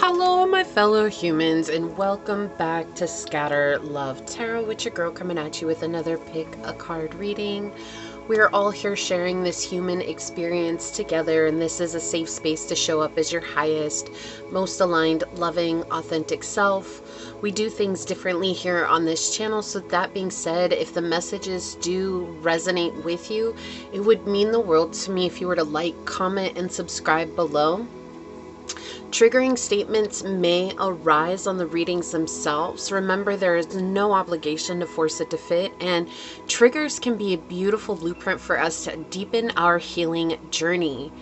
Hello, my fellow humans, and welcome back to Scatter Love Tarot with your girl coming at you with another pick a card reading. We are all here sharing this human experience together, and this is a safe space to show up as your highest, most aligned, loving, authentic self. We do things differently here on this channel, so that being said, if the messages do resonate with you, it would mean the world to me if you were to like, comment, and subscribe below. Triggering statements may arise on the readings themselves. Remember, there is no obligation to force it to fit, and triggers can be a beautiful blueprint for us to deepen our healing journey.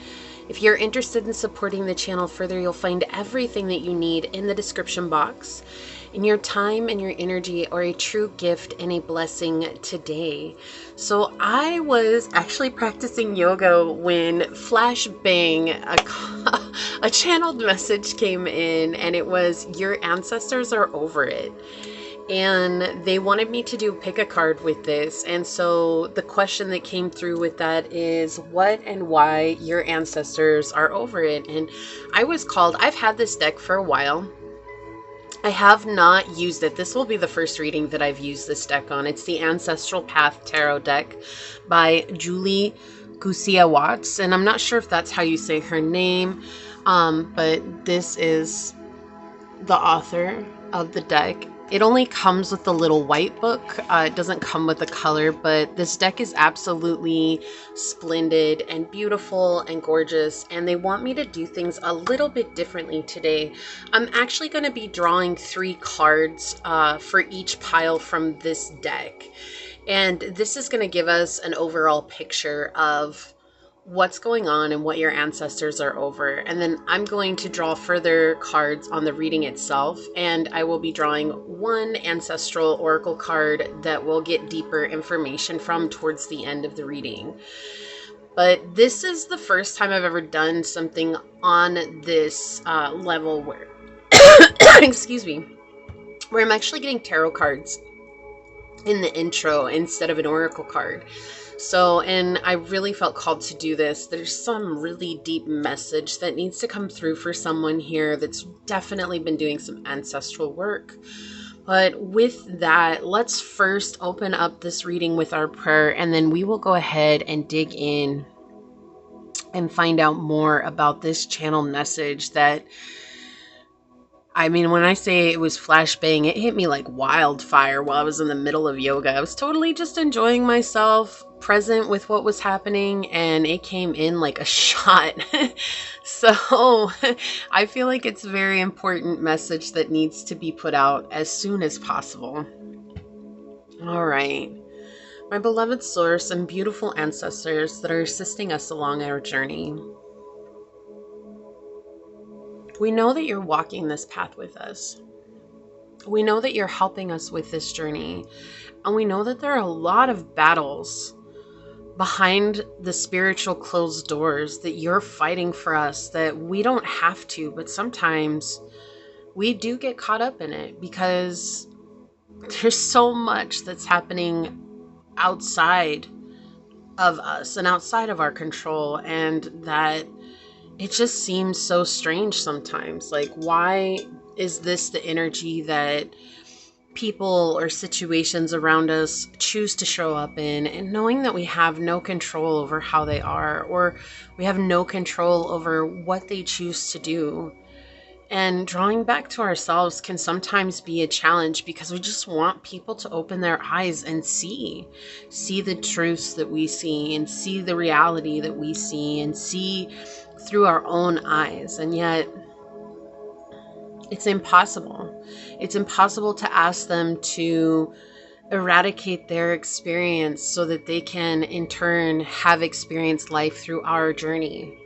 If you're interested in supporting the channel further, you'll find everything that you need in the description box. And your time and your energy are a true gift and a blessing today. So I was actually practicing yoga when flashbang, a channeled message came in, and it was, your ancestors are over it. And they wanted me to do pick a card with this. And so the question that came through with that is what and why your ancestors are over it. And I was called, I've had this deck for a while. I have not used it. This will be the first reading that I've used this deck on. It's the Ancestral Path Tarot deck by Julie Gucia Watts. And I'm not sure if that's how you say her name, but this is the author of the deck. It only comes with the little white book. It doesn't come with the color, but this deck is absolutely splendid and beautiful and gorgeous, and they want me to do things a little bit differently today. I'm actually going to be drawing 3 cards for each pile from this deck, and this is going to give us an overall picture of what's going on and what your ancestors are over. And then I'm going to draw further cards on the reading itself, and I will be drawing 1 ancestral oracle card that we'll get deeper information from towards the end of the reading. But this is the first time I've ever done something on this level where excuse me, where I'm actually getting tarot cards in the intro instead of an oracle card. So, and I really felt called to do this. There's some really deep message that needs to come through for someone here that's definitely been doing some ancestral work. But with that, let's first open up this reading with our prayer, and then we will go ahead and dig in and find out more about this channel message that, I mean, when I say it was flashbang, it hit me like wildfire while I was in the middle of yoga. I was totally just enjoying myself, present with what was happening, and it came in like a shot. So I feel like it's a very important message that needs to be put out as soon as possible. All right. My beloved source and beautiful ancestors that are assisting us along our journey, we know that you're walking this path with us. We know that you're helping us with this journey. And we know that there are a lot of battles behind the spiritual closed doors that you're fighting for us, that we don't have to, but sometimes we do get caught up in it because there's so much that's happening outside of us and outside of our control, and that it just seems so strange sometimes. Like, why is this the energy that people or situations around us choose to show up in, and knowing that we have no control over how they are, or we have no control over what they choose to do? And drawing back to ourselves can sometimes be a challenge because we just want people to open their eyes and see the truths that we see, and see the reality that we see, and see through our own eyes. And yet it's impossible. It's impossible to ask them to eradicate their experience so that they can in turn have experienced life through our journey.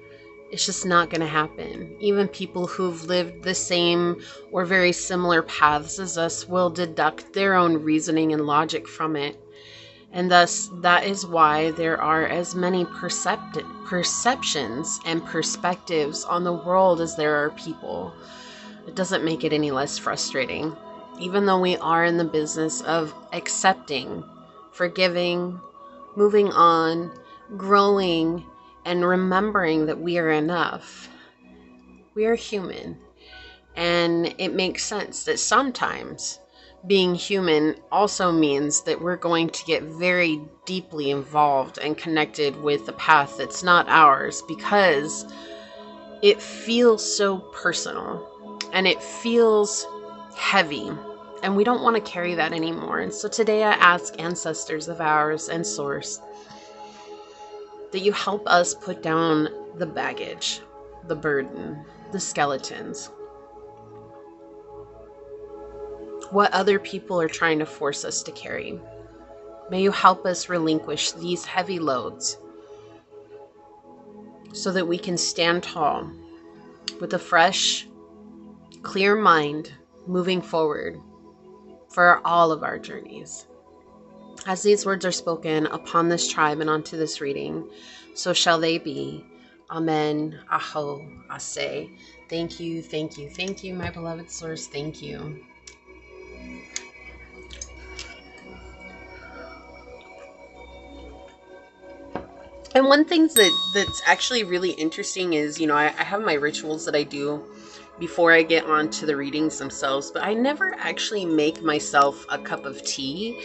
It's just not going to happen. Even people who've lived the same or very similar paths as us will deduct their own reasoning and logic from it. And thus, that is why there are as many perceptions and perspectives on the world as there are people. It doesn't make it any less frustrating. Even though we are in the business of accepting, forgiving, moving on, growing, and remembering that we are enough, we are human. And it makes sense that sometimes being human also means that we're going to get very deeply involved and connected with a path that's not ours, because it feels so personal and it feels heavy, and we don't want to carry that anymore. And so today I ask ancestors of ours and source that you help us put down the baggage, the burden, the skeletons, what other people are trying to force us to carry. May you help us relinquish these heavy loads so that we can stand tall with a fresh, clear mind moving forward for all of our journeys. As these words are spoken upon this tribe and onto this reading, so shall they be. Amen. Aho. Ase. Thank you, thank you, thank you, my beloved source. Thank you. And one thing that's actually really interesting is, I have my rituals that I do before I get on to the readings themselves, but I never actually make myself a cup of tea.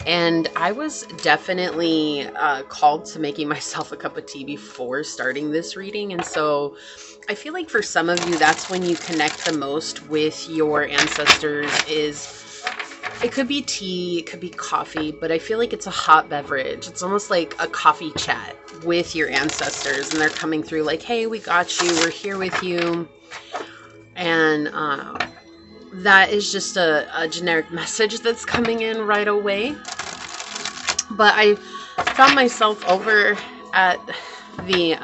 And I was definitely called to making myself a cup of tea before starting this reading. And so I feel like for some of you, that's when you connect the most with your ancestors. It could be tea, it could be coffee, but I feel like it's a hot beverage. It's almost like a coffee chat with your ancestors, and they're coming through like, hey, we got you, we're here with you. And that is just a generic message that's coming in right away. But I found myself over at the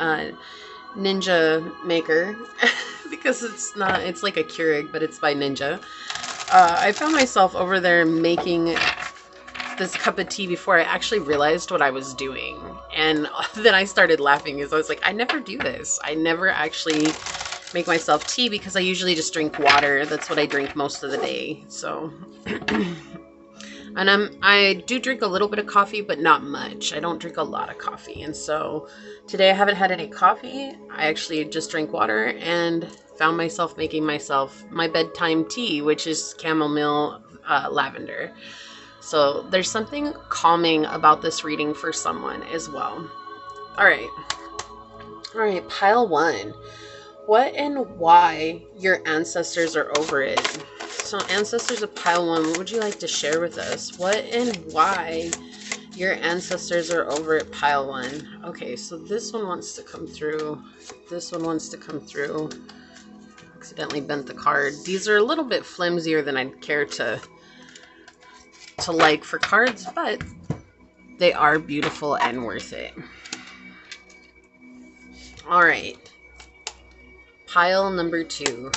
Ninja Maker because it's like a Keurig, but it's by Ninja. I found myself over there making this cup of tea before I actually realized what I was doing. And then I started laughing because I was like, I never do this. I never actually make myself tea because I usually just drink water. That's what I drink most of the day. So, and I do drink a little bit of coffee, but not much. I don't drink a lot of coffee. And so today I haven't had any coffee. I actually just drink water and found myself making myself my bedtime tea, which is chamomile lavender. So there's something calming about this reading for someone as well. All right, pile one. What and why your ancestors are over it. So ancestors of pile one, what would you like to share with us? What and why your ancestors are over at pile one? Okay, so this one wants to come through. This one wants to come through. Accidentally bent the card. These are a little bit flimsier than I'd care to like for cards, but they are beautiful and worth it. All right. Pile number two.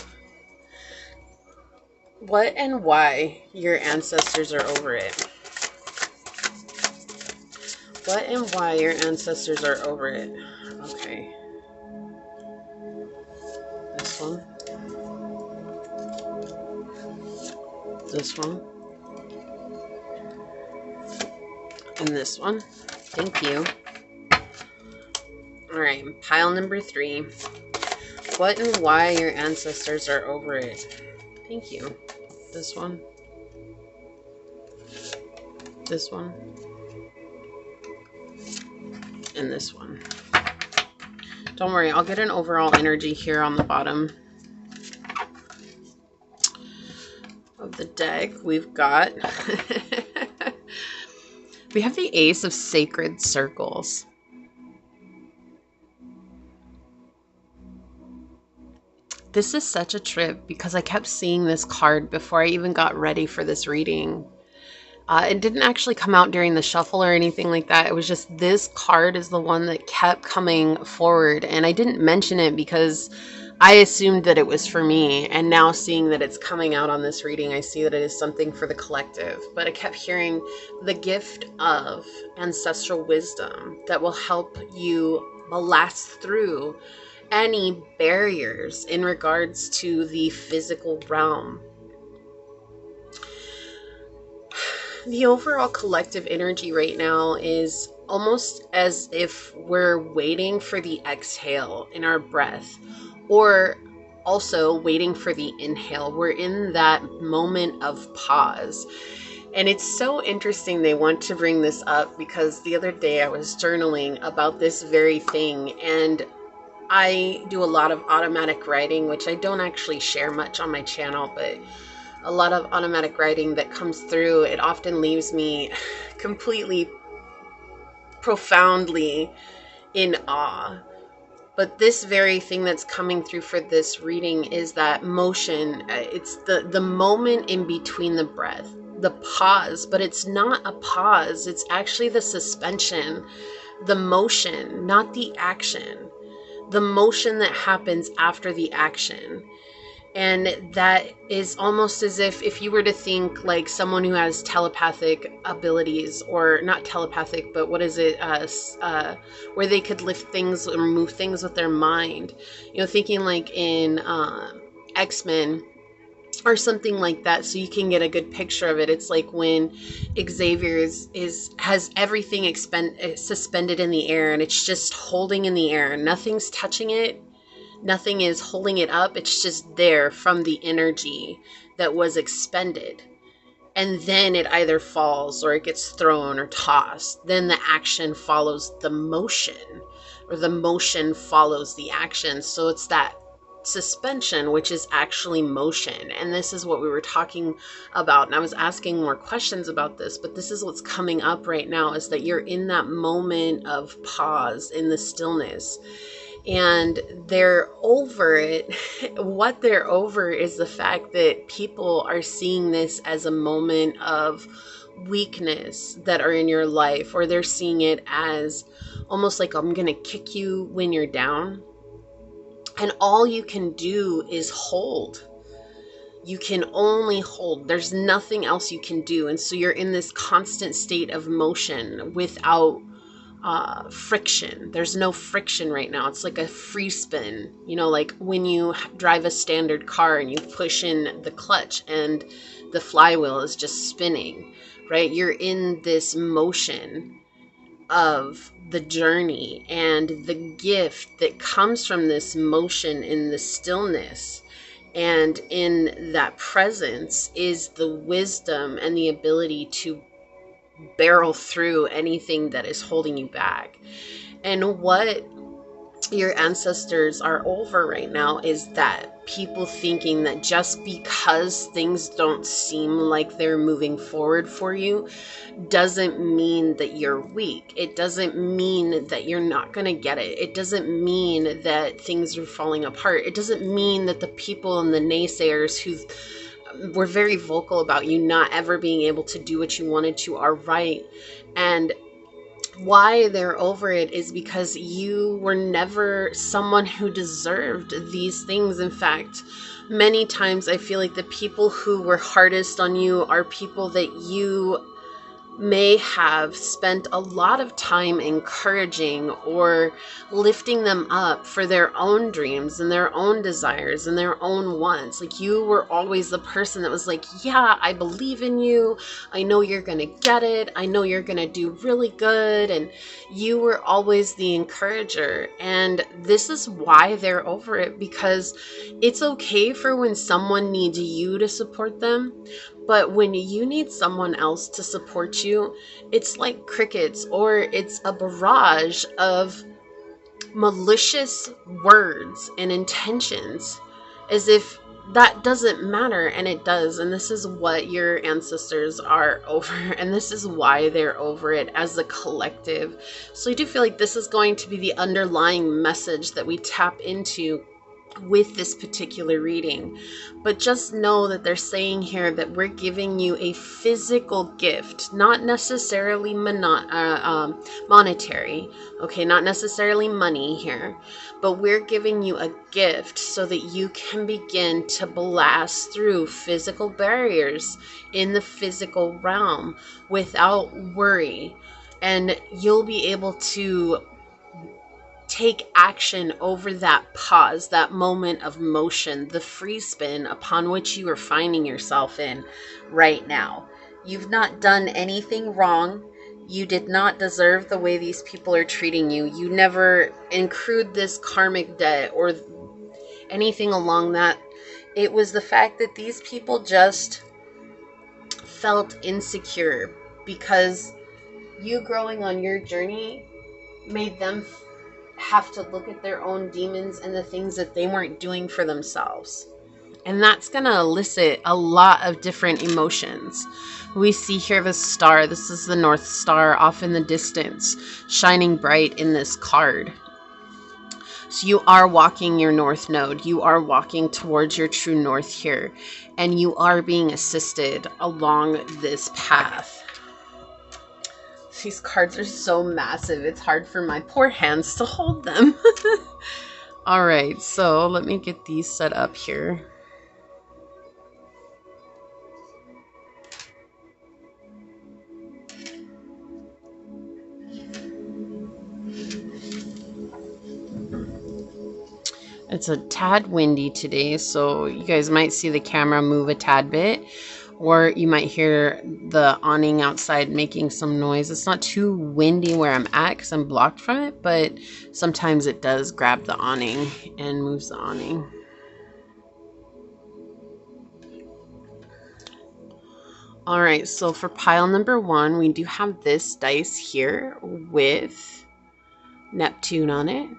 What and why your ancestors are over it. What and why your ancestors are over it. Okay. This one. This one. And this one. Thank you. All right, pile number three. What and why your ancestors are over it. Thank you. This one. This one. And this one. Don't worry, I'll get an overall energy here on the bottom of the deck. We've got we have the Ace of Sacred Circles. This is such a trip because I kept seeing this card before I even got ready for this reading. It didn't actually come out during the shuffle or anything like that. It was just this card is the one that kept coming forward. And I didn't mention it because I assumed that it was for me. And now seeing that it's coming out on this reading, I see that it is something for the collective. But I kept hearing the gift of ancestral wisdom that will help you blast through any barriers in regards to the physical realm. The overall collective energy right now is almost as if we're waiting for the exhale in our breath, or also waiting for the inhale. We're in that moment of pause. And it's so interesting they want to bring this up because the other day I was journaling about this very thing, and I do a lot of automatic writing, which I don't actually share much on my channel, but a lot of automatic writing that comes through, it often leaves me completely, profoundly in awe. But this very thing that's coming through for this reading is that motion. It's the moment in between the breath, the pause, but it's not a pause. It's actually the suspension, the motion, not the action, the motion that happens after the action. And that is almost as if you were to think like someone who has telepathic abilities, or not telepathic, but what is it, where they could lift things or move things with their mind. You know, thinking like in X-Men or something like that, so you can get a good picture of it. It's like when Xavier has everything suspended in the air, and it's just holding in the air. Nothing's touching it. Nothing is holding it up. It's just there from the energy that was expended. And then it either falls or it gets thrown or tossed. Then the action follows the motion, or the motion follows the action. So it's that suspension, which is actually motion. And this is what we were talking about. And I was asking more questions about this, but this is what's coming up right now, is that you're in that moment of pause, in the stillness. And they're over it. What they're over is the fact that people are seeing this as a moment of weakness that are in your life, or they're seeing it as almost like, I'm going to kick you when you're down. And all you can do is hold. You can only hold. There's nothing else you can do. And so you're in this constant state of motion without friction. There's no friction right now. It's like a free spin, you know, like when you drive a standard car and you push in the clutch and the flywheel is just spinning, right? You're in this motion of the journey, and the gift that comes from this motion in the stillness and in that presence is the wisdom and the ability to barrel through anything that is holding you back. And what your ancestors are over right now is that people thinking that just because things don't seem like they're moving forward for you doesn't mean that you're weak. It doesn't mean that you're not going to get it. It doesn't mean that things are falling apart. It doesn't mean that the people and the naysayers who were very vocal about you not ever being able to do what you wanted to are right. And why they're over it is because you were never someone who deserved these things. In fact, many times I feel like the people who were hardest on you are people that you may have spent a lot of time encouraging or lifting them up for their own dreams and their own desires and their own wants. Like, you were always the person that was like, yeah, I believe in you. I know you're going to get it. I know you're going to do really good. And you were always the encourager. And this is why they're over it, because it's okay for when someone needs you to support them. But when you need someone else to support you, it's like crickets, or it's a barrage of malicious words and intentions, as if that doesn't matter, and it does. And this is what your ancestors are over, and this is why they're over it as a collective. So I do feel like this is going to be the underlying message that we tap into with this particular reading. But just know that they're saying here that we're giving you a physical gift, not necessarily monetary, okay, not necessarily money here, but we're giving you a gift so that you can begin to blast through physical barriers in the physical realm without worry, and you'll be able to take action over that pause, that moment of motion, the free spin upon which you are finding yourself in right now. You've not done anything wrong. You did not deserve the way these people are treating you. You never accrued this karmic debt, or anything along that. It was the fact that these people just felt insecure because you growing on your journey made them have to look at their own demons and the things that they weren't doing for themselves. And that's going to elicit a lot of different emotions. We see here the star. This is the North Star off in the distance, shining bright in this card. So you are walking your North Node. You are walking towards your true North here. And you are being assisted along this path. These cards are so massive. It's hard for my poor hands to hold them. All right, so let me get these set up here. It's a tad windy today, so you guys might see the camera move a tad bit, or you might hear the awning outside making some noise. It's not too windy where I'm at because I'm blocked from it, but sometimes it does grab the awning and moves the awning. All right, so for pile number 1, we do have this dice here with Neptune on it.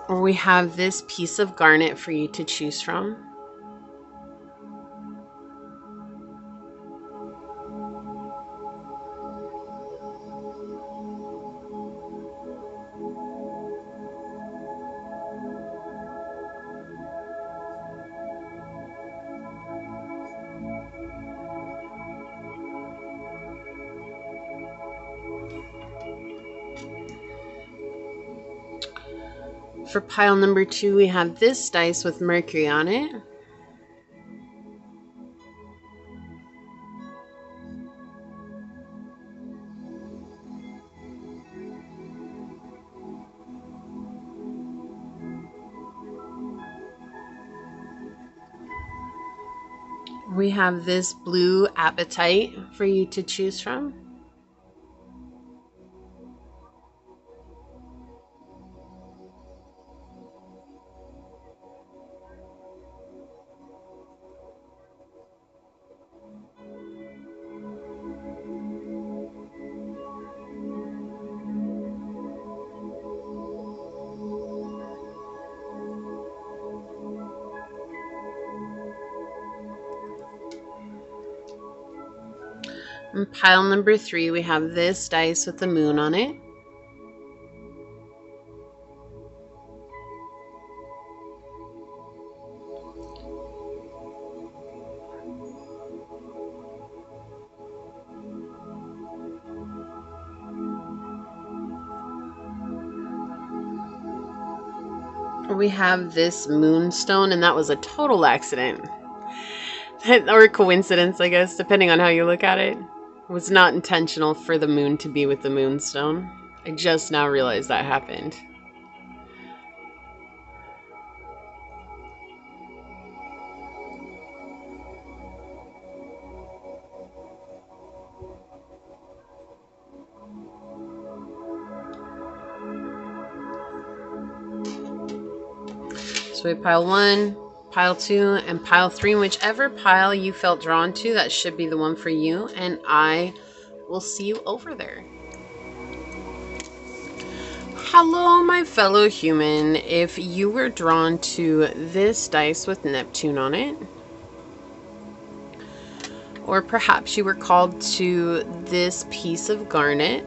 Or we have this piece of garnet for you to choose from. For pile number 2, we have this dice with Mercury on it. We have this blue apatite for you to choose from. And pile number 3, we have this dice with the moon on it. We have this moonstone, and that was a total accident. Or coincidence, I guess, depending on how you look at it. It was not intentional for the moon to be with the moonstone. I just now realized that happened. So we have pile 1, pile 2, and pile 3. Whichever pile you felt drawn to, that should be the one for you. And I will see you over there. Hello, my fellow human. If you were drawn to this dice with Neptune on it, or perhaps you were called to this piece of garnet,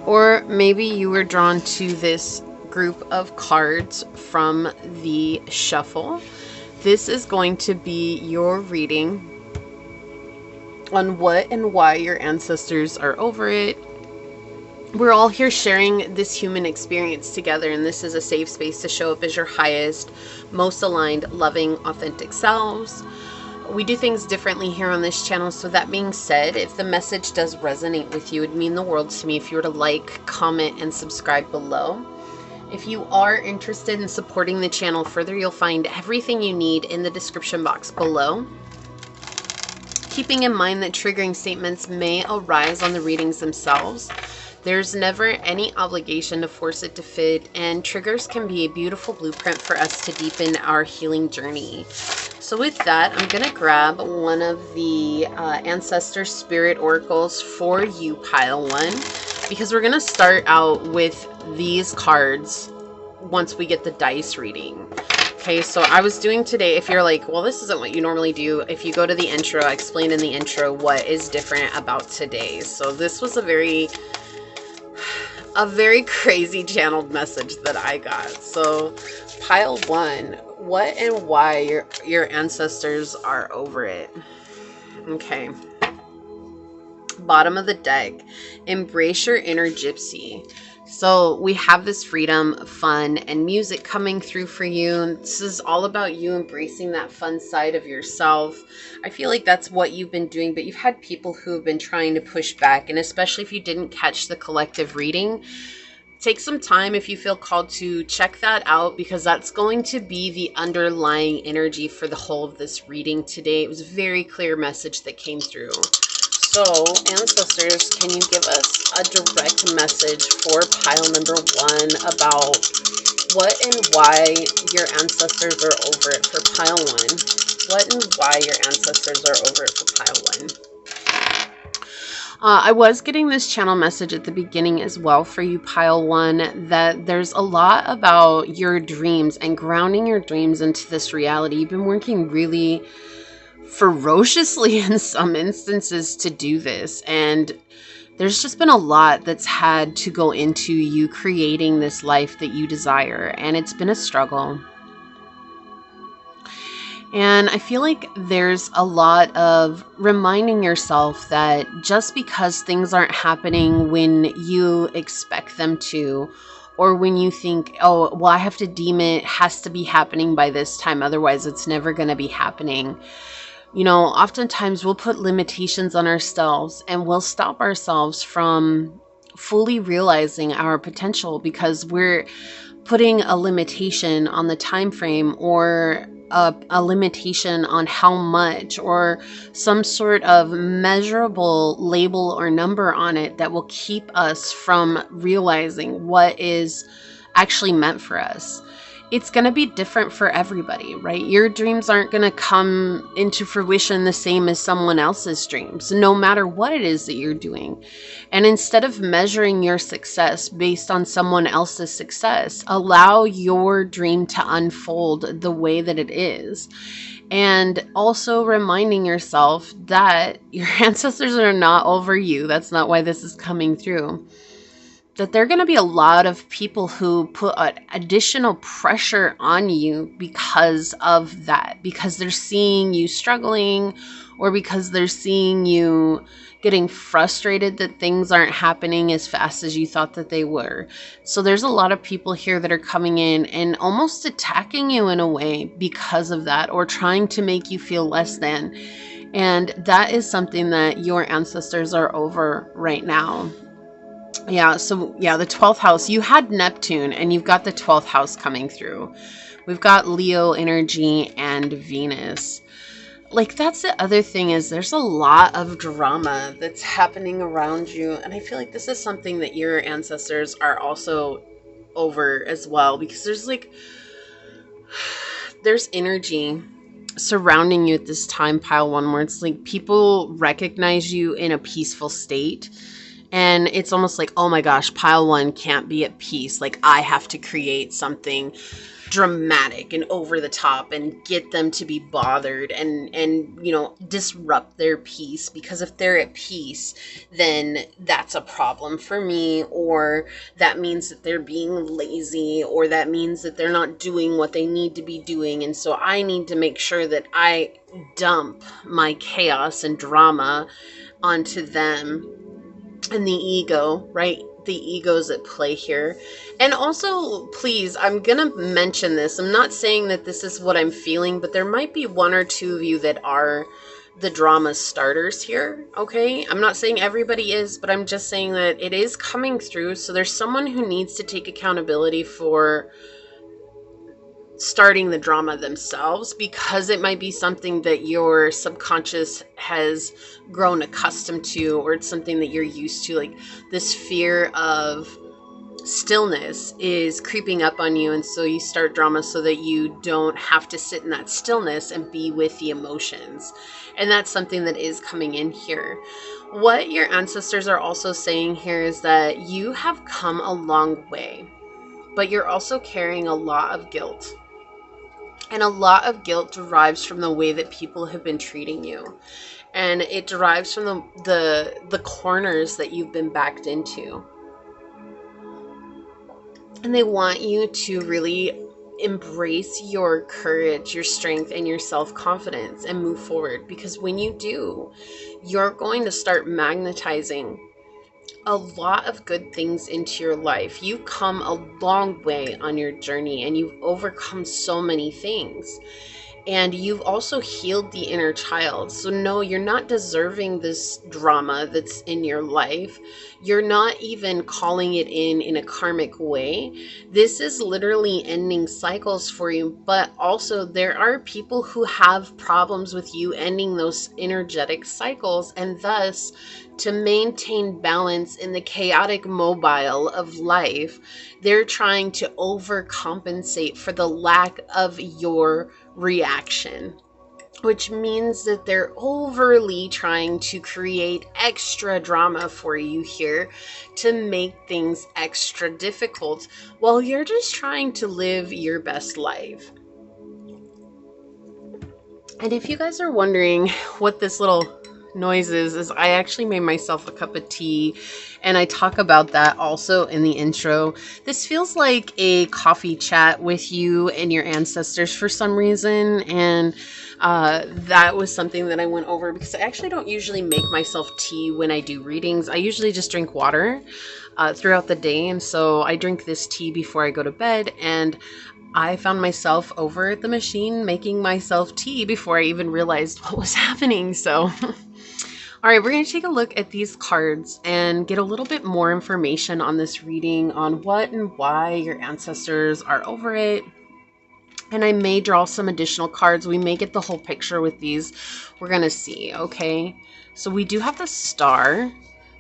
or maybe you were drawn to this group of cards from the shuffle, this is going to be your reading on what and why your ancestors are over it. We're all here sharing this human experience together, and this is a safe space to show up as your highest, most aligned, loving, authentic selves. We do things differently here on this channel, so that being said, if the message does resonate with you, it'd mean the world to me if you were to like, comment, and subscribe below. If you are interested in supporting the channel further, you'll find everything you need in the description box below. Keeping in mind that triggering statements may arise on the readings themselves. There's never any obligation to force it to fit, and triggers can be a beautiful blueprint for us to deepen our healing journey. So with that, I'm going to grab one of the Ancestor Spirit Oracles for you, pile one, because we're going to start out with these cards once we get the dice reading. Okay, so I was doing today, if you're like, well, this isn't what you normally do, if you go to the intro, I explained in the intro what is different about today. So this was a very crazy channeled message that I got. So pile one, what and why your ancestors are over it. Okay. Bottom of the deck, embrace your inner gypsy. So we have this freedom, fun, and music coming through for you. This is all about you embracing that fun side of yourself. I feel like that's what you've been doing, but you've had people who have been trying to push back, and especially if you didn't catch the collective reading, take some time if you feel called to check that out, because that's going to be the underlying energy for the whole of this reading today. It was a very clear message that came through. So, ancestors, can you give us a direct message for pile number one about what and why your ancestors are over it for pile one? What and why your ancestors are over it for pile one? I was getting this channel message at the beginning as well for you, pile one, that there's a lot about your dreams and grounding your dreams into this reality. You've been working really ferociously in some instances to do this, and there's just been a lot that's had to go into you creating this life that you desire, and it's been a struggle. And I feel like there's a lot of reminding yourself that just because things aren't happening when you expect them to, or when you think, oh, well, I have to deem it has to be happening by this time, otherwise it's never going to be happening. You know, oftentimes we'll put limitations on ourselves, and we'll stop ourselves from fully realizing our potential because we're putting a limitation on the time frame, or a limitation on how much, or some sort of measurable label or number on it that will keep us from realizing what is actually meant for us. It's going to be different for everybody, right? Your dreams aren't going to come into fruition the same as someone else's dreams, no matter what it is that you're doing. And instead of measuring your success based on someone else's success, allow your dream to unfold the way that it is. And also reminding yourself that your ancestors are not over you. That's not why this is coming through. That there are going to be a lot of people who put additional pressure on you because of that, because they're seeing you struggling, or because they're seeing you getting frustrated that things aren't happening as fast as you thought that they were. So there's a lot of people here that are coming in and almost attacking you in a way because of that, or trying to make you feel less than. And that is something that your ancestors are over right now. Yeah, so yeah, the 12th house, you had Neptune and you've got the 12th house coming through. We've got Leo energy and Venus. Like, that's the other thing, is there's a lot of drama that's happening around you. And I feel like this is something that your ancestors are also over as well, because there's energy surrounding you at this time, pile one, where it's like people recognize you in a peaceful state. And it's almost like, oh my gosh, pile one can't be at peace. Like, I have to create something dramatic and over the top and get them to be bothered and you know, disrupt their peace, because if they're at peace, then that's a problem for me, or that means that they're being lazy, or that means that they're not doing what they need to be doing. And so I need to make sure that I dump my chaos and drama onto them. And the ego, right? The ego's at play here. And also, please, I'm going to mention this. I'm not saying that this is what I'm feeling, but there might be one or two of you that are the drama starters here, okay? I'm not saying everybody is, but I'm just saying that it is coming through. So there's someone who needs to take accountability for starting the drama themselves, because it might be something that your subconscious has grown accustomed to, or it's something that you're used to. Like, this fear of stillness is creeping up on you, and so you start drama so that you don't have to sit in that stillness and be with the emotions. And that's something that is coming in here. What your ancestors are also saying here is that you have come a long way, but you're also carrying a lot of guilt. And a lot of guilt derives from the way that people have been treating you. And it derives from the corners that you've been backed into. And they want you to really embrace your courage, your strength, and your self-confidence and move forward. Because when you do, you're going to start magnetizing a lot of good things into your life. You've come a long way on your journey, and you've overcome so many things. And you've also healed the inner child. So no, you're not deserving this drama that's in your life. You're not even calling it in a karmic way. This is literally ending cycles for you. But also, there are people who have problems with you ending those energetic cycles, and thus, to maintain balance in the chaotic mobile of life, they're trying to overcompensate for the lack of your reaction, which means that they're overly trying to create extra drama for you here to make things extra difficult, while you're just trying to live your best life. And if you guys are wondering what this little noise is I actually made myself a cup of tea, and I talk about that also in the intro. This feels like a coffee chat with you and your ancestors for some reason, and that was something that I went over, because I actually don't usually make myself tea when I do readings. I usually just drink water throughout the day, and so I drink this tea before I go to bed, and I found myself over at the machine making myself tea before I even realized what was happening. So all right, we're going to take a look at these cards and get a little bit more information on this reading, on what and why your ancestors are over it. And I may draw some additional cards. We may get the whole picture with these. We're going to see, okay? So we do have the Star.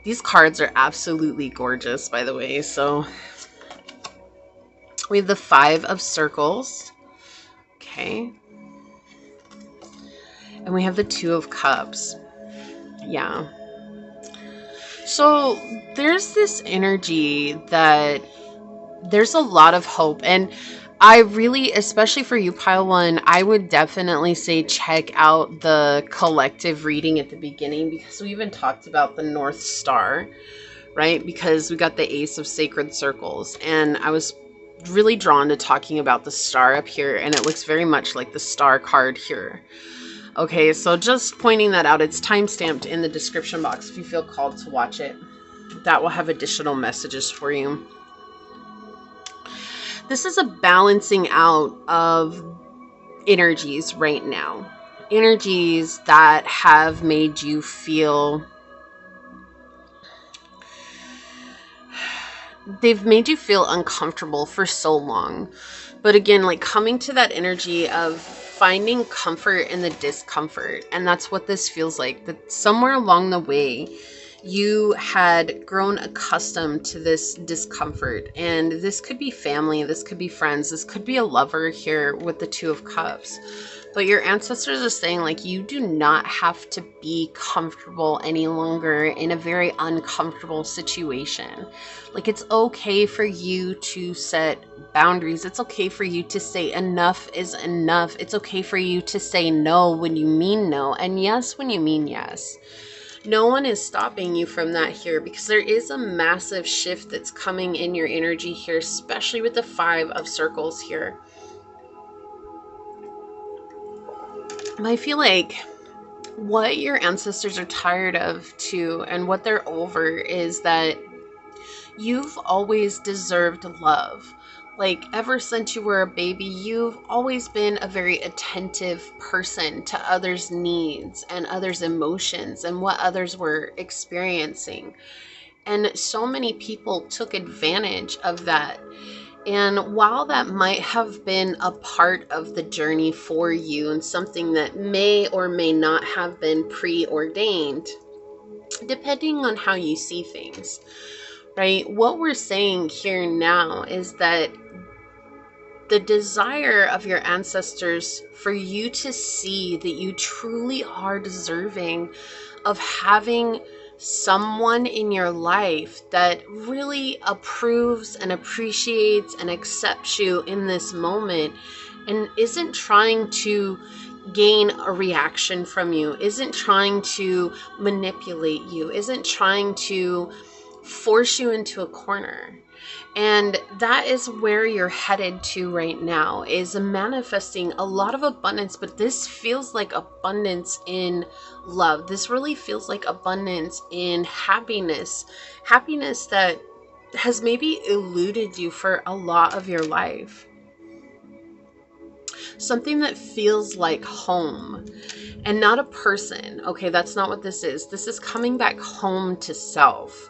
These cards are absolutely gorgeous, by the way. So we have the Five of Circles. Okay. And we have the Two of Cups. Yeah. So there's this energy that there's a lot of hope. And I really, especially for you, Pile 1, I would definitely say check out the collective reading at the beginning, because we even talked about the North Star, right? Because we got the Ace of Sacred Circles. And I was really drawn to talking about the star up here, and it looks very much like the star card here. Okay, so just pointing that out. It's time-stamped in the description box if you feel called to watch it. That will have additional messages for you. This is a balancing out of energies right now. Energies that have made you feel... they've made you feel uncomfortable for so long. But again, like coming to that energy of finding comfort in the discomfort. And that's what this feels like. That somewhere along the way, you had grown accustomed to this discomfort. And this could be family, this could be friends, this could be a lover here with the Two of Cups. But your ancestors are saying, like, you do not have to be comfortable any longer in a very uncomfortable situation. Like, it's okay for you to set boundaries. It's okay for you to say enough is enough. It's okay for you to say no when you mean no, and yes when you mean yes. No one is stopping you from that here, because there is a massive shift that's coming in your energy here, especially with the Five of Circles here. I feel like what your ancestors are tired of too, and what they're over, is that you've always deserved love. Like, ever since you were a baby, you've always been a very attentive person to others' needs and others' emotions and what others were experiencing. And so many people took advantage of that. And while that might have been a part of the journey for you and something that may or may not have been preordained, depending on how you see things, right? What we're saying here now is that the desire of your ancestors for you to see that you truly are deserving of having someone in your life that really approves and appreciates and accepts you in this moment and isn't trying to gain a reaction from you, isn't trying to manipulate you, isn't trying to force you into a corner. And that is where you're headed to right now, is manifesting a lot of abundance. But this feels like abundance in love. This really feels like abundance in happiness. Happiness that has maybe eluded you for a lot of your life. Something that feels like home and not a person. Okay, that's not what this is. This is coming back home to self.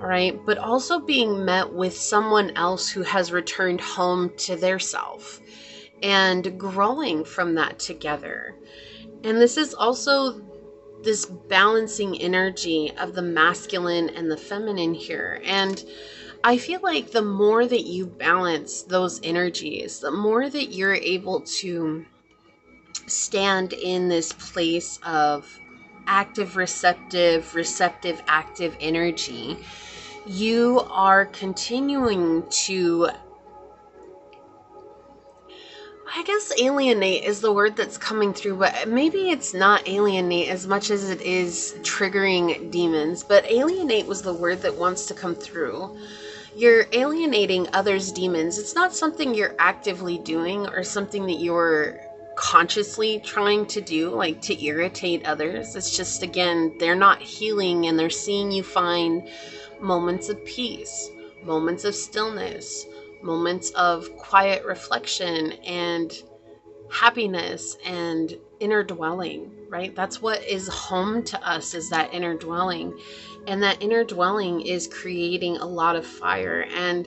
All right, but also being met with someone else who has returned home to their self and growing from that together. And this is also this balancing energy of the masculine and the feminine here. And I feel like the more that you balance those energies, the more that you're able to stand in this place of active, receptive, active energy, you are continuing to, I guess alienate is the word that's coming through, but maybe it's not alienate as much as it is triggering demons. But alienate was the word that wants to come through. You're alienating others' demons. It's not something you're actively doing or something that you're consciously trying to do, like to irritate others. It's just, again, they're not healing and they're seeing you find moments of peace, moments of stillness, moments of quiet reflection and happiness and inner dwelling, right? That's what is home to us, is that inner dwelling. And that inner dwelling is creating a lot of fire. And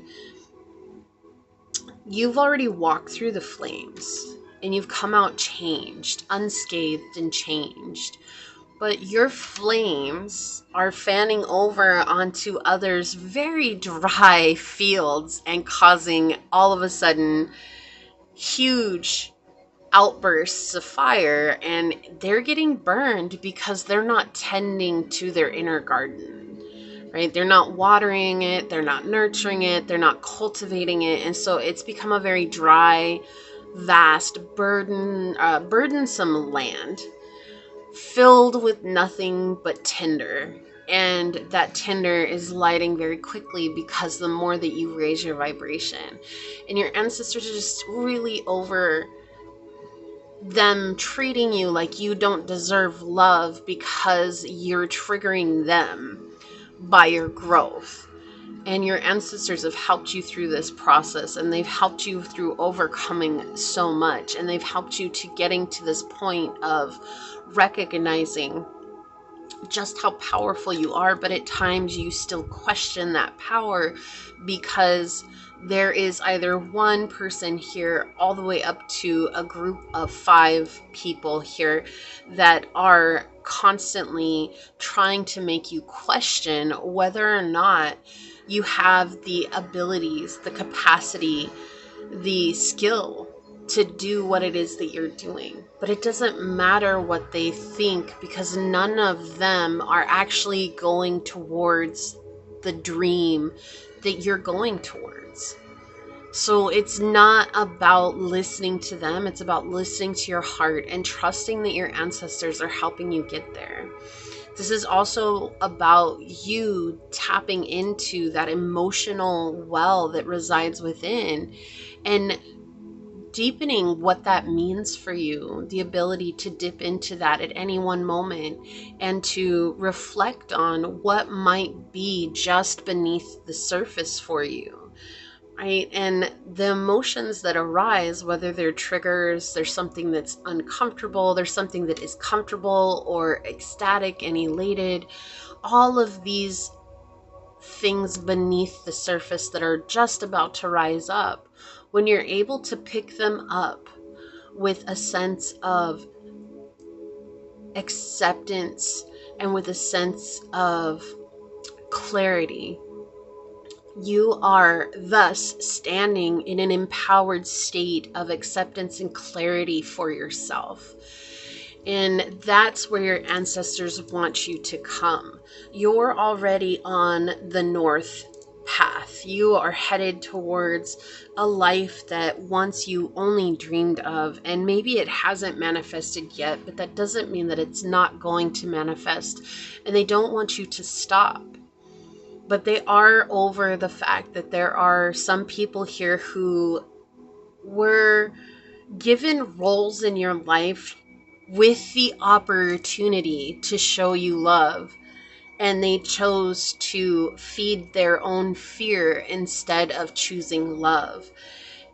you've already walked through the flames and you've come out changed, unscathed and changed. But your flames are fanning over onto others' very dry fields and causing all of a sudden huge outbursts of fire, and they're getting burned because they're not tending to their inner garden, right? They're not watering it, they're not nurturing it, they're not cultivating it, and so it's become a very dry, vast, burdensome land filled with nothing but tinder. And that tinder is lighting very quickly because the more that you raise your vibration, and your ancestors are just really over them treating you like you don't deserve love because you're triggering them by your growth. And your ancestors have helped you through this process, and they've helped you through overcoming so much, and they've helped you to getting to this point of recognizing just how powerful you are. But at times you still question that power because there is either one person here all the way up to a group of 5 people here that are constantly trying to make you question whether or not you have the abilities, the capacity, the skill to do what it is that you're doing. But it doesn't matter what they think, because none of them are actually going towards the dream that you're going towards. So it's not about listening to them. It's about listening to your heart and trusting that your ancestors are helping you get there. This is also about you tapping into that emotional well that resides within and deepening what that means for you, the ability to dip into that at any one moment and to reflect on what might be just beneath the surface for you. right? And the emotions that arise, whether they're triggers, there's something that's uncomfortable, there's something that is comfortable or ecstatic and elated, all of these things beneath the surface that are just about to rise up, when you're able to pick them up with a sense of acceptance and with a sense of clarity, you are thus standing in an empowered state of acceptance and clarity for yourself. And that's where your ancestors want you to come. You're already on the north path. You are headed towards a life that once you only dreamed of, and maybe it hasn't manifested yet, but that doesn't mean that it's not going to manifest. And they don't want you to stop. But they are over the fact that there are some people here who were given roles in your life with the opportunity to show you love, and they chose to feed their own fear instead of choosing love.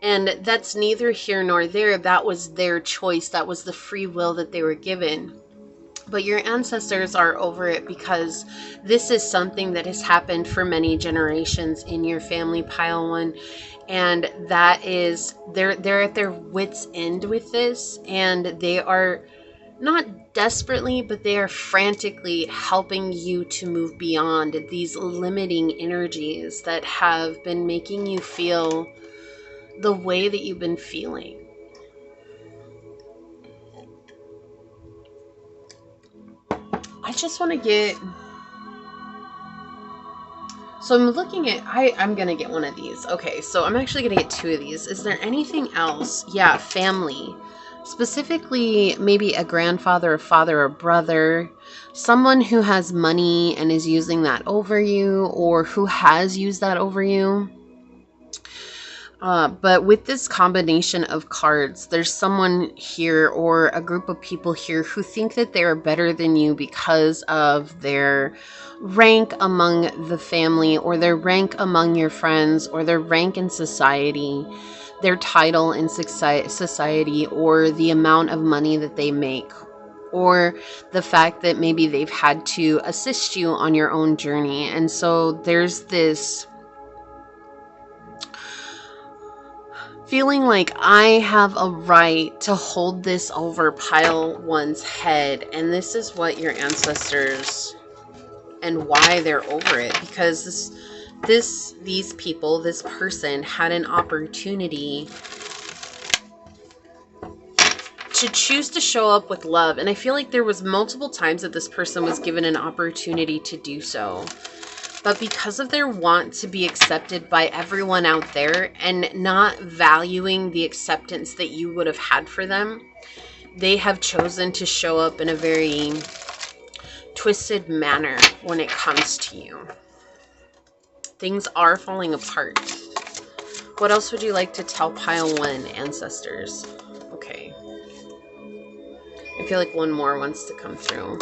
And that's neither here nor there. That was their choice. That was the free will that they were given. But your ancestors are over it because this is something that has happened for many generations in your family, pile one. And that is, they're at their wits' end with this, and they are not desperately, but they are frantically helping you to move beyond these limiting energies that have been making you feel the way that you've been feeling. I just want to get... So I'm looking at... I'm going to get one of these. Okay, so I'm actually going to get two of these. Is there anything else? Yeah, family. Specifically, maybe a grandfather, a father, a brother, someone who has money and is using that over you, or who has used that over you. But with this combination of cards, there's someone here or a group of people here who think that they're better than you because of their rank among the family, or their rank among your friends, or their rank in society, their title in society, or the amount of money that they make, or the fact that maybe they've had to assist you on your own journey. And so there's this feeling like I have a right to hold this over pile one's head. And this is what your ancestors and why they're over it, because these people, this person had an opportunity to choose to show up with love. And I feel like there was multiple times that this person was given an opportunity to do so. But because of their want to be accepted by everyone out there and not valuing the acceptance that you would have had for them, they have chosen to show up in a very twisted manner when it comes to you. Things are falling apart. What else would you like to tell pile one, ancestors? Okay. I feel like one more wants to come through.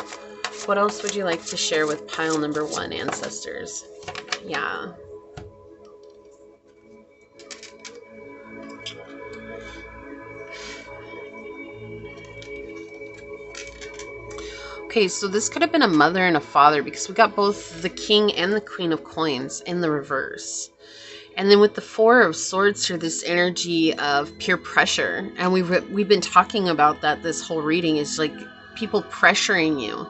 What else would you like to share with pile number one, ancestors? Yeah. Okay, so this could have been a mother and a father, because we got both the king and the queen of coins in the reverse. And then with the four of swords here, this energy of peer pressure. And we've been talking about that this whole reading, is like people pressuring you.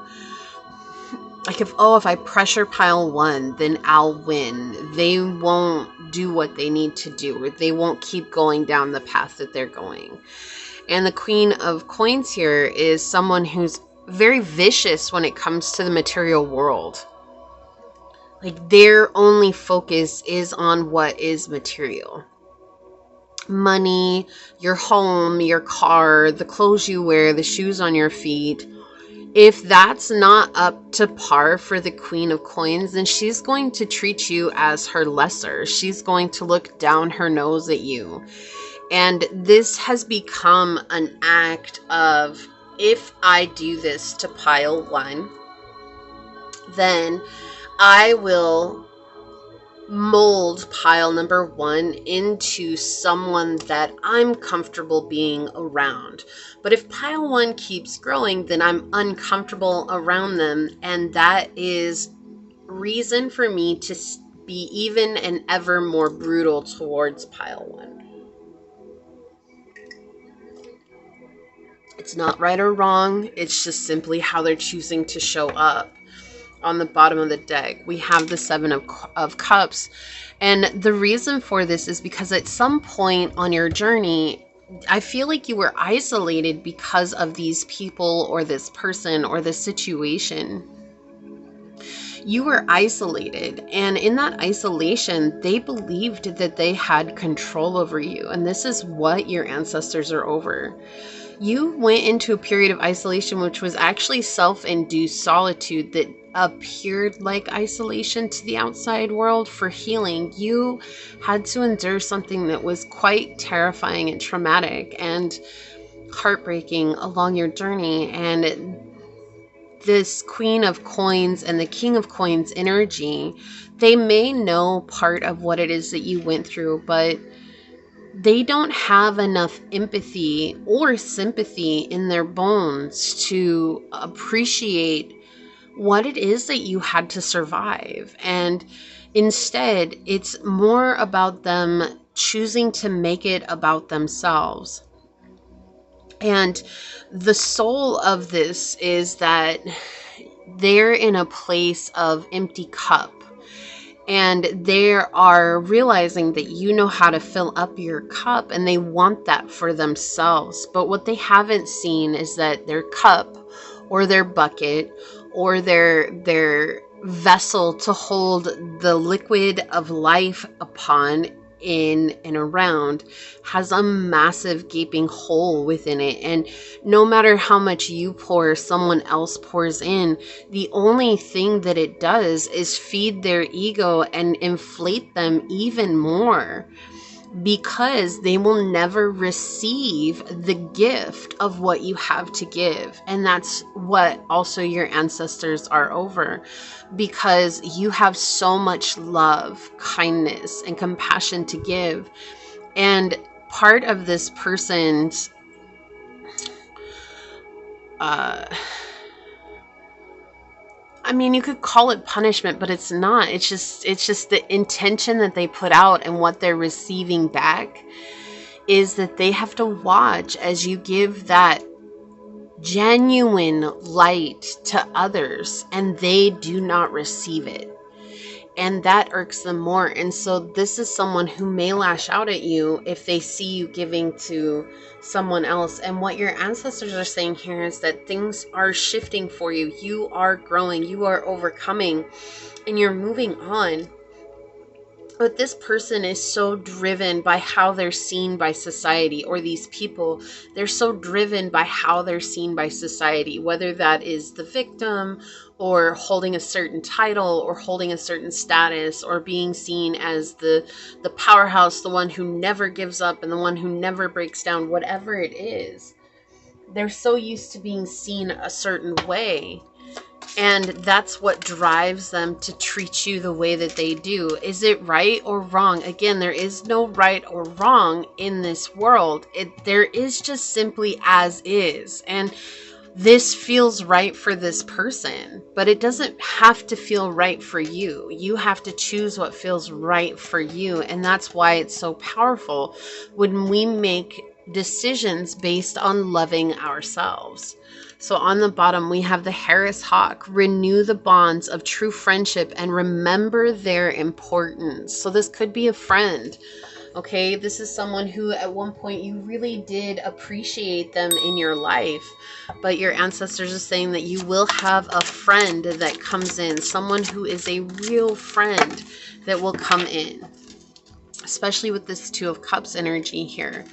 Like if I pressure pile one, then I'll win. They won't do what they need to do, or they won't keep going down the path that they're going. And the queen of coins here is someone who's very vicious when it comes to the material world. Like their only focus is on what is material. Money, your home, your car, the clothes you wear, the shoes on your feet. If that's not up to par for the queen of coins, then she's going to treat you as her lesser. She's going to look down her nose at you. And this has become an act of, if I do this to pile one, then I will mold pile number 1 into someone that I'm comfortable being around. But if pile 1 keeps growing, then I'm uncomfortable around them, and that is reason for me to be even and ever more brutal towards pile 1. It's not right or wrong, it's just simply how they're choosing to show up. On the bottom of the deck, we have the Seven of Cups. And the reason for this is because at some point on your journey, I feel like you were isolated because of these people or this person or this situation. You were isolated, and in that isolation, they believed that they had control over you. And this is what your ancestors are over. You went into a period of isolation, which was actually self-induced solitude that appeared like isolation to the outside world. For healing, you had to endure something that was quite terrifying and traumatic and heartbreaking along your journey. And this Queen of Coins and the King of Coins energy, they may know part of what it is that you went through, but they don't have enough empathy or sympathy in their bones to appreciate what it is that you had to survive. And instead, it's more about them choosing to make it about themselves. And the soul of this is that they're in a place of empty cup. And they are realizing that you know how to fill up your cup, and they want that for themselves. But what they haven't seen is that their cup or their bucket or their vessel to hold the liquid of life upon, in and around, has a massive gaping hole within it. And no matter how much you pour, someone else pours in, the only thing that it does is feed their ego and inflate them even more, because they will never receive the gift of what you have to give. And that's what also your ancestors are over, because you have so much love, kindness, and compassion to give. And part of this person's I mean, you could call it punishment, but it's not. It's just the intention that they put out, and what they're receiving back is that they have to watch as you give that genuine light to others, and they do not receive it. And that irks them more. And so this is someone who may lash out at you if they see you giving to someone else. And what your ancestors are saying here is that things are shifting for you. You are growing, you are overcoming, and you're moving on. But this person is so driven by how they're seen by society, or these people, they're so driven by how they're seen by society, whether that is the victim, or holding a certain title, or holding a certain status, or being seen as the powerhouse, the one who never gives up and the one who never breaks down, whatever it is. They're so used to being seen a certain way. And that's what drives them to treat you the way that they do. Is it right or wrong? Again, there is no right or wrong in this world. There is just simply as is. And this feels right for this person, but it doesn't have to feel right for you. You have to choose what feels right for you. And that's why it's so powerful when we make decisions based on loving ourselves. So on the bottom, we have the Harris Hawk. Renew the bonds of true friendship and remember their importance. So this could be a friend. Okay, this is someone who at one point you really did appreciate them in your life, but your ancestors are saying that you will have a friend that comes in, someone who is a real friend that will come in, especially with this Two of Cups energy here.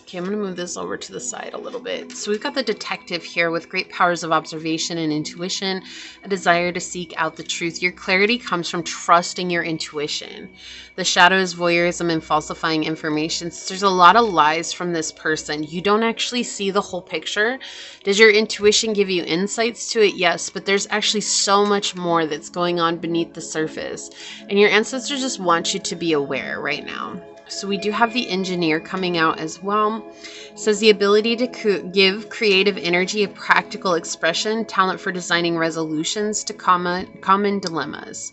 Okay, I'm going to move this over to the side a little bit. So we've got the detective here with great powers of observation and intuition, a desire to seek out the truth. Your clarity comes from trusting your intuition. The shadow is voyeurism and falsifying information. So there's a lot of lies from this person. You don't actually see the whole picture. Does your intuition give you insights to it? Yes, but there's actually so much more that's going on beneath the surface. And your ancestors just want you to be aware right now. So we do have the engineer coming out as well. It says the ability to give creative energy a practical expression, talent for designing resolutions to common dilemmas,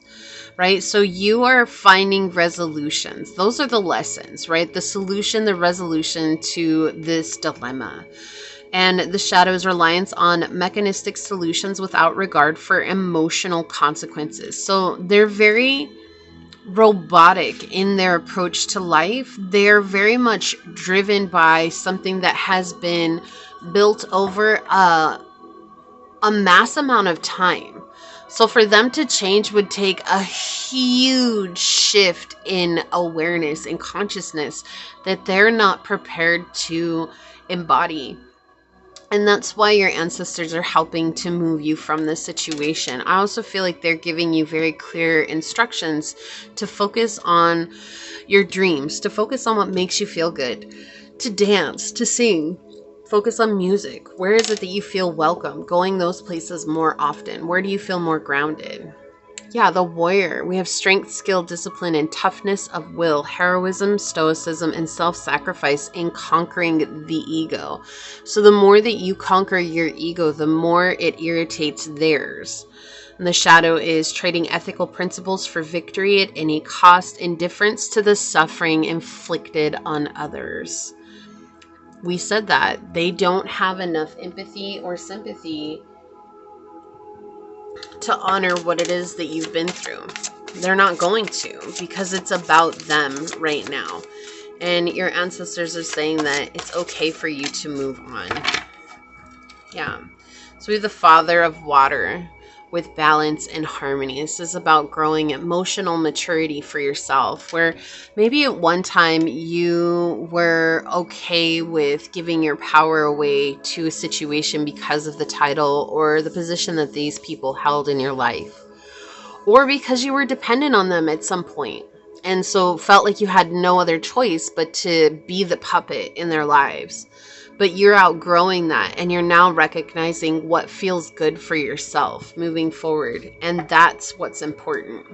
right? So you are finding resolutions. Those are the lessons, right? The solution, the resolution to this dilemma. And the shadow's reliance on mechanistic solutions without regard for emotional consequences. So they're very robotic in their approach to life. They're very much driven by something that has been built over a mass amount of time. So for them to change would take a huge shift in awareness and consciousness that they're not prepared to embody. And that's why your ancestors are helping to move you from this situation. I also feel like they're giving you very clear instructions to focus on your dreams, to focus on what makes you feel good, to dance, to sing, focus on music. Where is it that you feel welcome? Going those places more often. Where do you feel more grounded? Yeah, the warrior. We have strength, skill, discipline, and toughness of will, heroism, stoicism, and self-sacrifice in conquering the ego. So the more that you conquer your ego, the more it irritates theirs. And the shadow is trading ethical principles for victory at any cost, indifference to the suffering inflicted on others. We said that they don't have enough empathy or sympathy to honor what it is that you've been through. They're not going to, because it's about them right now. And your ancestors are saying that it's okay for you to move on. Yeah. So we have the Father of Water with balance and harmony. This is about growing emotional maturity for yourself, where maybe at one time you were okay with giving your power away to a situation because of the title or the position that these people held in your life, or because you were dependent on them at some point, and so felt like you had no other choice but to be the puppet in their lives. But you're outgrowing that, and you're now recognizing what feels good for yourself moving forward. And that's what's important.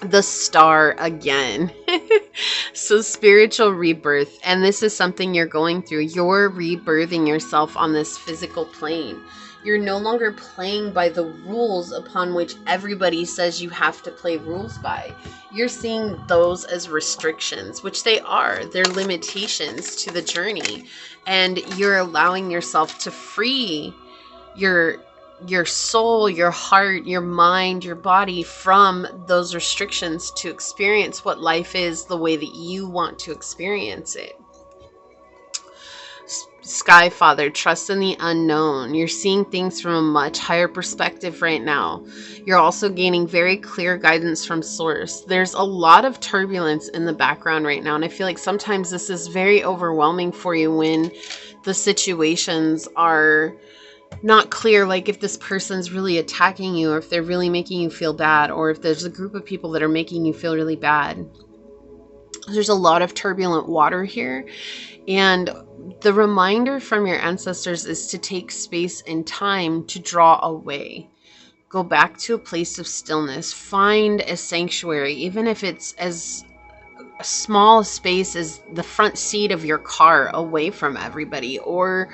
The star again. So spiritual rebirth. And this is something you're going through. You're rebirthing yourself on this physical plane. You're no longer playing by the rules upon which everybody says you have to play rules by. You're seeing those as restrictions, which they are. They're limitations to the journey. And you're allowing yourself to free your soul, your heart, your mind, your body from those restrictions to experience what life is the way that you want to experience it. Sky Father, trust in the unknown. You're seeing things from a much higher perspective right now. You're also gaining very clear guidance from source. There's a lot of turbulence in the background right now, and I feel like sometimes this is very overwhelming for you when the situations are not clear, like if this person's really attacking you, or if they're really making you feel bad, or if there's a group of people that are making you feel really bad. There's a lot of turbulent water here, and the reminder from your ancestors is to take space and time to draw away. Go back to a place of stillness. Find a sanctuary, even if it's as small a space as the front seat of your car, away from everybody, or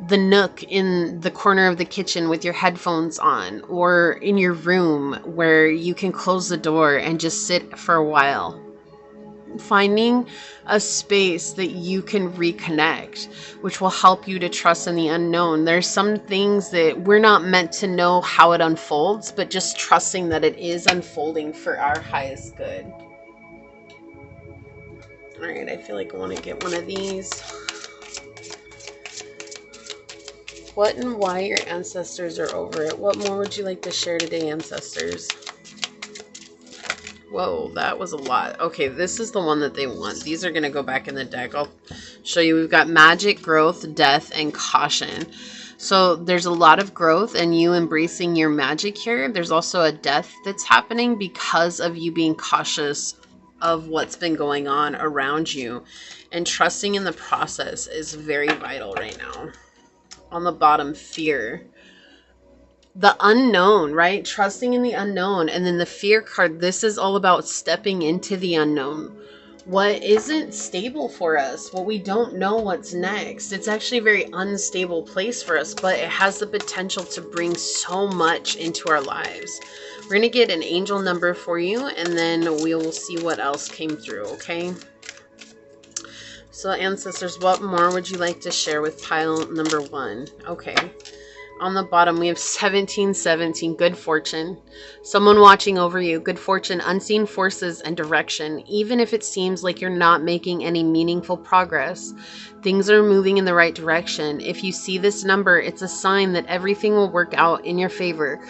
the nook in the corner of the kitchen with your headphones on, or in your room where you can close the door and just sit for a while. Finding a space that you can reconnect, which will help you to trust in the unknown. There's some things that we're not meant to know how it unfolds, but just trusting that it is unfolding for our highest good. All right, I feel like I want to get one of these. What and why your ancestors are over it. What more would you like to share today, ancestors? Whoa, that was a lot. Okay, this is the one that they want. These are going to go back in the deck. I'll show you. We've got magic, growth, death, and caution. So there's a lot of growth and you embracing your magic here. There's also a death that's happening because of you being cautious of what's been going on around you. And trusting in the process is very vital right now. On the bottom, fear. The unknown, right? Trusting in the unknown. And then the fear card, this is all about stepping into the unknown. What isn't stable for us, what we don't know what's next. It's actually a very unstable place for us, but it has the potential to bring so much into our lives. We're going to get an angel number for you, and then we will see what else came through, okay? So ancestors, what more would you like to share with pile number 1? Okay. On the bottom, we have 1717, good fortune. Someone watching over you, good fortune, unseen forces and direction. Even if it seems like you're not making any meaningful progress, things are moving in the right direction. If you see this number, it's a sign that everything will work out in your favor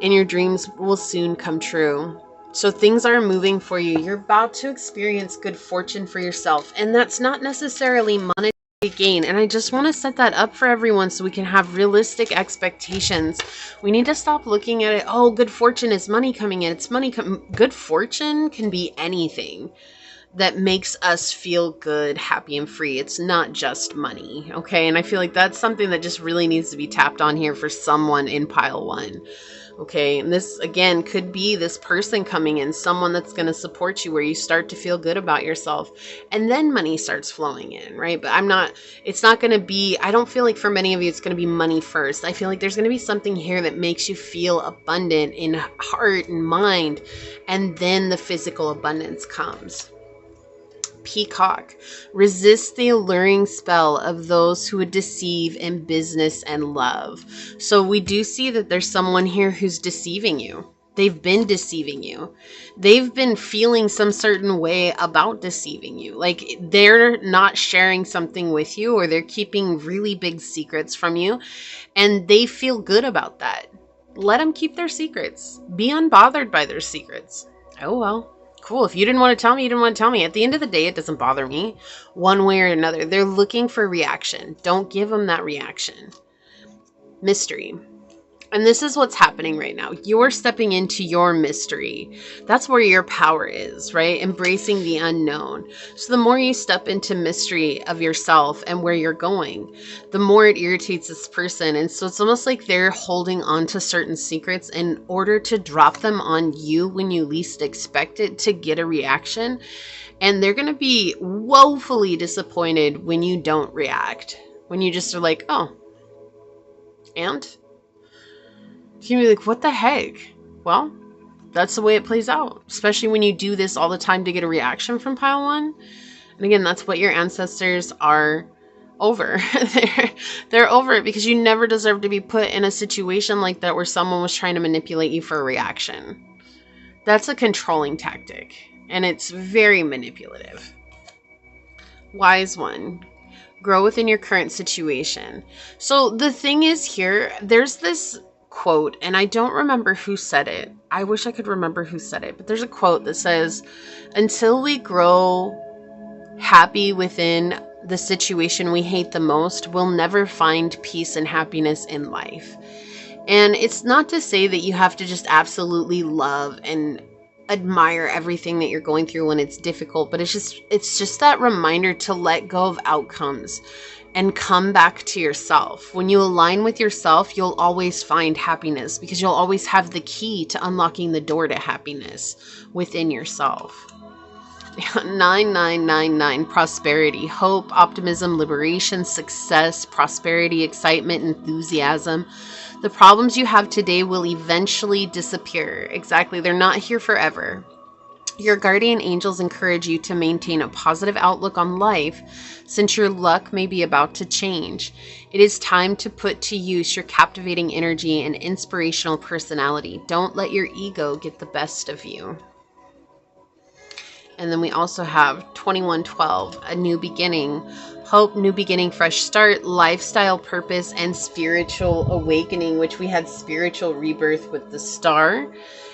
and your dreams will soon come true. So things are moving for you. You're about to experience good fortune for yourself. And that's not necessarily monetary gain. And I just want to set that up for everyone so we can have realistic expectations. We need to stop looking at it, oh, good fortune is money coming in. It's money. Good fortune can be anything that makes us feel good, happy, and free. It's not just money, okay? And I feel like that's something that just really needs to be tapped on here for someone in pile 1. Okay, and this again could be this person coming in, someone that's going to support you where you start to feel good about yourself, and then money starts flowing in, right? But it's not going to be, I don't feel like for many of you it's going to be money first. I feel like there's going to be something here that makes you feel abundant in heart and mind, and then the physical abundance comes. Peacock, resist the alluring spell of those who would deceive in business and love. So we do see that there's someone here who's deceiving you. They've been deceiving you. They've been feeling some certain way about deceiving you. Like they're not sharing something with you, or they're keeping really big secrets from you, and they feel good about that. Let them keep their secrets. Be unbothered by their secrets. Oh well. Cool. If you didn't want to tell me, you didn't want to tell me. At the end of the day, it doesn't bother me one way or another. They're looking for reaction. Don't give them that reaction. Mystery. And this is what's happening right now. You're stepping into your mystery. That's where your power is, right? Embracing the unknown. So the more you step into mystery of yourself and where you're going, the more it irritates this person. And so it's almost like they're holding on to certain secrets in order to drop them on you when you least expect it to get a reaction. And they're going to be woefully disappointed when you don't react. When you just are like, oh, and? You'd be like, what the heck? Well, that's the way it plays out, especially when you do this all the time to get a reaction from pile 1. And again, that's what your ancestors are over. They're over it because you never deserve to be put in a situation like that where someone was trying to manipulate you for a reaction. That's a controlling tactic, and it's very manipulative. Wise one. Grow within your current situation. So the thing is here, there's this quote, and I don't remember who said it. I wish I could remember who said it, but there's a quote that says, until we grow happy within the situation we hate the most, we'll never find peace and happiness in life. And it's not to say that you have to just absolutely love and admire everything that you're going through when it's difficult, but it's just that reminder to let go of outcomes and come back to yourself. When you align with yourself, you'll always find happiness because you'll always have the key to unlocking the door to happiness within yourself. 9999, prosperity, hope, optimism, liberation, success, prosperity, excitement, enthusiasm. The problems you have today will eventually disappear. Exactly. They're not here forever. Your guardian angels encourage you to maintain a positive outlook on life since your luck may be about to change. It is time to put to use your captivating energy and inspirational personality. Don't let your ego get the best of you. And then we also have 2112, a new beginning, hope, new beginning, fresh start, lifestyle purpose, and spiritual awakening, which we had spiritual rebirth with the star.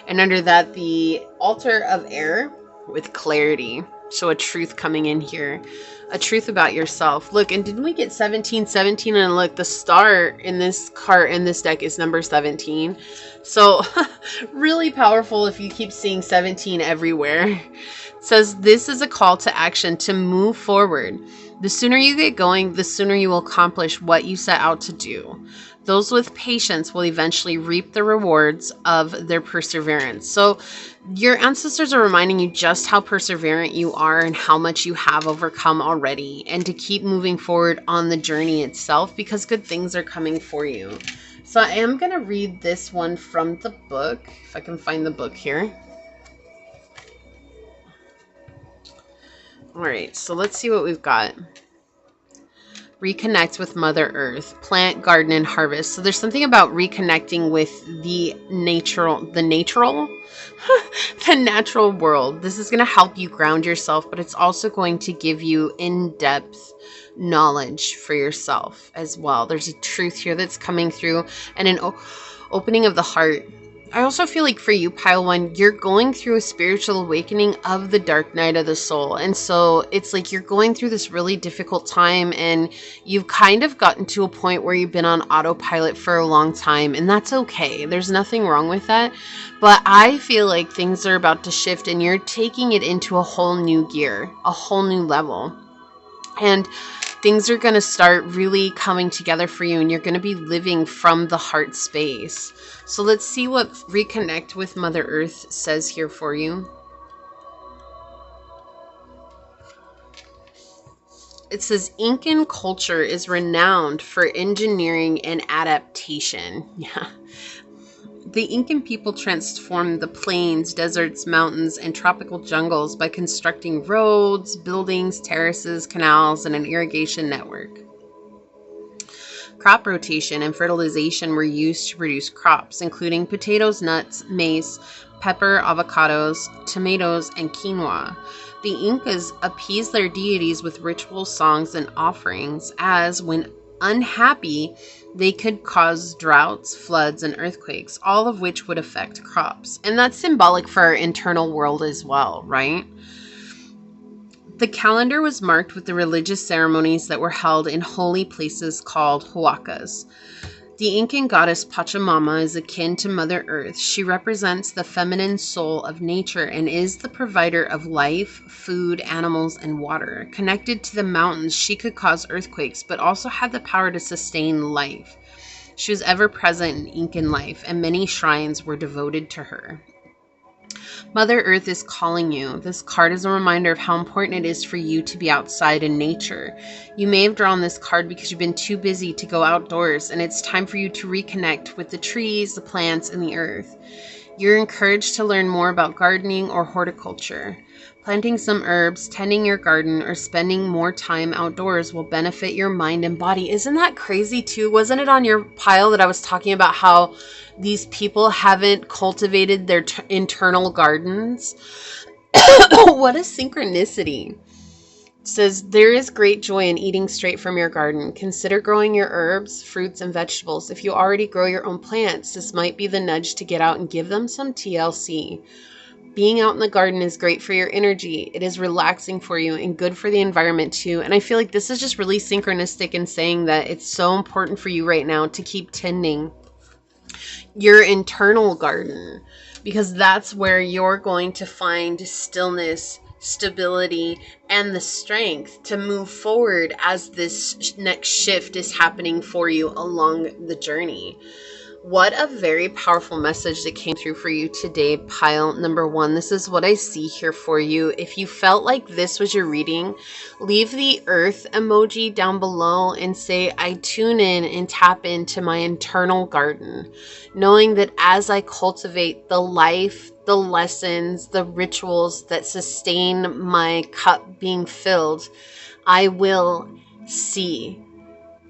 And under that, the altar of air with clarity. So a truth coming in here, a truth about yourself. Look, and didn't we get 1717? And look, the star in this card, in this deck, is number 17. So really powerful if you keep seeing 17 everywhere. It says this is a call to action to move forward. The sooner you get going, the sooner you will accomplish what you set out to do. Those with patience will eventually reap the rewards of their perseverance. So your ancestors are reminding you just how perseverant you are and how much you have overcome already, and to keep moving forward on the journey itself, because good things are coming for you. So I am going to read this one from the book, if I can find the book here. All right, so let's see what we've got. Reconnect with Mother Earth, plant, garden, and harvest. So there's something about reconnecting with the natural world. This is going to help you ground yourself, but it's also going to give you in-depth knowledge for yourself as well. There's a truth here that's coming through, and an opening of the heart. I also feel like for you, Pile 1, you're going through a spiritual awakening of the dark night of the soul. And so it's like you're going through this really difficult time, and you've kind of gotten to a point where you've been on autopilot for a long time, and that's okay. There's nothing wrong with that. But I feel like things are about to shift, and you're taking it into a whole new gear, a whole new level. And things are going to start really coming together for you, and you're going to be living from the heart space. So let's see what Reconnect with Mother Earth says here for you. It says Incan culture is renowned for engineering and adaptation. Yeah. The Incan people transformed the plains, deserts, mountains, and tropical jungles by constructing roads, buildings, terraces, canals, and an irrigation network. Crop rotation and fertilization were used to produce crops, including potatoes, nuts, maize, pepper, avocados, tomatoes, and quinoa. The Incas appeased their deities with ritual songs and offerings, as, when unhappy, they could cause droughts, floods, and earthquakes, all of which would affect crops. And that's symbolic for our internal world as well, right? The calendar was marked with the religious ceremonies that were held in holy places called huacas. The Incan goddess Pachamama is akin to Mother Earth. She represents the feminine soul of nature and is the provider of life, food, animals, and water. Connected to the mountains, she could cause earthquakes, but also had the power to sustain life. She was ever present in Incan life, and many shrines were devoted to her. Mother Earth is calling you. This card is a reminder of how important it is for you to be outside in nature. You may have drawn this card because you've been too busy to go outdoors, and it's time for you to reconnect with the trees, the plants, and the earth. You're encouraged to learn more about gardening or horticulture. Planting some herbs, tending your garden, or spending more time outdoors will benefit your mind and body. Isn't that crazy too? Wasn't it on your pile that I was talking about how these people haven't cultivated their internal gardens? What a synchronicity. It says, there is great joy in eating straight from your garden. Consider growing your herbs, fruits, and vegetables. If you already grow your own plants, this might be the nudge to get out and give them some TLC. Being out in the garden is great for your energy. It is relaxing for you and good for the environment too. And I feel like this is just really synchronistic in saying that it's so important for you right now to keep tending your internal garden, because that's where you're going to find stillness, stability, and the strength to move forward as this next shift is happening for you along the journey. What a very powerful message that came through for you today, pile number 1. This is what I see here for you. If you felt like this was your reading, leave the earth emoji down below and say, I tune in and tap into my internal garden, knowing that as I cultivate the life, the lessons, the rituals that sustain my cup being filled, I will see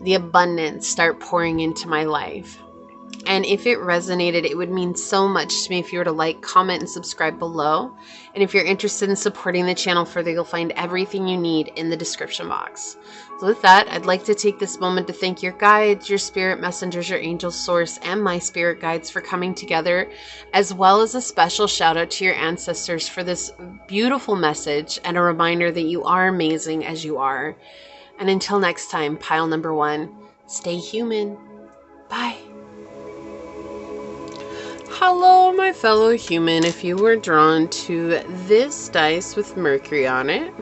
the abundance start pouring into my life. And if it resonated, it would mean so much to me if you were to like, comment, and subscribe below. And if you're interested in supporting the channel further, you'll find everything you need in the description box. So with that, I'd like to take this moment to thank your guides, your spirit messengers, your angel source, and my spirit guides for coming together, as well as a special shout out to your ancestors for this beautiful message and a reminder that you are amazing as you are. And until next time, pile number 1, stay human. Bye. Hello, my fellow human. If you were drawn to this dice with Mercury on it,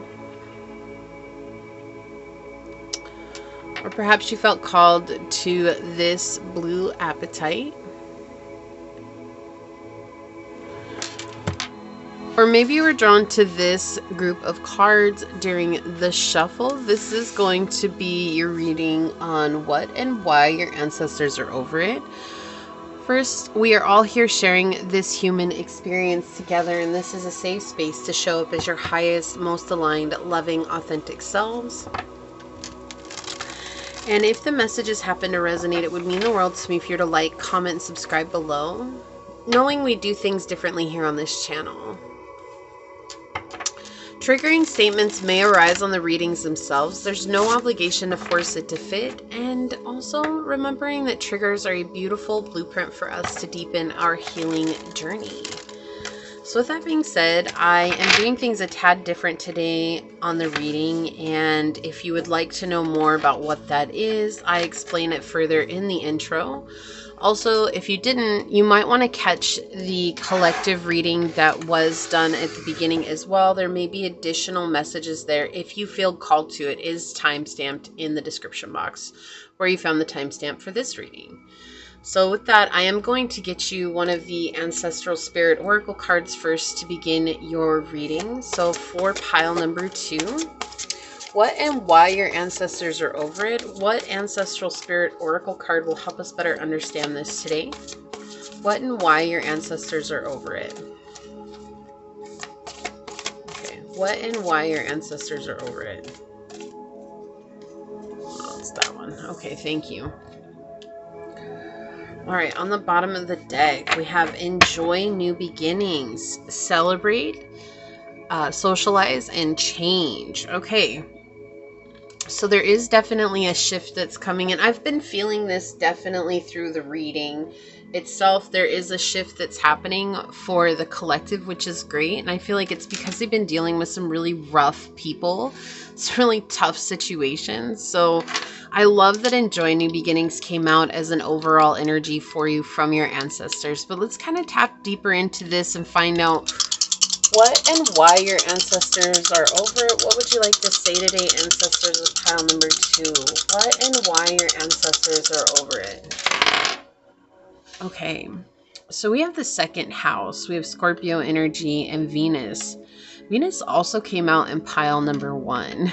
or perhaps you felt called to this blue apatite, or maybe you were drawn to this group of cards during the shuffle, this is going to be your reading on what and why your ancestors are over it. First, we are all here sharing this human experience together, and this is a safe space to show up as your highest, most aligned, loving, authentic selves. And if the messages happen to resonate, it would mean the world to me if you were to like, comment, and subscribe below, knowing we do things differently here on this channel. Triggering statements may arise on the readings themselves. There's no obligation to force it to fit. And also remembering that triggers are a beautiful blueprint for us to deepen our healing journey. So with that being said, I am doing things a tad different today on the reading. And if you would like to know more about what that is, I explain it further in the intro. Also, if you didn't, you might want to catch the collective reading that was done at the beginning as well. There may be additional messages there if you feel called to. It is timestamped in the description box where you found the timestamp for this reading. So with that, I am going to get you one of the Ancestral Spirit Oracle cards first to begin your reading. So for pile number 2, what and why your ancestors are over it? What Ancestral Spirit Oracle card will help us better understand this today? What and why your ancestors are over it? Okay, what and why your ancestors are over it? Oh, it's that one. Okay, thank you. All right, on the bottom of the deck, we have enjoy new beginnings, celebrate, socialize, and change. Okay. So there is definitely a shift that's coming, and I've been feeling this definitely through the reading itself. There is a shift that's happening for the collective, which is great. And I feel like it's because they've been dealing with some really rough people, some really tough situations. So I love that Enjoy New Beginnings came out as an overall energy for you from your ancestors. But let's kind of tap deeper into this and find out what and why your ancestors are over it. What would you like to say today, ancestors, with pile number 2? What and why your ancestors are over it? Okay, so we have the second house. We have Scorpio energy and Venus. Venus also came out in pile number 1.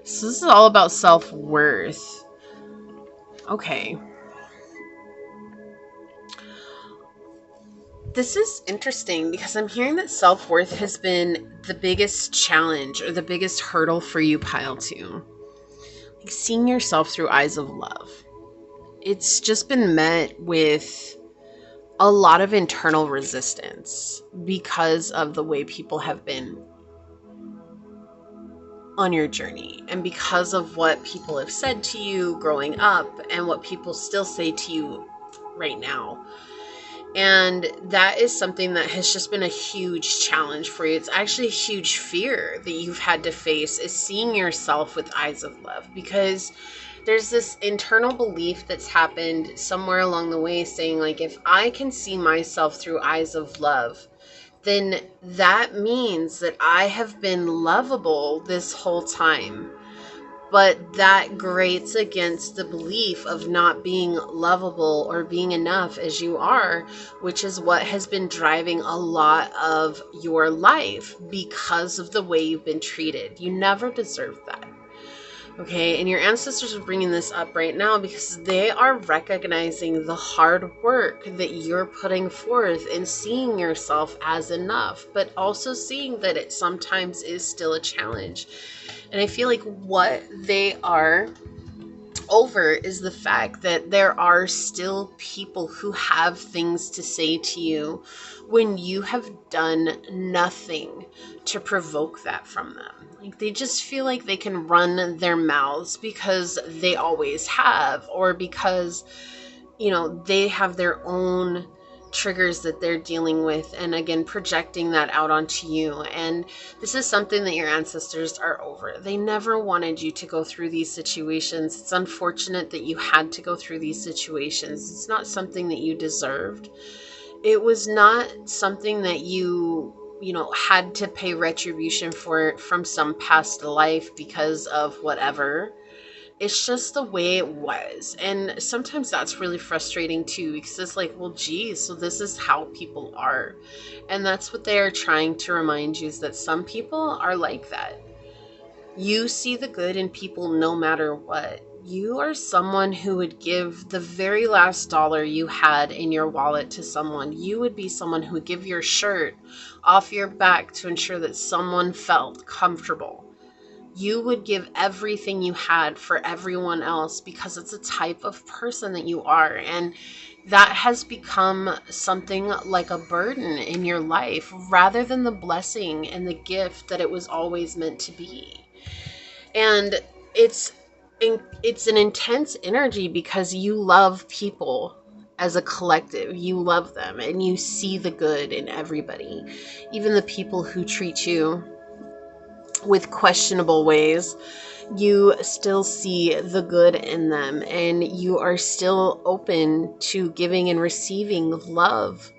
So this is all about self-worth. Okay. This is interesting because I'm hearing that self-worth has been the biggest challenge or the biggest hurdle for you, pile 2. Like seeing yourself through eyes of love. It's just been met with a lot of internal resistance because of the way people have been on your journey and because of what people have said to you growing up and what people still say to you right now. And that is something that has just been a huge challenge for you. It's actually a huge fear that you've had to face, is seeing yourself with eyes of love, because there's this internal belief that's happened somewhere along the way saying, like, if I can see myself through eyes of love, then that means that I have been lovable this whole time. But that grates against the belief of not being lovable or being enough as you are, which is what has been driving a lot of your life because of the way you've been treated. You never deserved that. Okay, and your ancestors are bringing this up right now because they are recognizing the hard work that you're putting forth and seeing yourself as enough, but also seeing that it sometimes is still a challenge. And I feel like what they are over is the fact that there are still people who have things to say to you when you have done nothing to provoke that from them. Like, they just feel like they can run their mouths because they always have, or because, they have their own triggers that they're dealing with, and again projecting that out onto you. And this is something that your ancestors are over. They never wanted you to go through these situations. It's unfortunate that you had to go through these situations. It's not something that you deserved. It was not something that you had to pay retribution for from some past life because of whatever. It's just the way it was. And sometimes that's really frustrating too, because it's like, well, geez, so this is how people are. And that's what they are trying to remind you, is that some people are like that. You see the good in people no matter what. You are someone who would give the very last dollar you had in your wallet to someone. You would be someone who would give your shirt off your back to ensure that someone felt comfortable. You would give everything you had for everyone else because it's a type of person that you are. And that has become something like a burden in your life rather than the blessing and the gift that it was always meant to be. And it's an intense energy because you love people as a collective. You love them and you see the good in everybody, even the people who treat you with questionable ways. You still see the good in them, and you are still open to giving and receiving love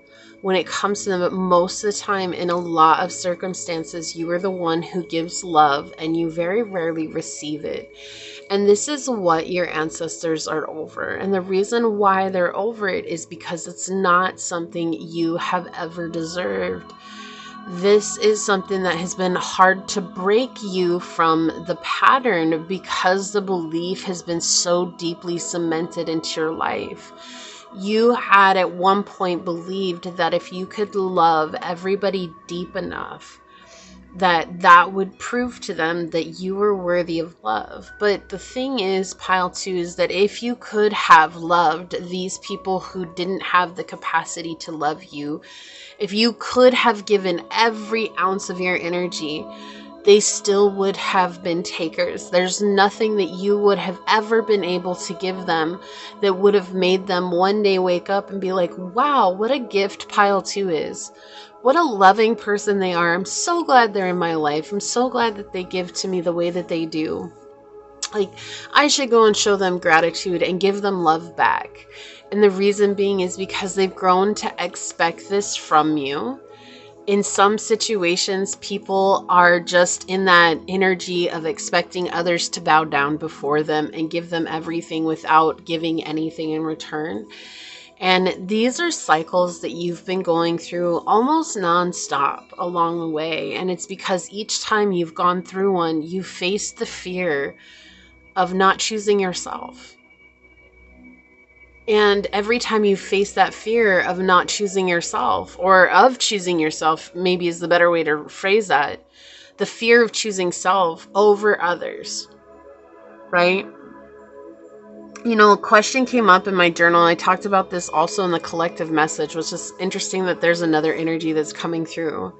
when it comes to them. But most of the time, in a lot of circumstances, you are the one who gives love and you very rarely receive it. And this is what your ancestors are over. And the reason why they're over it is because it's not something you have ever deserved. This is something that has been hard to break you from the pattern because the belief has been so deeply cemented into your life. You had at one point believed that if you could love everybody deep enough, that would prove to them that you were worthy of love. But the thing is, pile 2, is that if you could have loved these people who didn't have the capacity to love you, if you could have given every ounce of your energy, they still would have been takers. There's nothing that you would have ever been able to give them that would have made them one day wake up and be like, wow, what a gift pile 2 is. What a loving person they are. I'm so glad they're in my life. I'm so glad that they give to me the way that they do. Like, I should go and show them gratitude and give them love back. And the reason being is because they've grown to expect this from you. In some situations, people are just in that energy of expecting others to bow down before them and give them everything without giving anything in return. And these are cycles that you've been going through almost nonstop along the way. And it's because each time you've gone through one, you faced the fear of not choosing yourself. And every time you face that fear of not choosing yourself, or of choosing yourself, maybe is the better way to phrase that, the fear of choosing self over others, right? A question came up in my journal. I talked about this also in the collective message, which is interesting that there's another energy that's coming through.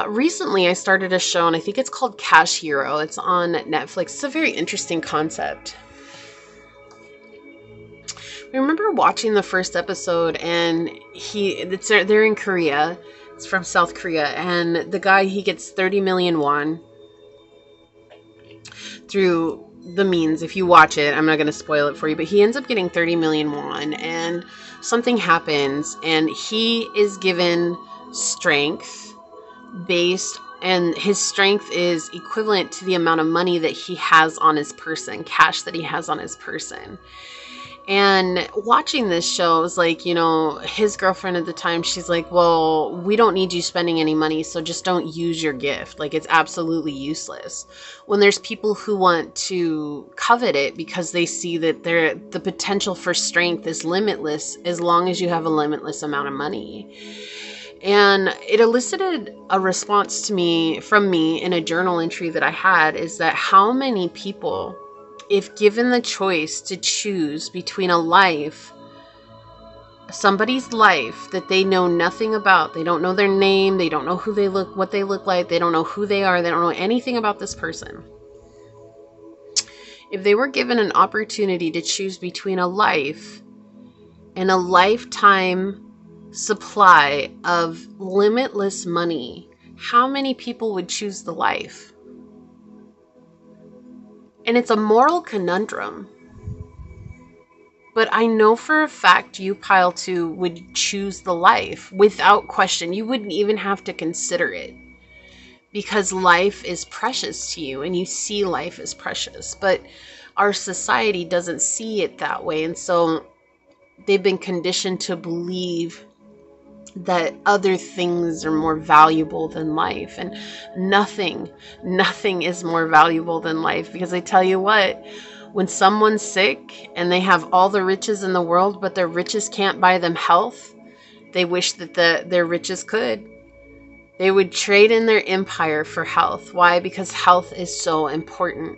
Recently, I started a show, and I think it's called Cash Hero. It's on Netflix. It's a very interesting concept. I remember watching the first episode, and they're in Korea. It's from South Korea, and the guy, he gets 30 million won through the means. If you watch it, I'm not going to spoil it for you, but he ends up getting 30 million won, and something happens, and he is given strength and his strength is equivalent to the amount of money that he has on his person, cash that he has on his person. And watching this show, it was like, his girlfriend at the time, she's like, well, we don't need you spending any money, so just don't use your gift. Like, it's absolutely useless. When there's people who want to covet it because they see that the potential for strength is limitless as long as you have a limitless amount of money. And it elicited a response from me in a journal entry that I had, is that how many people if given the choice to choose between a life, somebody's life that they know nothing about, they don't know their name, they don't know who they look, what they look like, they don't know who they are, they don't know anything about this person. If they were given an opportunity to choose between a life and a lifetime supply of limitless money, how many people would choose the life? And it's a moral conundrum. But I know for a fact you, pile 2, would choose the life without question. You wouldn't even have to consider it, because life is precious to you and you see life as precious. But our society doesn't see it that way. And so they've been conditioned to believe that other things are more valuable than life. And nothing is more valuable than life. Because I tell you what, when someone's sick and they have all the riches in the world, but their riches can't buy them health, they wish that their riches could. They would trade in their empire for health. Why? Because health is so important.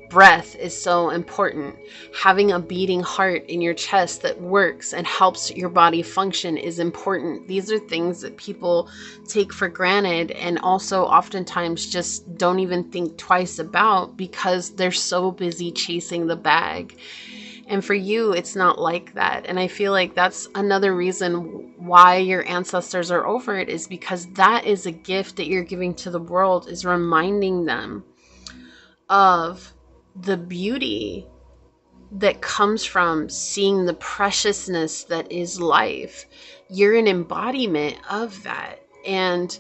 Breath is so important. Having a beating heart in your chest that works and helps your body function is important. These are things that people take for granted, and also oftentimes just don't even think twice about, because they're so busy chasing the bag. And for you, it's not like that. And I feel like that's another reason why your ancestors are over it, is because that is a gift that you're giving to the world, is reminding them of the beauty that comes from seeing the preciousness that is life. You're an embodiment of that. And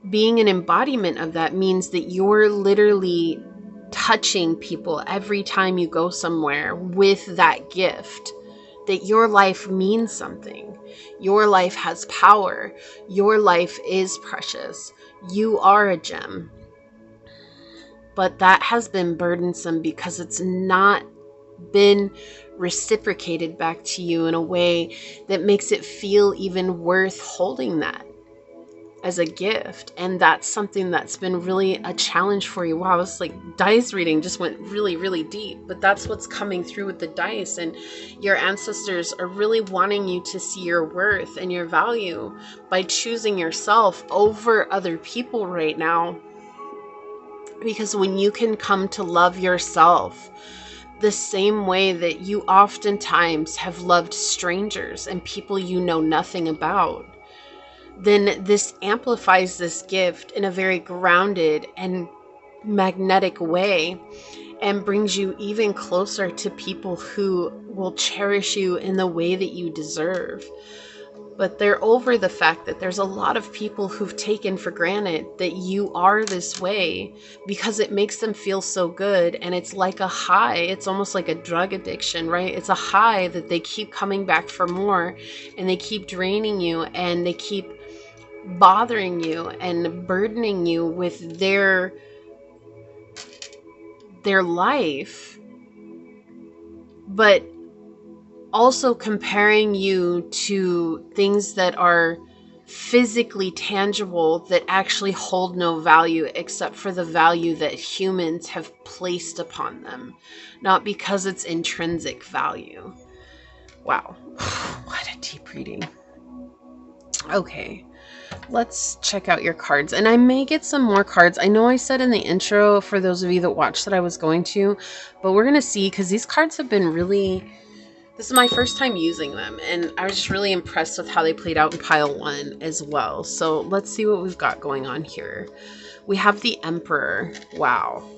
being an embodiment of that means that you're literally touching people every time you go somewhere with that gift, that your life means something. Your life has power. Your life is precious. You are a gem. But that has been burdensome because it's not been reciprocated back to you in a way that makes it feel even worth holding that as a gift. And that's something that's been really a challenge for you. Wow, this dice reading just went really, really deep, but that's what's coming through with the dice. And your ancestors are really wanting you to see your worth and your value by choosing yourself over other people right now. Because when you can come to love yourself the same way that you oftentimes have loved strangers and people you know nothing about, then this amplifies this gift in a very grounded and magnetic way, and brings you even closer to people who will cherish you in the way that you deserve. But they're over the fact that there's a lot of people who've taken for granted that you are this way because it makes them feel so good. And it's like a high. It's almost like a drug addiction, right? It's a high that they keep coming back for more, and they keep draining you, and they keep bothering you and burdening you with their life, but also comparing you to things that are physically tangible that actually hold no value except for the value that humans have placed upon them, not because it's intrinsic value. Wow, what a deep reading. Okay, let's check out your cards. And I may get some more cards. I know I said in the intro, for those of you that watched, that I was going to, but we're going to see, because these cards have been really... This is my first time using them, and I was just really impressed with how they played out in pile 1 as well. So let's see what we've got going on here. We have the Emperor. Wow.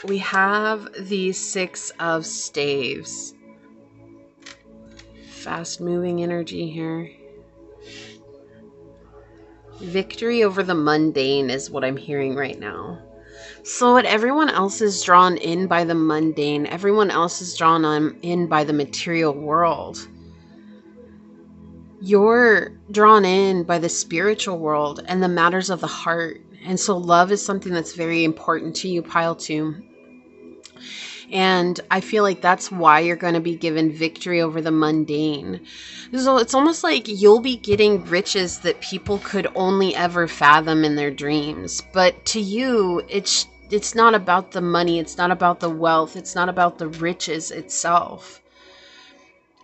We have the 6 of Staves. Fast moving energy here. Victory over the mundane is what I'm hearing right now. So what everyone else is drawn in by the mundane, everyone else is drawn in by the material world. You're drawn in by the spiritual world and the matters of the heart. And so love is something that's very important to you, pile 2. And I feel like that's why you're going to be given victory over the mundane. So it's almost like you'll be getting riches that people could only ever fathom in their dreams. But to you, it's it's not about the money. It's not about the wealth. It's not about the riches itself.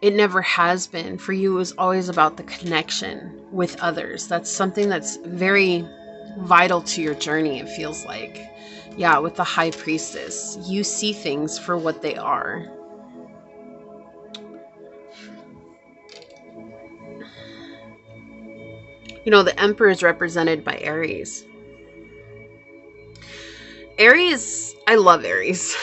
It never has been. For you, it was always about the connection with others. That's something that's very vital to your journey, it feels like. Yeah, with the High Priestess, you see things for what they are. You know, the Emperor is represented by Aries. Aries, I love Aries.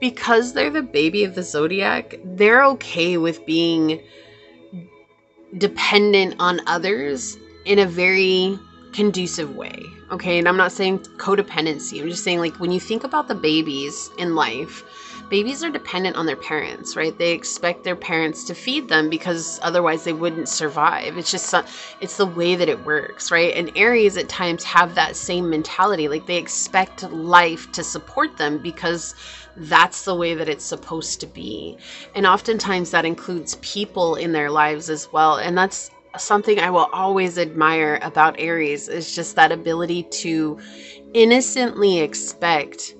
Because they're the baby of the zodiac, they're okay with being dependent on others in a very conducive way. Okay, and I'm not saying codependency. I'm just saying, like, when you think about the babies in life, babies are dependent on their parents, right? They expect their parents to feed them because otherwise they wouldn't survive. It's just it's the way that it works, right? And Aries at times have that same mentality. Like, they expect life to support them because that's the way that it's supposed to be. And oftentimes that includes people in their lives as well. And that's something I will always admire about Aries, is just that ability to innocently expect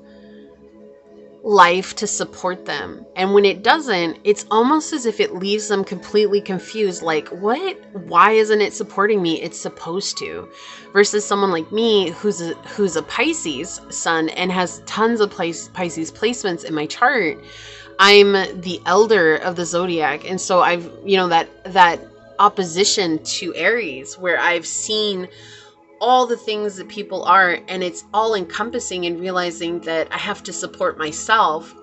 life to support them. And when it doesn't, it's almost as if it leaves them completely confused. Like, what? Why isn't it supporting me? It's supposed to. Versus someone like me who's a Pisces sun and has tons of Pisces placements in my chart. I'm the elder of the zodiac. And so I've, that opposition to Aries, where I've seen all the things that people are, and it's all encompassing, and realizing that I have to support myself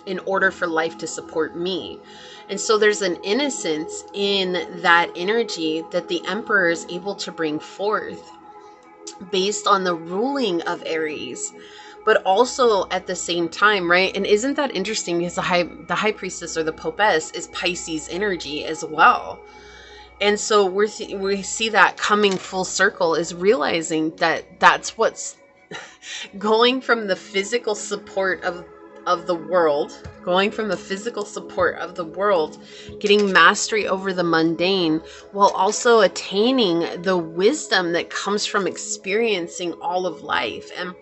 in order for life to support me. And so there's an innocence in that energy that the Emperor is able to bring forth based on the ruling of Aries, but also at the same time, right? And isn't that interesting, because the high priestess or the popess is Pisces energy as well. And so we see that coming full circle, is realizing that that's what's going from the physical support of the world, getting mastery over the mundane, while also attaining the wisdom that comes from experiencing all of life. And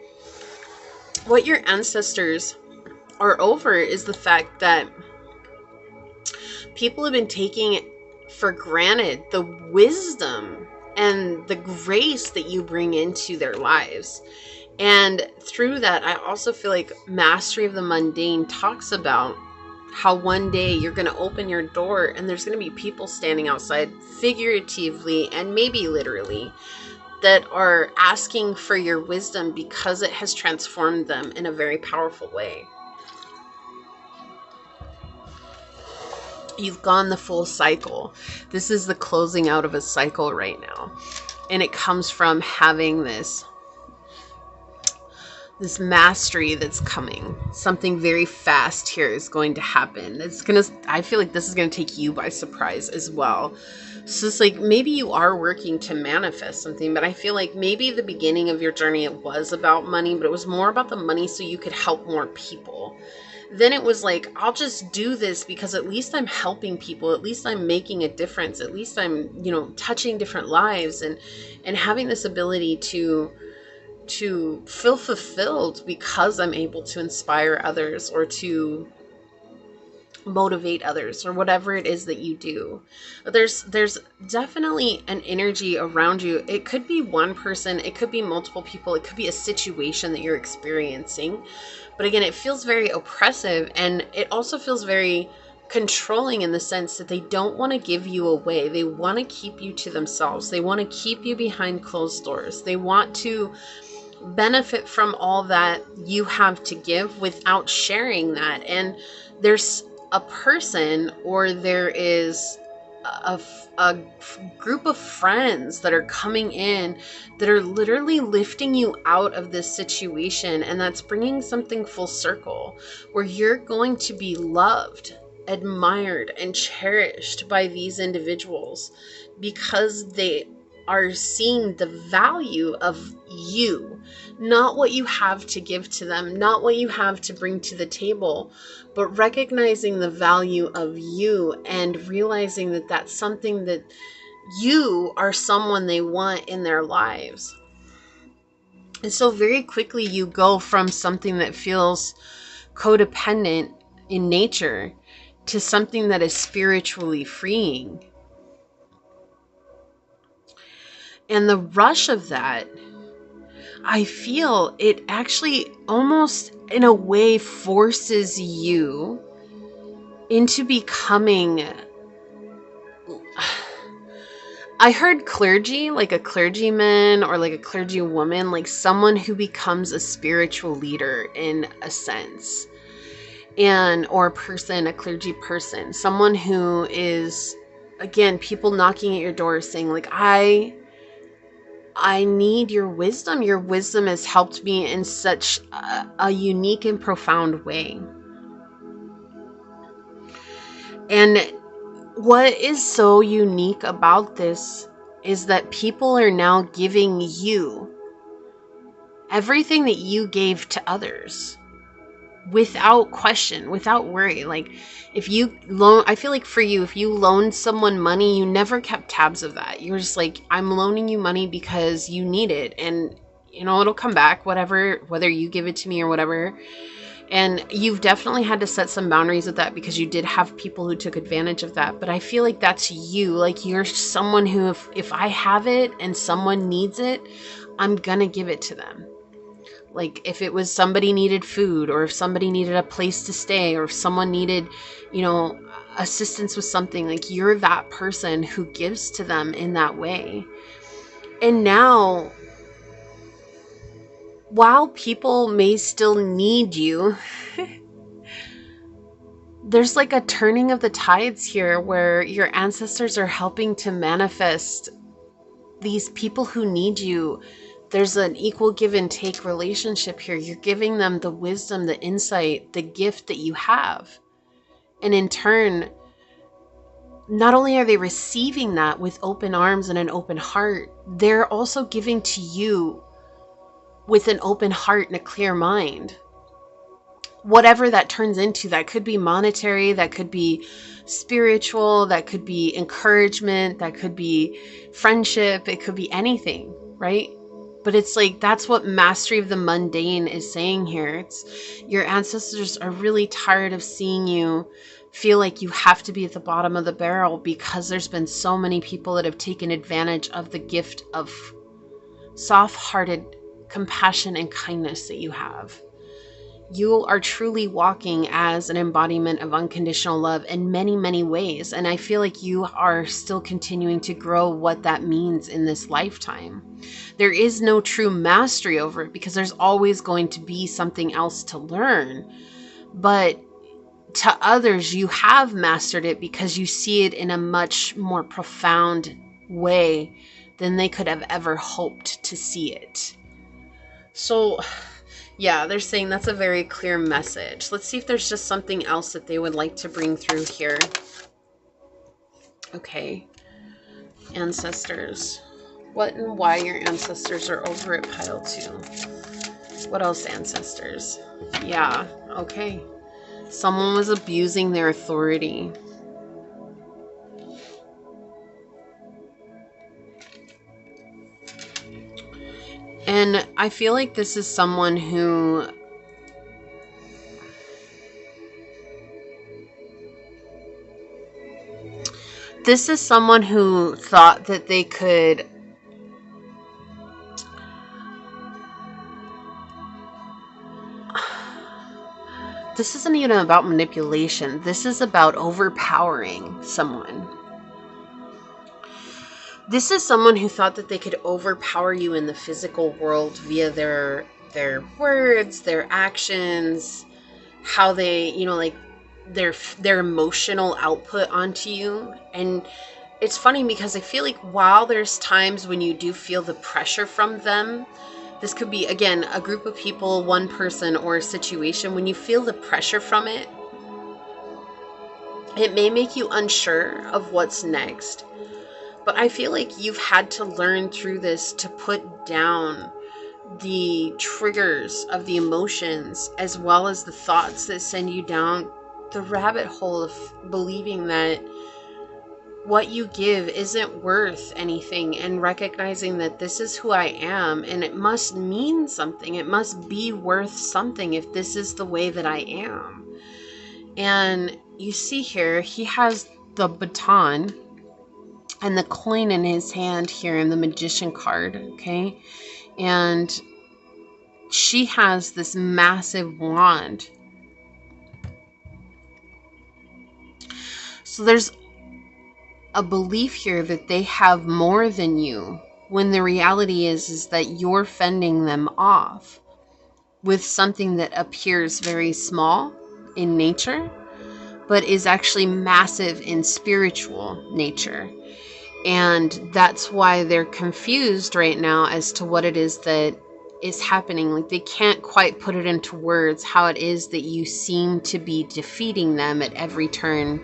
what your ancestors are over is the fact that people have been taking for granted the wisdom and the grace that you bring into their lives. And through that, I also feel like Mastery of the Mundane talks about how one day you're going to open your door and there's going to be people standing outside, figuratively and maybe literally, that are asking for your wisdom because it has transformed them in a very powerful way. You've gone the full cycle. This is the closing out of a cycle right now. And it comes from having this mastery that's coming. Something very fast here is going to happen. I feel like this is going to take you by surprise as well. So it's like, maybe you are working to manifest something, but I feel like maybe the beginning of your journey, it was about money, but it was more about the money so you could help more people. Then it was like, I'll just do this because at least I'm helping people. At least I'm making a difference. At least I'm, touching different lives and having this ability to feel fulfilled because I'm able to inspire others or to motivate others, or whatever it is that you do. But there's definitely an energy around you. It could be one person, it could be multiple people, it could be a situation that you're experiencing. But again, it feels very oppressive, and it also feels very controlling in the sense that they don't want to give you away. They want to keep you to themselves. They want to keep you behind closed doors. They want to benefit from all that you have to give without sharing that. And there's a person, or there is a group of friends that are coming in that are literally lifting you out of this situation, and that's bringing something full circle where you're going to be loved, admired, and cherished by these individuals because they are seeing the value of you, not what you have to give to them, not what you have to bring to the table, but recognizing the value of you and realizing that that's something that you are someone they want in their lives. And so very quickly you go from something that feels codependent in nature to something that is spiritually freeing. And the rush of that, I feel it actually almost in a way forces you into becoming, I heard clergy, like a clergyman or like a clergywoman, like someone who becomes a spiritual leader in a sense. And or a person, a clergy person, someone who is, again, people knocking at your door saying like, I need your wisdom. Your wisdom has helped me in such a unique and profound way. And what is so unique about this is that people are now giving you everything that you gave to others without question, without worry. Like if you loan, I feel like for you, if you loaned someone money, you never kept tabs of that. You're just like, I'm loaning you money because you need it. And you know, it'll come back, whatever, whether you give it to me or whatever. And you've definitely had to set some boundaries with that because you did have people who took advantage of that. But I feel like that's you. Like you're someone who, if I have it and someone needs it, I'm gonna give it to them. Like if it was somebody needed food, or if somebody needed a place to stay, or if someone needed, you know, assistance with something, like you're that person who gives to them in that way. And now, while people may still need you, there's like a turning of the tides here where your ancestors are helping to manifest these people who need you. There's an equal give and take relationship here. You're giving them the wisdom, the insight, the gift that you have. And in turn, not only are they receiving that with open arms and an open heart, they're also giving to you with an open heart and a clear mind. Whatever that turns into, that could be monetary, that could be spiritual, that could be encouragement, that could be friendship, it could be anything, right? But it's like, that's what mastery of the mundane is saying here. It's your ancestors are really tired of seeing you feel like you have to be at the bottom of the barrel because there's been so many people that have taken advantage of the gift of soft-hearted compassion and kindness that you have. You are truly walking as an embodiment of unconditional love in many, many ways. And I feel like you are still continuing to grow what that means in this lifetime. There is no true mastery over it because there's always going to be something else to learn. But to others, you have mastered it because you see it in a much more profound way than they could have ever hoped to see it. So yeah, they're saying that's a very clear message. Let's see if there's just something else that they would like to bring through here. Okay. Ancestors. What and why your ancestors are over at pile 2. What else, ancestors? Yeah, okay. Someone was abusing their authority. And I feel like this is someone who thought that they could this isn't even about manipulation. This is about overpowering someone. This is someone who thought that they could overpower you in the physical world via their words, their actions, how they, you know, like their emotional output onto you. And it's funny because I feel like while there's times when you do feel the pressure from them, this could be, again, a group of people, one person, or a situation. When you feel the pressure from it, it may make you unsure of what's next. But I feel like you've had to learn through this to put down the triggers of the emotions as well as the thoughts that send you down the rabbit hole of believing that what you give isn't worth anything, and recognizing that this is who I am and it must mean something. It must be worth something if this is the way that I am. And you see here, he has the baton and the coin in his hand here in the magician card, okay? And she has this massive wand. So there's a belief here that they have more than you, when the reality is that you're fending them off with something that appears very small in nature, but is actually massive in spiritual nature. And that's why they're confused right now as to what it is that is happening. Like, they can't quite put it into words how it is that you seem to be defeating them at every turn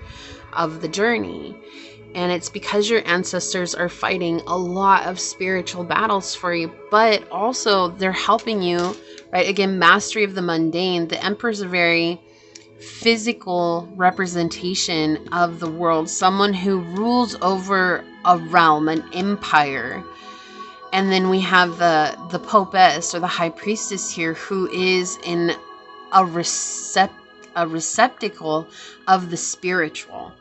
of the journey. And it's because your ancestors are fighting a lot of spiritual battles for you, but also they're helping you, right? Again, mastery of the mundane. The Emperor's a very physical representation of the world, someone who rules over a realm, an empire. And then we have the Popess, or the High Priestess here, who is in a receptacle of the spiritual.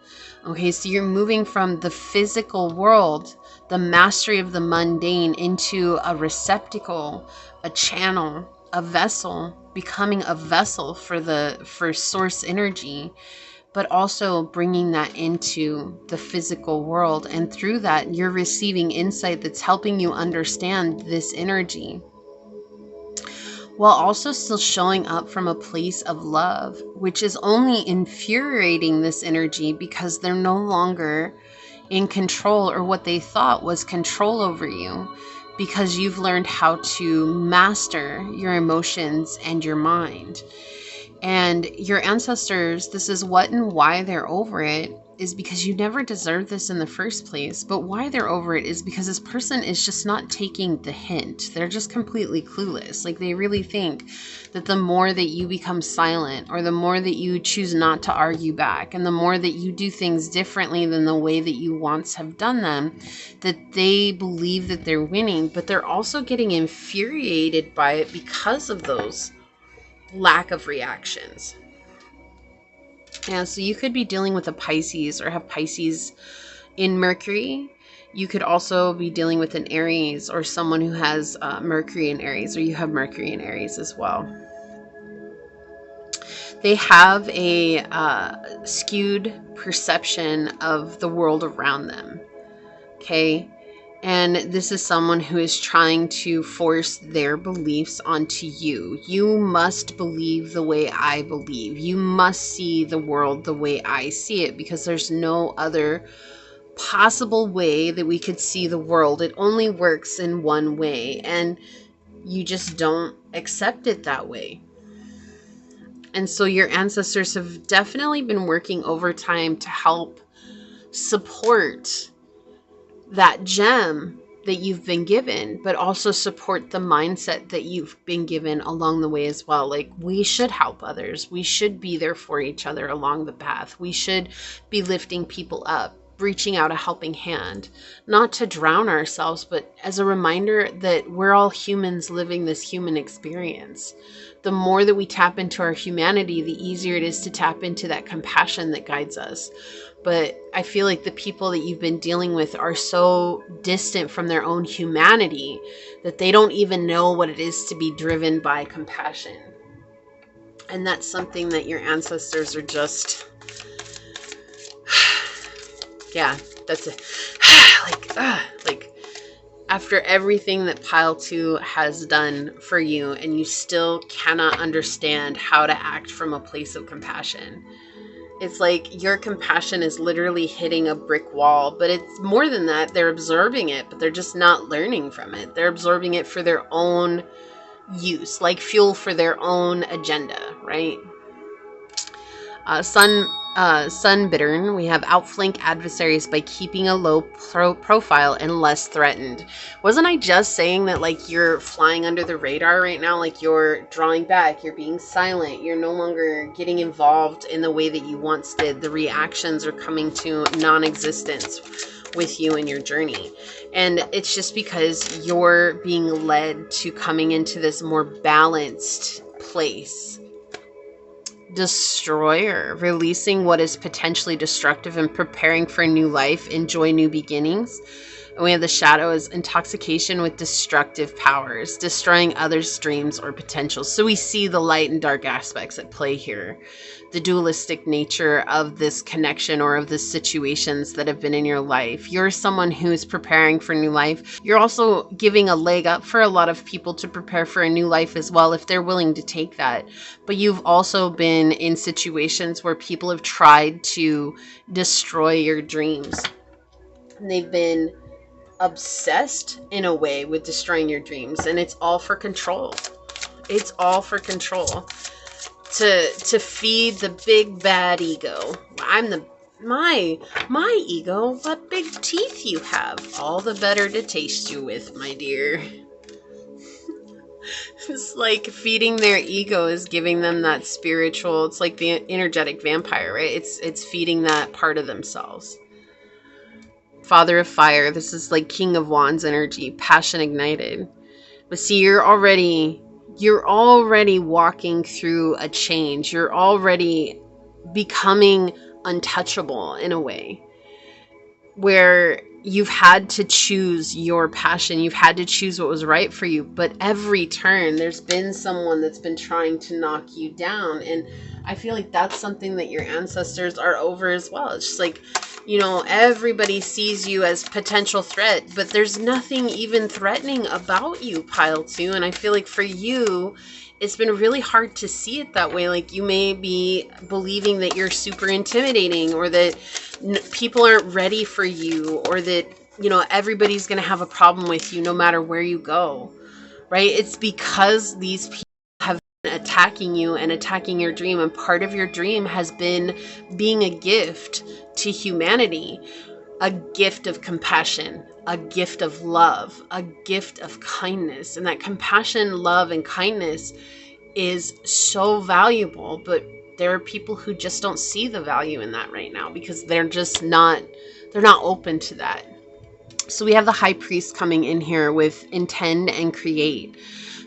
Okay, so you're moving from the physical world, the mastery of the mundane, into a receptacle, a channel, a vessel, becoming a vessel for source energy, but also bringing that into the physical world. And through that, you're receiving insight that's helping you understand this energy, while also still showing up from a place of love, which is only infuriating this energy because they're no longer in control, or what they thought was control over you, because you've learned how to master your emotions and your mind. And your ancestors, this is what and why they're over it, is because you never deserved this in the first place. But why they're over it is because this person is just not taking the hint. They're just completely clueless. Like, they really think that the more that you become silent, or the more that you choose not to argue back, and the more that you do things differently than the way that you once have done them, that they believe that they're winning. But they're also getting infuriated by it because of those lack of reactions. Yeah, so you could be dealing with a Pisces, or have Pisces in Mercury. You could also be dealing with an Aries, or someone who has Mercury in Aries, or you have Mercury in Aries as well. They have a skewed perception of the world around them. Okay? And this is someone who is trying to force their beliefs onto you. You must believe the way I believe. You must see the world the way I see it, because there's no other possible way that we could see the world. It only works in one way, and you just don't accept it that way. And so your ancestors have definitely been working overtime to help support that gem that you've been given, but also support the mindset that you've been given along the way as well. Like, we should help others. We should be there for each other along the path. We should be lifting people up, reaching out a helping hand, not to drown ourselves, but as a reminder that we're all humans living this human experience. The more that we tap into our humanity, the easier it is to tap into that compassion that guides us. But I feel like the people that you've been dealing with are so distant from their own humanity that they don't even know what it is to be driven by compassion. And that's something that your ancestors are just, yeah, that's it. Like after everything that Pile 2 has done for you, and you still cannot understand how to act from a place of compassion. It's like your compassion is literally hitting a brick wall, but it's more than that. They're absorbing it, but they're just not learning from it. They're absorbing it for their own use, like fuel for their own agenda, right? Sun Sun Bittern. We have outflank adversaries by keeping a low profile and less threatened. Wasn't I just saying that, like, you're flying under the radar right now? Like, you're drawing back, you're being silent, you're no longer getting involved in the way that you once did. The reactions are coming to non-existence with you in your journey. And it's just because you're being led to coming into this more balanced place. Destroyer, releasing what is potentially destructive and preparing for a new life, enjoy new beginnings. And we have the shadow as intoxication with destructive powers, destroying others' dreams or potentials. So we see the light and dark aspects at play here. The dualistic nature of this connection or of the situations that have been in your life. You're someone who's preparing for new life. You're also giving a leg up for a lot of people to prepare for a new life as well, if they're willing to take that. But you've also been in situations where people have tried to destroy your dreams. And they've been obsessed in a way with destroying your dreams, and it's all for control. It's all for control. To feed the big bad ego. I'm the my ego, what big teeth you have. All the better to taste you with, my dear. It's like feeding their ego is giving them that spiritual, it's like the energetic vampire, right? It's feeding that part of themselves. Father of fire, this is like King of Wands energy, passion ignited. But see, you're already walking through a change. You're already becoming untouchable in a way where you've had to choose your passion. You've had to choose what was right for you. But every turn, there's been someone that's been trying to knock you down. And I feel like that's something that your ancestors are over as well. It's just like, you know, everybody sees you as potential threat, but there's nothing even threatening about you, pile 2. And I feel like for you, it's been really hard to see it that way. Like, you may be believing that you're super intimidating, or that people aren't ready for you, or that, you know, everybody's going to have a problem with you no matter where you go, right? It's because these people have been attacking you and attacking your dream. And part of your dream has been being a gift to humanity, a gift of compassion, a gift of love, a gift of kindness. And that compassion, love, and kindness is so valuable, but there are people who just don't see the value in that right now because they're not open to that. So we have the High Priest coming in here with intend and create.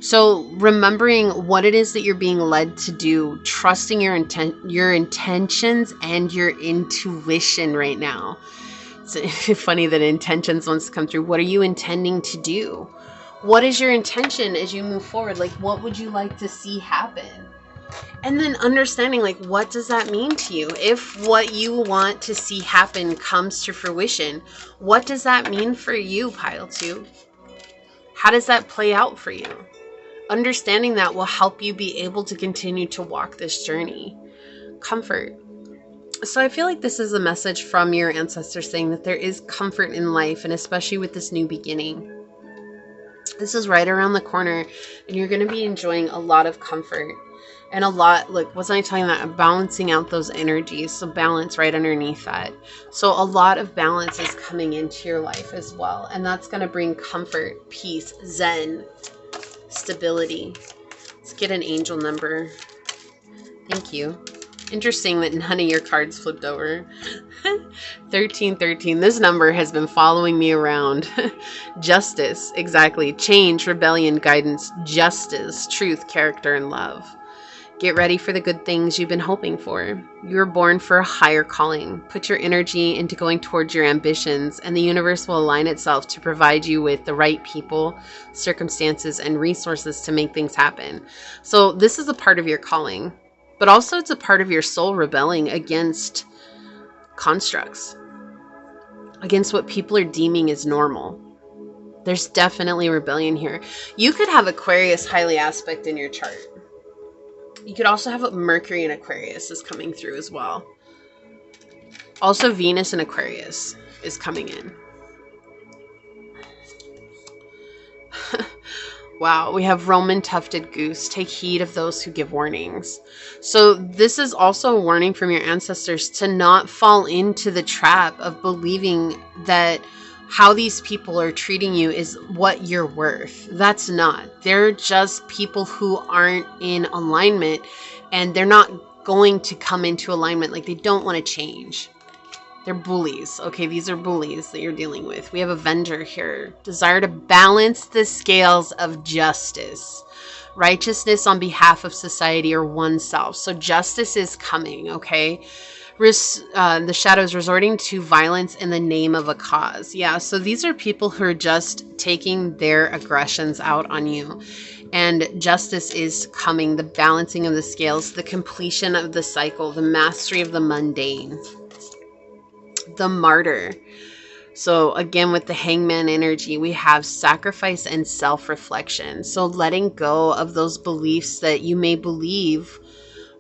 So remembering what it is that you're being led to do, trusting your intentions and your intuition right now. It's funny that intentions wants to come through. What are you intending to do? What is your intention as you move forward? Like, what would you like to see happen? And then understanding, like, what does that mean to you? If what you want to see happen comes to fruition, what does that mean for you, pile 2? How does that play out for you? Understanding that will help you be able to continue to walk this journey. Comfort. So I feel like this is a message from your ancestors saying that there is comfort in life, and especially with this new beginning. This is right around the corner, and you're going to be enjoying a lot of comfort and a lot, look, wasn't I telling that? Balancing out those energies. So balance right underneath that. So a lot of balance is coming into your life as well. And that's going to bring comfort, peace, zen, stability. Let's get an angel number. Thank you. Interesting that none of your cards flipped over. 1313. This number has been following me around. Justice. Exactly. Change, rebellion, guidance, justice, truth, character, and love. Get ready for the good things you've been hoping for. You were born for a higher calling. Put your energy into going towards your ambitions, and the universe will align itself to provide you with the right people, circumstances, and resources to make things happen. So this is a part of your calling, but also it's a part of your soul rebelling against constructs, against what people are deeming as normal. There's definitely rebellion here. You could have Aquarius highly aspect in your chart. You could also have Mercury in Aquarius is coming through as well. Also Venus in Aquarius is coming in. Wow, we have Roman tufted goose. Take heed of those who give warnings. So this is also a warning from your ancestors to not fall into the trap of believing that how these people are treating you is what you're worth. That's not. They're just people who aren't in alignment, and they're not going to come into alignment. Like, they don't want to change. They're bullies. Okay, these are bullies that you're dealing with. We have Avenger here. Desire to balance the scales of justice. Righteousness on behalf of society or oneself. So justice is coming, okay? The shadows resorting to violence in the name of a cause. Yeah, so these are people who are just taking their aggressions out on you. And justice is coming. The balancing of the scales. The completion of the cycle. The mastery of the mundane. The martyr. So again, with the hangman energy, we have sacrifice and self-reflection. So letting go of those beliefs that you may believe,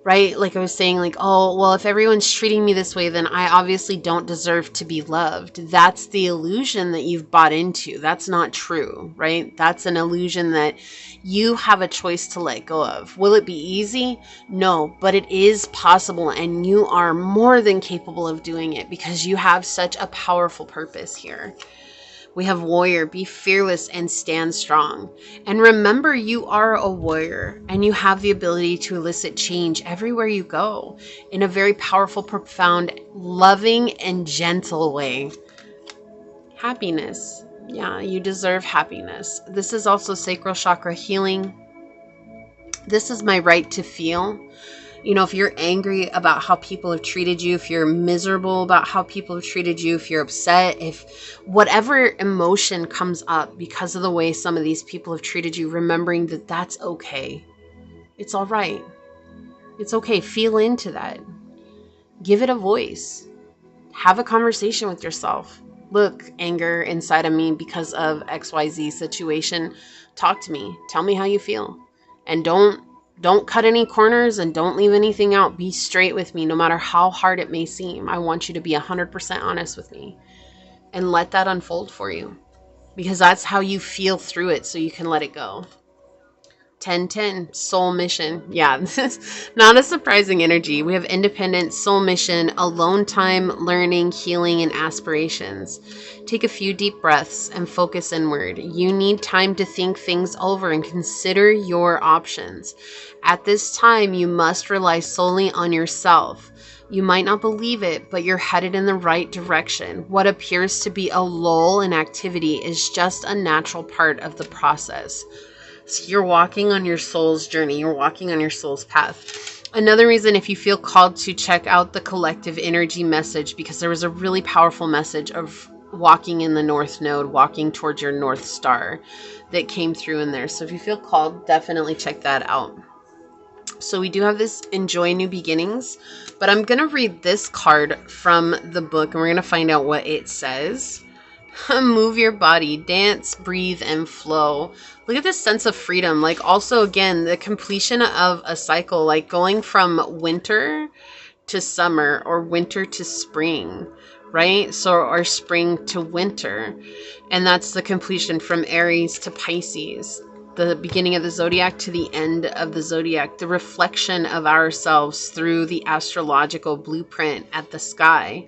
right? Like I was saying, like, oh, well, if everyone's treating me this way, then I obviously don't deserve to be loved. That's the illusion that you've bought into. That's not true, right? That's an illusion that you have a choice to let go of. Will it be easy? No, but it is possible, and you are more than capable of doing it because you have such a powerful purpose here. We have warrior, be fearless and stand strong. And remember, you are a warrior and you have the ability to elicit change everywhere you go in a very powerful, profound, loving, and gentle way. Happiness. Yeah, you deserve happiness. This is also sacral chakra healing. This is my right to feel. You know, if you're angry about how people have treated you, if you're miserable about how people have treated you, if you're upset, if whatever emotion comes up because of the way some of these people have treated you, remembering that that's okay. It's all right. It's okay. Feel into that. Give it a voice. Have a conversation with yourself. Look, anger inside of me because of XYZ situation. Talk to me. Tell me how you feel. And don't cut any corners and don't leave anything out. Be straight with me no matter how hard it may seem. I want you to be 100% honest with me and let that unfold for you because that's how you feel through it so you can let it go. 1010, soul mission. Yeah, this is not a surprising energy. We have independence, soul mission, alone time, learning, healing, and aspirations. Take a few deep breaths and focus inward. You need time to think things over and consider your options. At this time, you must rely solely on yourself. You might not believe it, but you're headed in the right direction. What appears to be a lull in activity is just a natural part of the process. So you're walking on your soul's journey. You're walking on your soul's path. Another reason, if you feel called to check out the collective energy message, because there was a really powerful message of walking in the North Node, walking towards your North Star that came through in there. So if you feel called, definitely check that out. So we do have this Enjoy New Beginnings, but I'm going to read this card from the book and we're going to find out what it says. Move your body, dance, breathe, and flow. Look at this sense of freedom. Like also, again, the completion of a cycle, like going from winter to summer or winter to spring, right? So, or spring to winter. And that's the completion from Aries to Pisces, the beginning of the zodiac to the end of the zodiac, the reflection of ourselves through the astrological blueprint at the sky.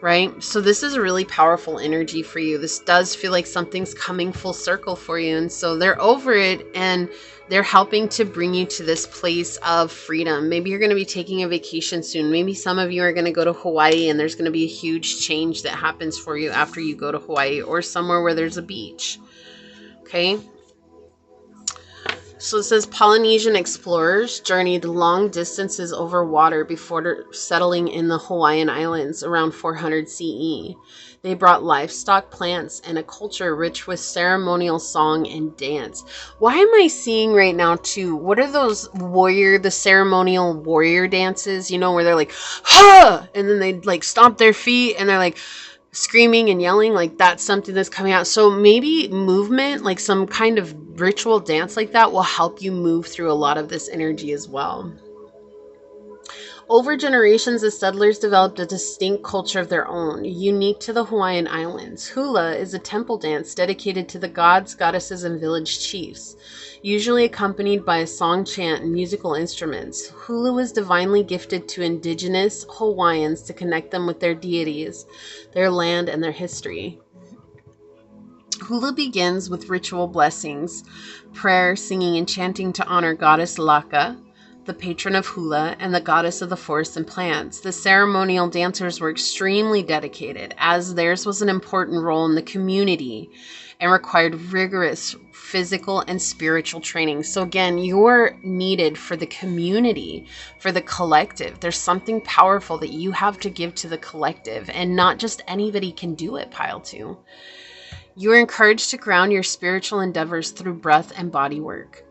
Right? So this is a really powerful energy for you. This does feel like something's coming full circle for you. And so they're over it and they're helping to bring you to this place of freedom. Maybe you're going to be taking a vacation soon. Maybe some of you are going to go to Hawaii and there's going to be a huge change that happens for you after you go to Hawaii or somewhere where there's a beach. Okay? So it says Polynesian explorers journeyed long distances over water before settling in the Hawaiian Islands around 400 CE. They brought livestock, plants, and a culture rich with ceremonial song and dance. Why am I seeing right now too? What are those the ceremonial warrior dances, you know, where they're like, ha! And then they like stomp their feet and they're like, screaming and yelling, like that's something that's coming out. So maybe movement, like some kind of ritual dance like that will help you move through a lot of this energy as well. Over generations, the settlers developed a distinct culture of their own, unique to the Hawaiian Islands. Hula is a temple dance dedicated to the gods, goddesses, and village chiefs, usually accompanied by a song chant and musical instruments. Hula was divinely gifted to indigenous Hawaiians to connect them with their deities, their land, and their history. Hula begins with ritual blessings, prayer, singing, and chanting to honor Goddess Laka, the patron of hula, and the goddess of the forest and plants. The ceremonial dancers were extremely dedicated, as theirs was an important role in the community and required rigorous physical and spiritual training. So again, you're needed for the community, for the collective. There's something powerful that you have to give to the collective, and not just anybody can do it, pile two. You are encouraged to ground your spiritual endeavors through breath and body work.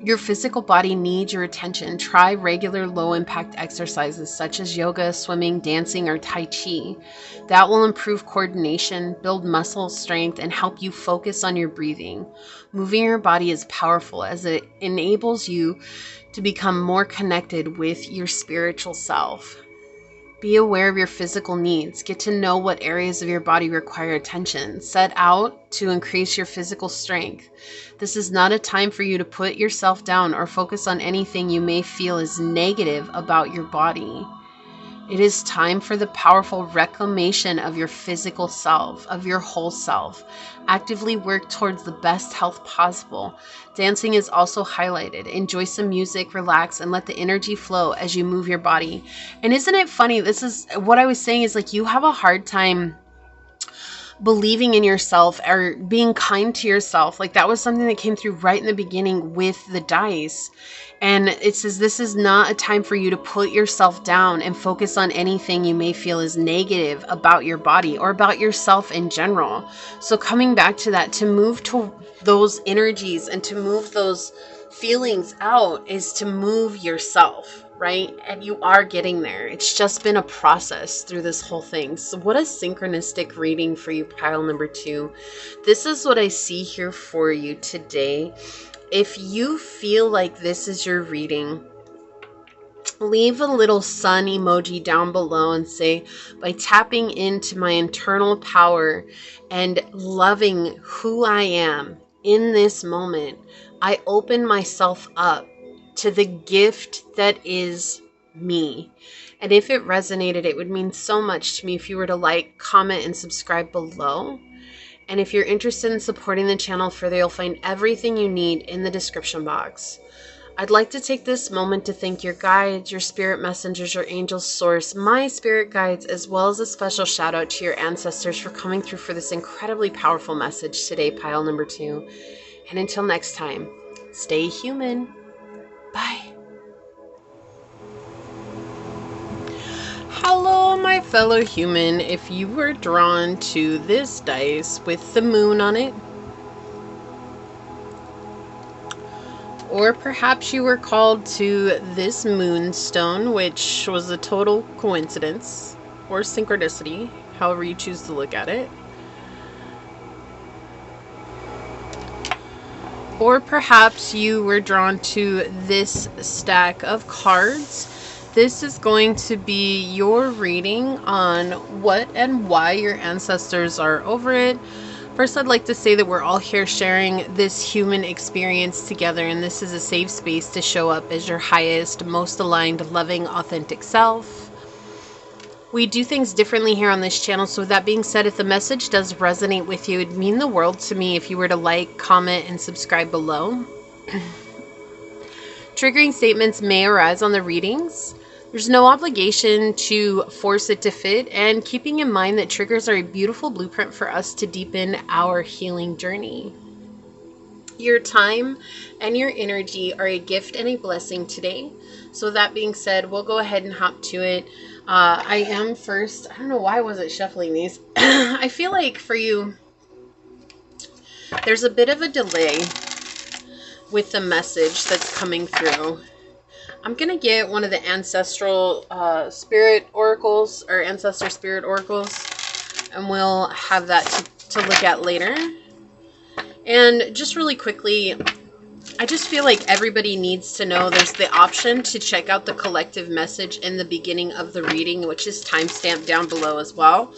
Your physical body needs your attention. Try regular low-impact exercises such as yoga, swimming, dancing, or Tai Chi. That will improve coordination, build muscle strength, and help you focus on your breathing. Moving your body is powerful as it enables you to become more connected with your spiritual self. Be aware of your physical needs. Get to know what areas of your body require attention. Set out to increase your physical strength. This is not a time for you to put yourself down or focus on anything you may feel is negative about your body. It is time for the powerful reclamation of your physical self, of your whole self. Actively work towards the best health possible. Dancing is also highlighted. Enjoy some music, relax, and let the energy flow as you move your body. And isn't it funny? This is what I was saying, is like you have a hard time believing in yourself or being kind to yourself. Like that was something that came through right in the beginning with the dice. And it says this is not a time for you to put yourself down and focus on anything you may feel is negative about your body or about yourself in general. So coming back to that, to move to those energies and to move those feelings out is to move yourself, right? And you are getting there. It's just been a process through this whole thing. So what a synchronistic reading for you, pile number 2. This is what I see here for you today. If you feel like this is your reading, leave a little sun emoji down below and say, by tapping into my internal power and loving who I am in this moment, I open myself up to the gift that is me. And if it resonated, it would mean so much to me if you were to like, comment, and subscribe below. And if you're interested in supporting the channel further, you'll find everything you need in the description box. I'd like to take this moment to thank your guides, your spirit messengers, your angels, source, my spirit guides, as well as a special shout out to your ancestors for coming through for this incredibly powerful message today, pile number 2. And until next time, stay human. Bye. Hello, my fellow human. If you were drawn to this dice with the moon on it, or perhaps you were called to this moonstone, which was a total coincidence or synchronicity, however you choose to look at it, or perhaps you were drawn to this stack of cards, this is going to be your reading on what and why your ancestors are over it. First, I'd like to say that we're all here sharing this human experience together, and this is a safe space to show up as your highest, most aligned, loving, authentic self. We do things differently here on this channel, so with that being said, if the message does resonate with you, it'd mean the world to me if you were to like, comment, and subscribe below. Triggering statements may arise on the readings. There's no obligation to force it to fit, and keeping in mind that triggers are a beautiful blueprint for us to deepen our healing journey. Your time and your energy are a gift and a blessing today. So with that being said, we'll go ahead and hop to it. I am first, I don't know why I wasn't shuffling these. I feel like for you, there's a bit of a delay with the message that's coming through. I'm going to get one of the ancestral spirit oracles, or ancestor spirit oracles, and we'll have that to look at later. And just really quickly, I just feel like everybody needs to know there's the option to check out the collective message in the beginning of the reading, which is timestamped down below as well.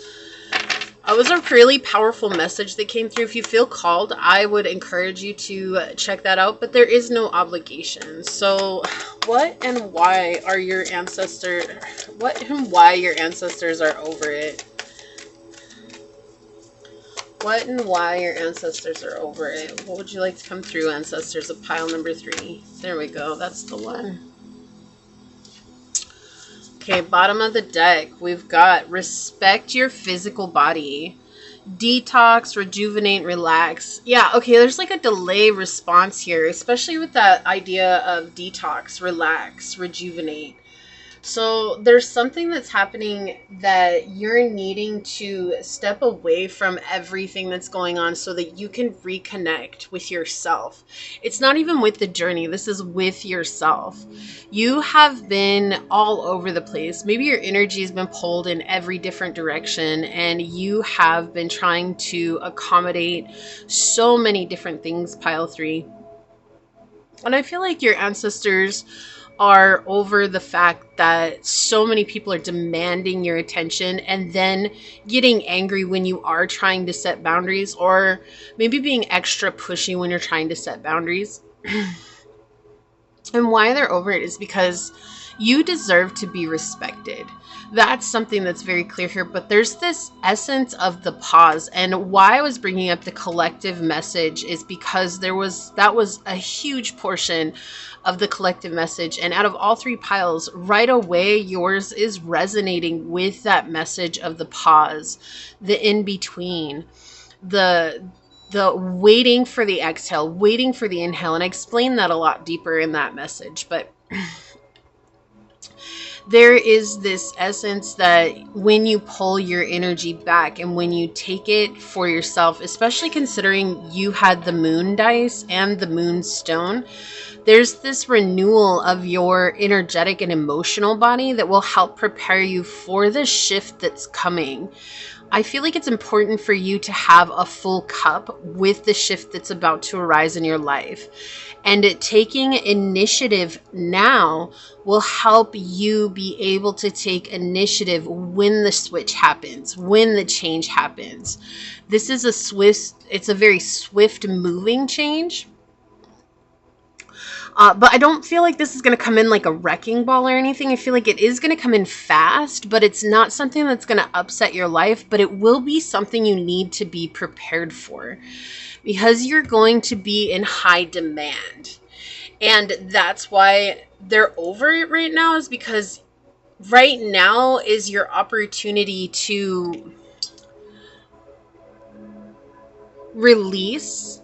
It was a really powerful message that came through. If you feel called, I would encourage you to check that out, but there is no obligation. So what and why are your ancestors, what and why your ancestors are over it? What and why your ancestors are over it? What would you like to come through, ancestors of pile number 3? There we go. That's the one. Okay, bottom of the deck, we've got respect your physical body. Detox, rejuvenate, relax. Yeah, okay, there's like a delay response here, especially with that idea of detox, relax, rejuvenate. So there's something that's happening that you're needing to step away from everything that's going on so that you can reconnect with yourself. It's not even with the journey. This is with yourself. You have been all over the place. Maybe your energy has been pulled in every different direction and you have been trying to accommodate so many different things, pile 3. And I feel like your ancestors are over the fact that so many people are demanding your attention and then getting angry when you are trying to set boundaries, or maybe being extra pushy when you're trying to set boundaries. And why they're over it is because you deserve to be respected. That's something that's very clear here, but there's this essence of the pause. And why I was bringing up the collective message is because that was a huge portion of the collective message. And out of all 3 piles, right away, yours is resonating with that message of the pause, the in-between, the waiting for the exhale, waiting for the inhale. And I explained that a lot deeper in that message, but there is this essence that when you pull your energy back and when you take it for yourself, especially considering you had the moon dice and the moon stone, there's this renewal of your energetic and emotional body that will help prepare you for the shift that's coming. I feel like it's important for you to have a full cup with the shift that's about to arise in your life. And taking initiative now will help you be able to take initiative when the switch happens, when the change happens. This is it's a very swift moving change. But I don't feel like this is going to come in like a wrecking ball or anything. I feel like it is going to come in fast, but it's not something that's going to upset your life, but it will be something you need to be prepared for because you're going to be in high demand. And that's why they're over it right now, is because right now is your opportunity to release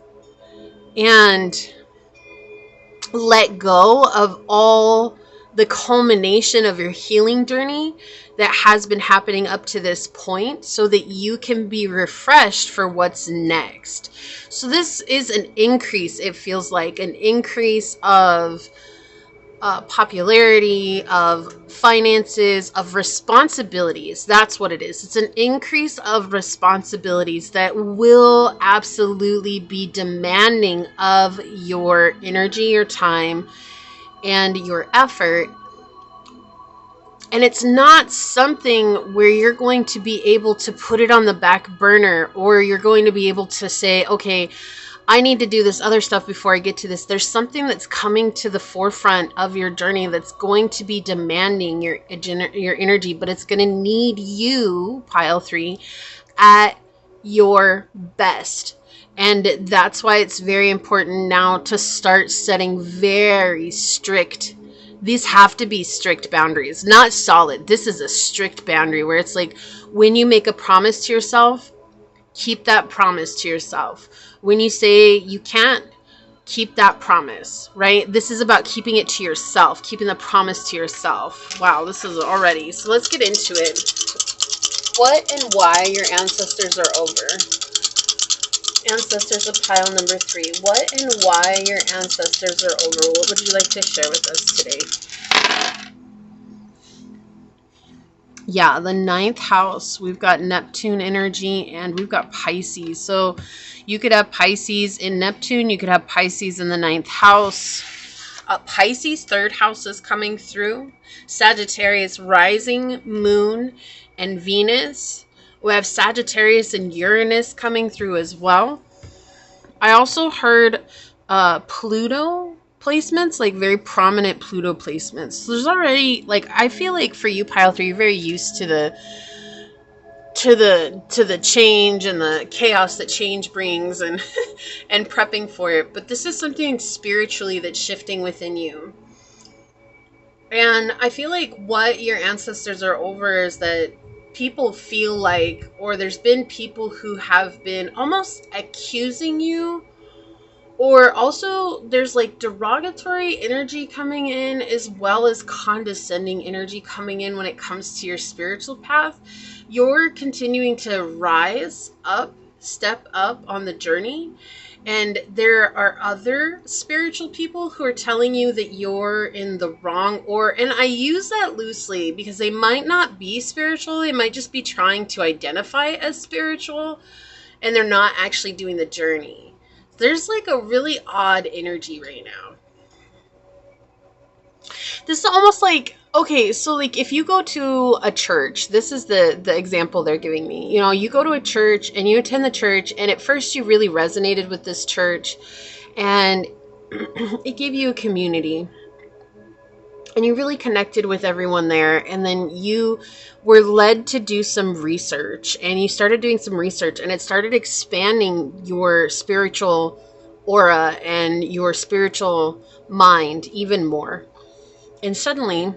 and let go of all the culmination of your healing journey that has been happening up to this point so that you can be refreshed for what's next. So this is an increase, it feels like an increase of popularity, of finances, of responsibilities. That's what it is. It's an increase of responsibilities that will absolutely be demanding of your energy, your time, and your effort. And it's not something where you're going to be able to put it on the back burner, or you're going to be able to say, okay, I need to do this other stuff before I get to this. There's something that's coming to the forefront of your journey that's going to be demanding your energy, but it's going to need you, pile 3, at your best. And that's why it's very important now to start setting very strict, these have to be strict boundaries, not solid. This is a strict boundary where it's like when you make a promise to yourself, keep that promise to yourself. When you say you can't, keep that promise, right? This is about keeping it to yourself, keeping the promise to yourself. Wow, this is already. So let's get into it. What and why your ancestors are over. Ancestors of pile number 3. What and why your ancestors are over. What would you like to share with us today? Yeah, the ninth house, we've got Neptune energy and we've got Pisces. So you could have Pisces in Neptune, you could have Pisces in the ninth house. Pisces, third house is coming through. Sagittarius, rising, moon, and Venus. We have Sagittarius and Uranus coming through as well. I also heard Pluto placements, like very prominent Pluto placements. So there's already, like, I feel like for you, Pile 3, you're very used to the change and the chaos that change brings, and and prepping for it. But this is something spiritually that's shifting within you. And I feel like what your ancestors are over is that people feel like, or there's been people who have been almost accusing you, or also there's like derogatory energy coming in as well as condescending energy coming in when it comes to your spiritual path. You're continuing to rise up, step up on the journey. And there are other spiritual people who are telling you that you're in the wrong, and I use that loosely because they might not be spiritual. They might just be trying to identify as spiritual, and they're not actually doing the journey. There's like a really odd energy right now. This is almost like, okay, so like if you go to a church, this is the example they're giving me. You know, you go to a church and you attend the church, and at first you really resonated with this church, and it gave you a community, and you really connected with everyone there. And then you were led to do some research, and you started doing some research, and it started expanding your spiritual aura and your spiritual mind even more. And suddenly,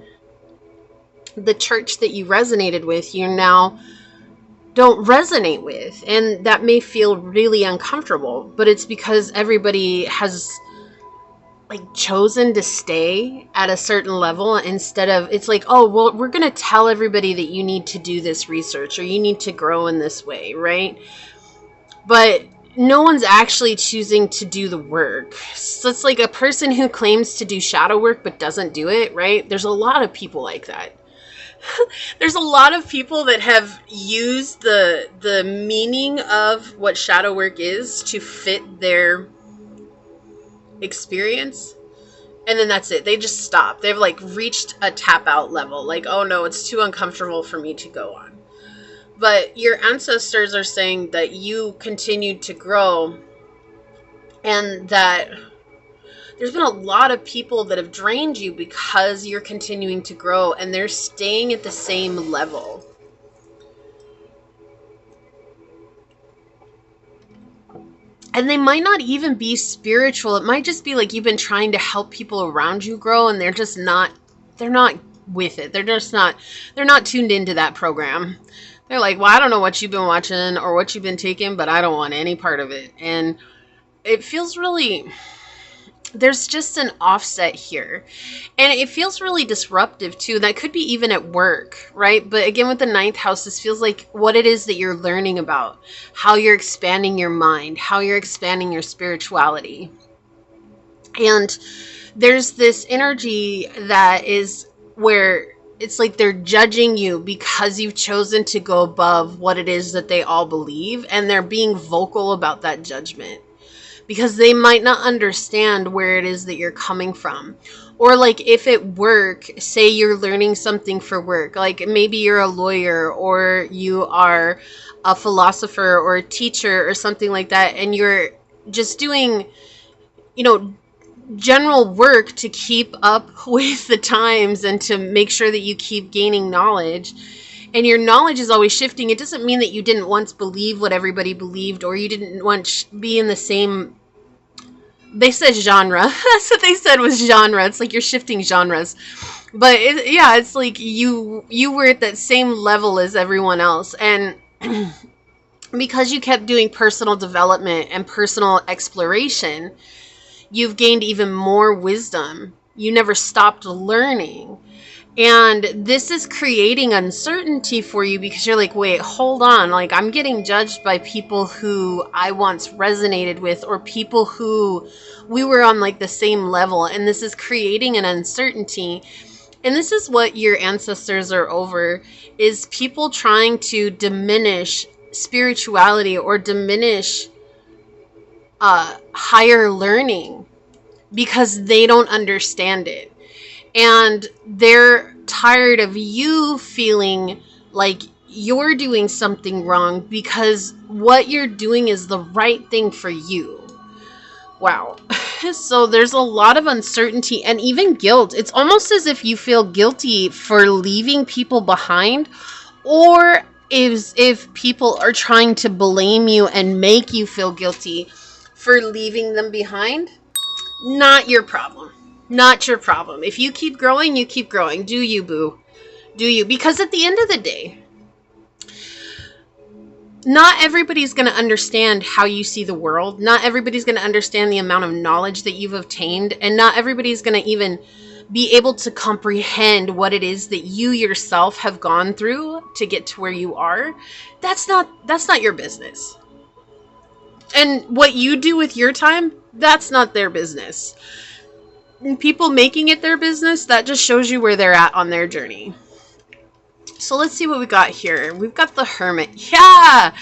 the church that you resonated with, you now don't resonate with. And that may feel really uncomfortable, but it's because everybody has like chosen to stay at a certain level, instead of, it's like, oh, well, we're going to tell everybody that you need to do this research or you need to grow in this way, right? But no one's actually choosing to do the work. So it's like a person who claims to do shadow work but doesn't do it, right? There's a lot of people like that. There's a lot of people that have used the meaning of what shadow work is to fit their experience, and then that's it. They just stop. They've like reached a tap out level, like, oh no, it's too uncomfortable for me to go on. But your ancestors are saying that you continued to grow, and that there's been a lot of people that have drained you because you're continuing to grow, and they're staying at the same level. And they might not even be spiritual. It might just be like you've been trying to help people around you grow, and they're not with it. They're not tuned into that program. They're like, well, I don't know what you've been watching or what you've been taking, but I don't want any part of it. And it feels really, there's just an offset here. And it feels really disruptive too. That could be even at work, right? But again, with the ninth house, this feels like what it is that you're learning about, how you're expanding your mind, how you're expanding your spirituality. And there's this energy that is where it's like they're judging you because you've chosen to go above what it is that they all believe. And they're being vocal about that judgment, because they might not understand where it is that you're coming from. Or like if at work, say you're learning something for work, like maybe you're a lawyer or you are a philosopher or a teacher or something like that, and you're just doing, you know, general work to keep up with the times and to make sure that you keep gaining knowledge. And your knowledge is always shifting. It doesn't mean that you didn't once believe what everybody believed, or you didn't once be in the same, they said genre. That's what they said was genre. It's like you're shifting genres. But it's like you were at that same level as everyone else. And because you kept doing personal development and personal exploration, you've gained even more wisdom. You never stopped learning. And this is creating uncertainty for you because you're like, wait, hold on. Like, I'm getting judged by people who I once resonated with, or people who we were on like the same level. And this is creating an uncertainty. And this is what your ancestors are over, is people trying to diminish spirituality or diminish higher learning because they don't understand it. And they're tired of you feeling like you're doing something wrong because what you're doing is the right thing for you. Wow. So there's a lot of uncertainty and even guilt. It's almost as if you feel guilty for leaving people behind, or if people are trying to blame you and make you feel guilty for leaving them behind. Not your problem. Not your problem. If you keep growing, you keep growing. Do you, boo? Do you? Because at the end of the day, not everybody's going to understand how you see the world. Not everybody's going to understand the amount of knowledge that you've obtained. And not everybody's going to even be able to comprehend what it is that you yourself have gone through to get to where you are. That's not your business. And what you do with your time, that's not their business. And people making it their business, that just shows you where they're at on their journey. So let's see what we got here. We've got the Hermit. Yeah!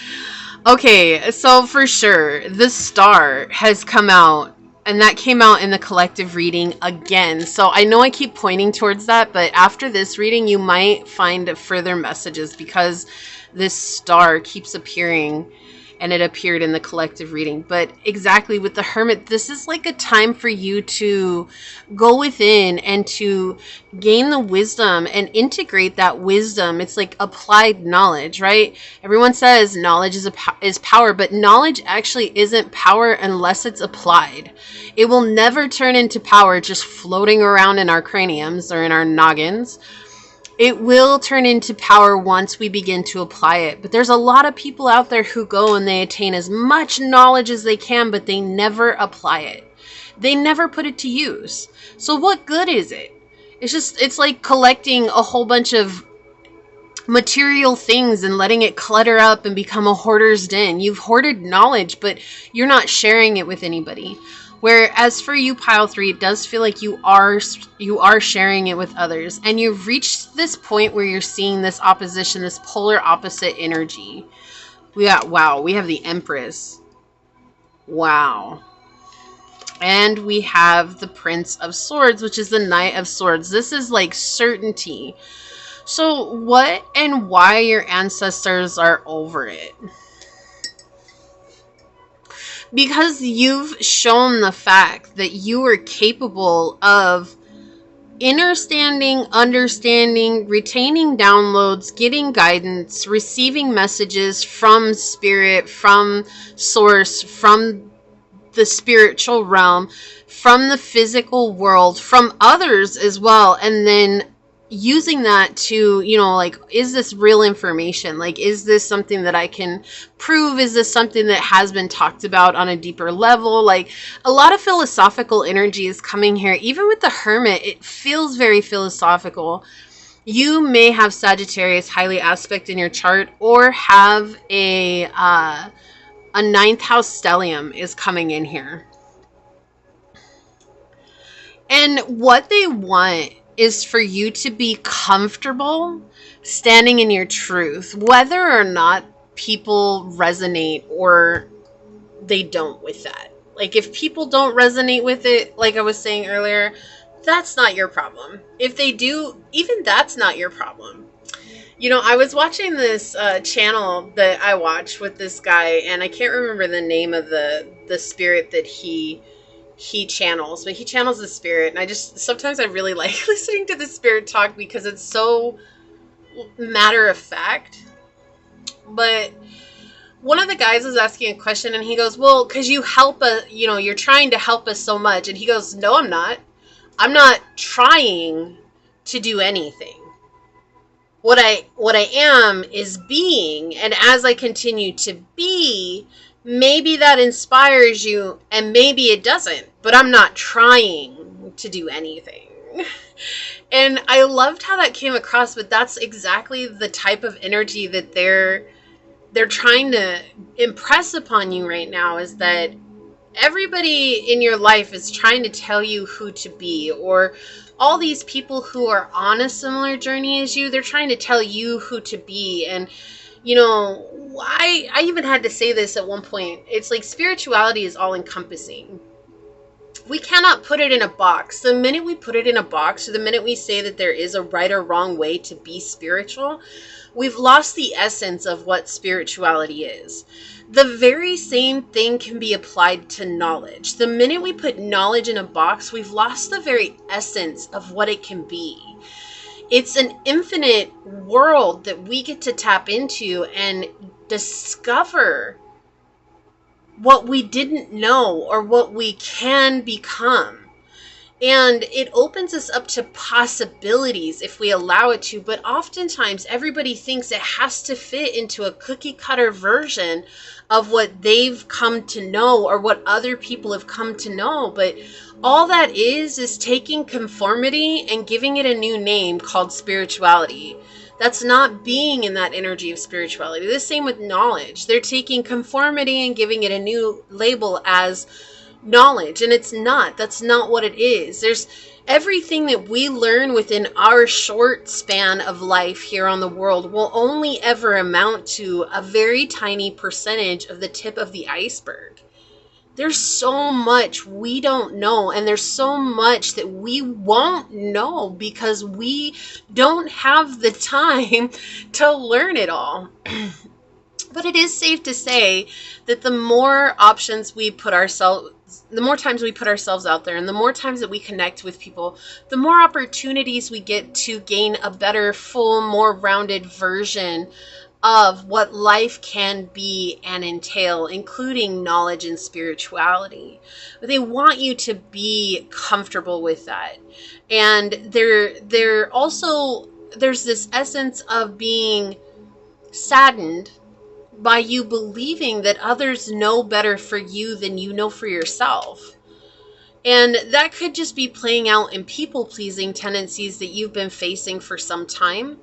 Okay, so for sure, the Star has come out, and that came out in the collective reading again. So I know I keep pointing towards that, but after this reading, you might find further messages because this Star keeps appearing, and it appeared in the collective reading. But exactly with the Hermit, this is like a time for you to go within and to gain the wisdom and integrate that wisdom. It's like applied knowledge, right? Everyone says knowledge is power, but knowledge actually isn't power unless it's applied. It will never turn into power just floating around in our craniums or in our noggins. It will turn into power once we begin to apply it. But there's a lot of people out there who go and they attain as much knowledge as they can, but they never apply it. They never put it to use. So what good is it? It's like collecting a whole bunch of material things and letting it clutter up and become a hoarder's den. You've hoarded knowledge, but you're not sharing it with anybody. Whereas for you, Pile 3, it does feel like you are sharing it with others. And you've reached this point where you're seeing this opposition, this polar opposite energy. We have the Empress. Wow. And we have the Prince of Swords, which is the Knight of Swords. This is like certainty. So what and why your ancestors are over it? Because you've shown the fact that you are capable of understanding, retaining downloads, getting guidance, receiving messages from spirit, from source, from the spiritual realm, from the physical world, from others as well, and then using that to, like, is this real information? Like, is this something that I can prove? Is this something that has been talked about on a deeper level? Like, a lot of philosophical energy is coming here. Even with the Hermit, it feels very philosophical. You may have Sagittarius highly aspect in your chart, or have a 9th house stellium is coming in here. And what they want is for you to be comfortable standing in your truth, whether or not people resonate or they don't with that. Like, if people don't resonate with it, like I was saying earlier, that's not your problem. If they do, even that's not your problem. I was watching this channel that I watch with this guy, and I can't remember the name of the spirit that he channels, but he channels the spirit, and sometimes I really like listening to the spirit talk because it's so matter of fact. But one of the guys was asking a question, and he goes, well, because you help us, you're trying to help us so much. And he goes, no, I'm not trying to do anything. What I am is being, and as I continue to be, maybe that inspires you, and maybe it doesn't, but I'm not trying to do anything. And I loved how that came across, but that's exactly the type of energy that they're trying to impress upon you right now, is that everybody in your life is trying to tell you who to be, or all these people who are on a similar journey as you, they're trying to tell you who to be. And you know, I even had to say this at one point. It's like spirituality is all encompassing. We cannot put it in a box. The minute we put it in a box, or the minute we say that there is a right or wrong way to be spiritual, we've lost the essence of what spirituality is. The very same thing can be applied to knowledge. The minute we put knowledge in a box, we've lost the very essence of what it can be. It's an infinite world that we get to tap into and discover what we didn't know or what we can become. And it opens us up to possibilities if we allow it to. But oftentimes everybody thinks it has to fit into a cookie cutter version of what they've come to know or what other people have come to know. But all that is taking conformity and giving it a new name called spirituality. That's not being in that energy of spirituality. The same with knowledge. They're taking conformity and giving it a new label as knowledge, and it's not. That's not what it is. There's everything that we learn within our short span of life here on the world will only ever amount to a very tiny percentage of the tip of the iceberg. There's so much we don't know, and there's so much that we won't know because we don't have the time to learn it all. But it is safe to say that the more options we put ourselves, the more times we put ourselves out there, and the more times that we connect with people, the more opportunities we get to gain a better, full, more rounded version of what life can be and entail, including knowledge and spirituality. But they want you to be comfortable with that. And they're also, there's this essence of being saddened by you believing that others know better for you than you know for yourself. And that could just be playing out in people-pleasing tendencies that you've been facing for some time.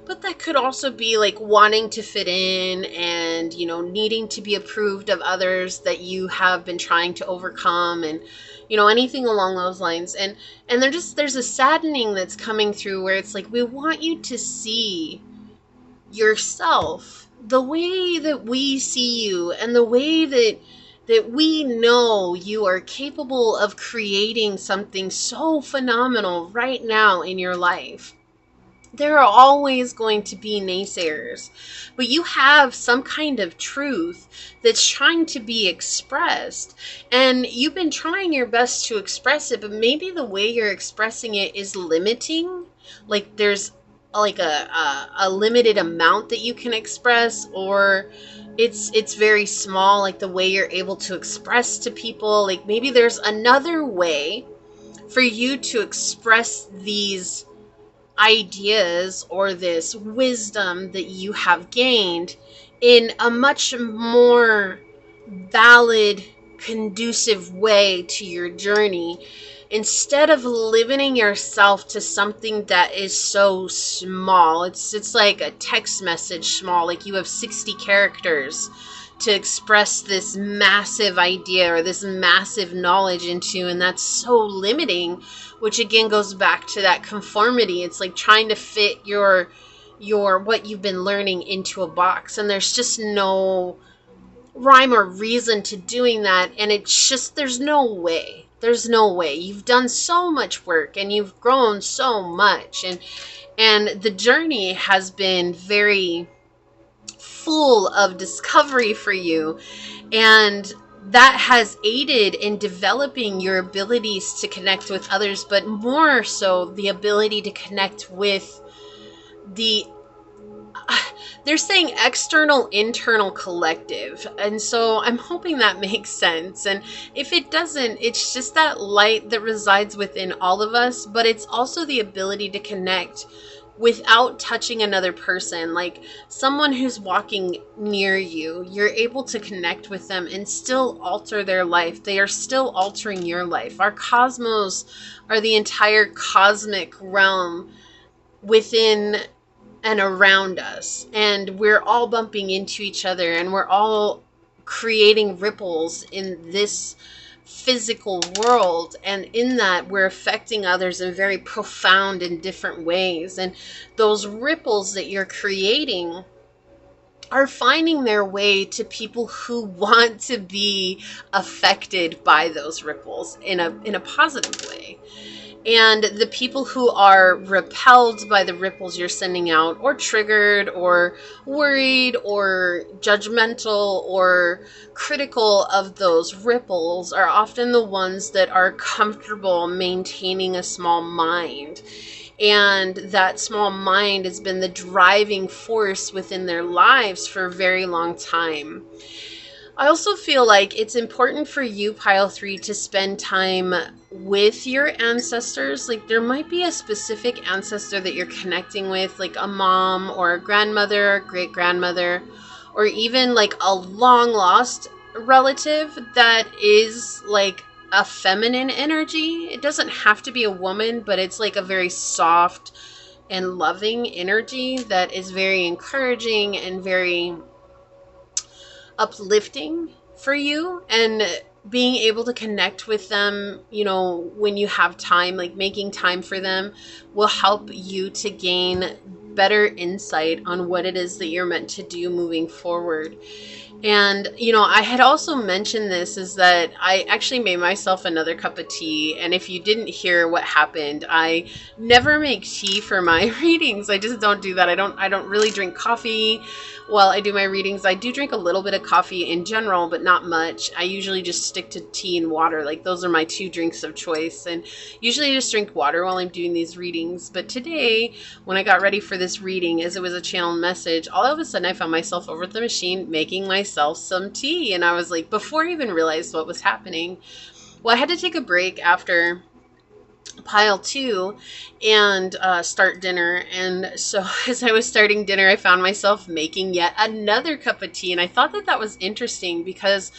But that could also be like wanting to fit in and, you know, needing to be approved of others that you have been trying to overcome, and, you know, anything along those lines. And there's a saddening that's coming through where it's like, we want you to see yourself the way that we see you, and the way that we know you are capable of creating something so phenomenal right now in your life. There are always going to be naysayers, but you have some kind of truth that's trying to be expressed, and you've been trying your best to express it, but maybe the way you're expressing it is limiting. Like there's like a limited amount that you can express, or it's very small, like the way you're able to express to people. Like maybe there's another way for you to express these ideas or this wisdom that you have gained in a much more valid, conducive way to your journey, instead of limiting yourself to something that is so small. It's like a text message small, like you have 60 characters to express this massive idea or this massive knowledge into, and that's so limiting, which again goes back to that conformity. It's like trying to fit your what you've been learning into a box, and there's just no rhyme or reason to doing that. And it's just, there's no way. You've done so much work and you've grown so much, and the journey has been very full of discovery for you, and that has aided in developing your abilities to connect with others, but more so the ability to connect with they're saying external, internal, collective. And so I'm hoping that makes sense. And if it doesn't, it's just that light that resides within all of us, but it's also the ability to connect without touching another person. Like someone who's walking near you, you're able to connect with them and still alter their life. They are still altering your life. Our cosmos are the entire cosmic realm within and around us, and we're all bumping into each other, and we're all creating ripples in this physical world, and in that we're affecting others in very profound and different ways, and those ripples that you're creating are finding their way to people who want to be affected by those ripples in a positive way. And the people who are repelled by the ripples you're sending out, or triggered, or worried, or judgmental, or critical of those ripples, are often the ones that are comfortable maintaining a small mind. And that small mind has been the driving force within their lives for a very long time. I also feel like it's important for you, Pile 3, to spend time with your ancestors. Like, there might be a specific ancestor that you're connecting with, like a mom or a grandmother, great-grandmother, or even like a long-lost relative that is like a feminine energy. It doesn't have to be a woman, but it's like a very soft and loving energy that is very encouraging and very uplifting for you. And being able to connect with them, you know, when you have time, like making time for them, will help you to gain better insight on what it is that you're meant to do moving forward. And, you know, I had also mentioned this, is that I actually made myself another cup of tea. And if you didn't hear what happened, I never make tea for my readings. I just don't do that. I don't really drink coffee while I do my readings. I do drink a little bit of coffee in general, but not much. I usually just stick to tea and water. Like, those are my two drinks of choice. And usually I just drink water while I'm doing these readings. But today, when I got ready for this reading, as it was a channel message, all of a sudden I found myself over at the machine making myself some tea. And I was like, before I even realized what was happening, well, I had to take a break after Pile 2 and start dinner. And so as I was starting dinner, I found myself making yet another cup of tea. And I thought that that was interesting, because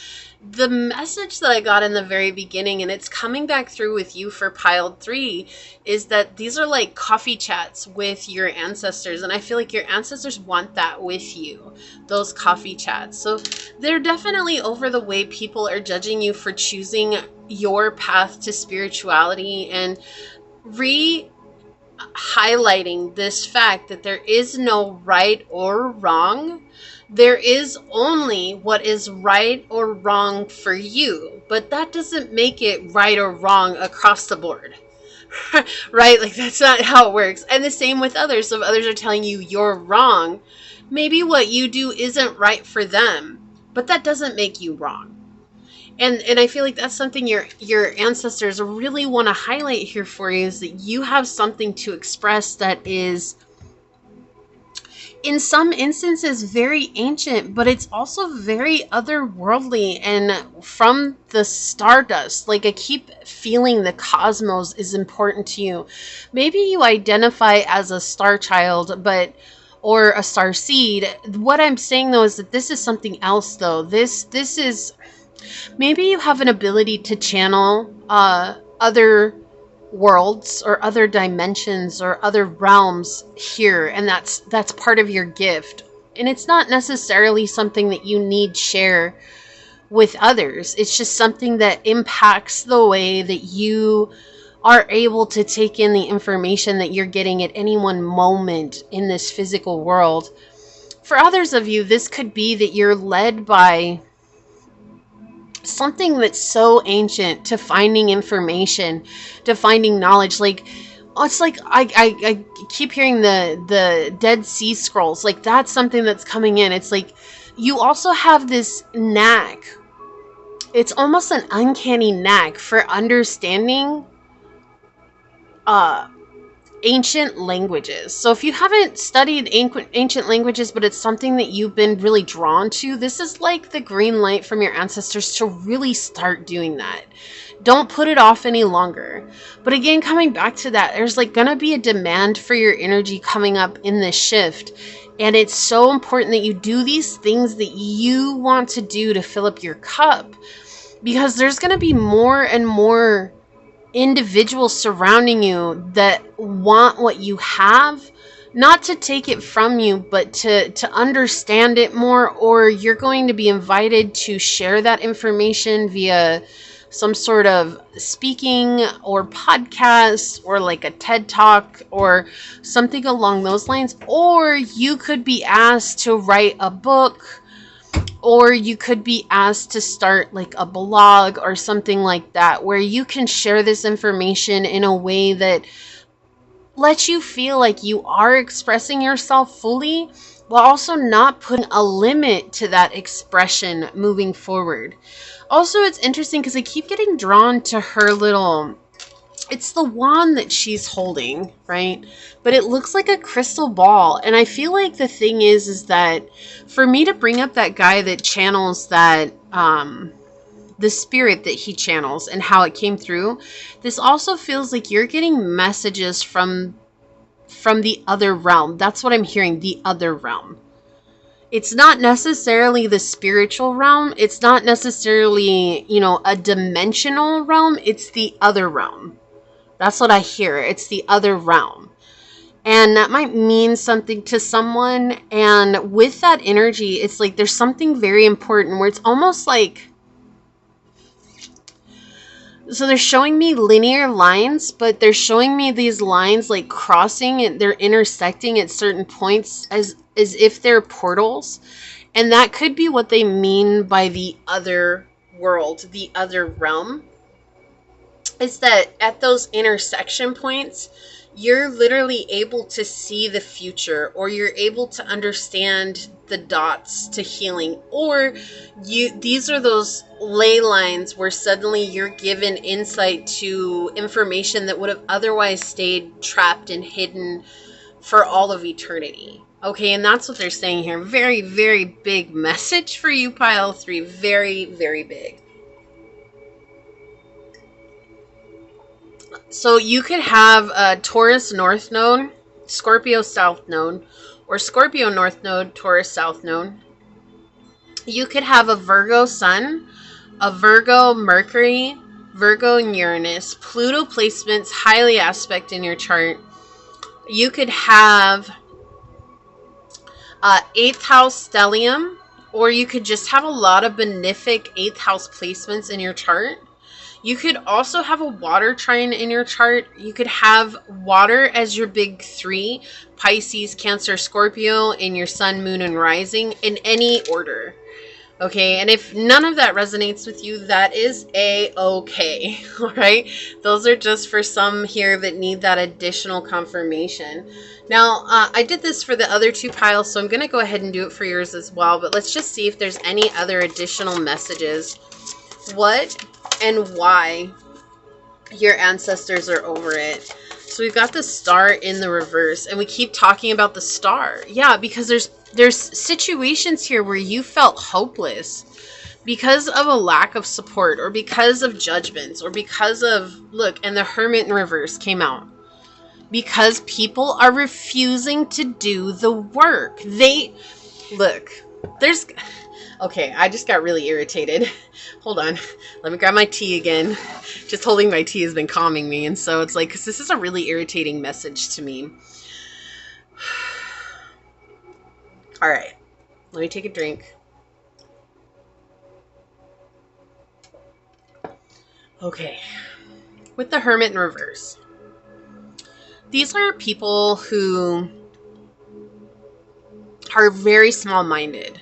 the message that I got in the very beginning, and it's coming back through with you for Pile 3, is that these are like coffee chats with your ancestors. And I feel like your ancestors want that with you, those coffee chats. So they're definitely over the way people are judging you for choosing your path to spirituality, and highlighting this fact that there is no right or wrong. There is only what is right or wrong for you, but that doesn't make it right or wrong across the board. Right? Like, that's not how it works. And the same with others. So if others are telling you you're wrong, maybe what you do isn't right for them, but that doesn't make you wrong. And I feel like that's something your ancestors really want to highlight here for you, is that you have something to express that is, in some instances, very ancient, but it's also very otherworldly and from the stardust. Like, I keep feeling the cosmos is important to you. Maybe you identify as a star child, or a star seed. What I'm saying, though, is that this is something else, though. This is, maybe you have an ability to channel other worlds or other dimensions or other realms here, and that's part of your gift. And it's not necessarily something that you need share with others. It's just something that impacts the way that you are able to take in the information that you're getting at any one moment in this physical world. For others of you, this could be that you're led by something that's so ancient to finding information, to finding knowledge. Like, it's like I keep hearing the Dead Sea Scrolls. Like, that's something that's coming in. It's like you also have this knack. It's almost an uncanny knack for understanding ancient languages. So if you haven't studied ancient languages, but it's something that you've been really drawn to, this is like the green light from your ancestors to really start doing that. Don't put it off any longer. But again, coming back to that, there's like gonna be a demand for your energy coming up in this shift. And it's so important that you do these things that you want to do to fill up your cup, because there's gonna be more and more individuals surrounding you that want what you have, not to take it from you, but to understand it more. Or you're going to be invited to share that information via some sort of speaking or podcast or like a TED Talk or something along those lines. Or you could be asked to write a book, or you could be asked to start like a blog or something like that, where you can share this information in a way that lets you feel like you are expressing yourself fully, while also not putting a limit to that expression moving forward. Also, it's interesting because I keep getting drawn to her little, it's the wand that she's holding, right? But it looks like a crystal ball. And I feel like the thing is that for me to bring up that guy that channels that, the spirit that he channels and how it came through, this also feels like you're getting messages from the other realm. That's what I'm hearing, the other realm. It's not necessarily the spiritual realm. It's not necessarily, a dimensional realm. It's the other realm. That's what I hear. It's the other realm. And that might mean something to someone. And with that energy, it's like there's something very important where it's almost like, so they're showing me linear lines, but they're showing me these lines like crossing and they're intersecting at certain points as if they're portals. And that could be what they mean by the other world, the other realm. Is that at those intersection points, you're literally able to see the future, or you're able to understand the dots to healing, or these are those ley lines where suddenly you're given insight to information that would have otherwise stayed trapped and hidden for all of eternity. Okay, and that's what they're saying here. Very, very big message for you, pile 3. Very, very big. So you could have a Taurus North Node, Scorpio South Node, or Scorpio North Node, Taurus South Node. You could have a Virgo Sun, a Virgo Mercury, Virgo and Uranus, Pluto placements highly aspect in your chart. You could have 8th house stellium, or you could just have a lot of benefic 8th house placements in your chart. You could also have a water trine in your chart. You could have water as your big 3, Pisces, Cancer, Scorpio in your sun, moon, and rising in any order. Okay, and if none of that resonates with you, that is a-okay, all right? Those are just for some here that need that additional confirmation. Now, I did this for the other 2 piles, so I'm going to go ahead and do it for yours as well, but let's just see if there's any other additional messages. What and why your ancestors are over it. So we've got the star in the reverse, and we keep talking about the star. Yeah, because there's situations here where you felt hopeless because of a lack of support, or because of judgments, or because of, look, and the Hermit in reverse came out. Because people are refusing to do the work. Okay, I just got really irritated. Hold on. Let me grab my tea again. Just holding my tea has been calming me. And so it's like, because this is a really irritating message to me. All right. Let me take a drink. Okay. With the Hermit in reverse. These are people who are very small-minded.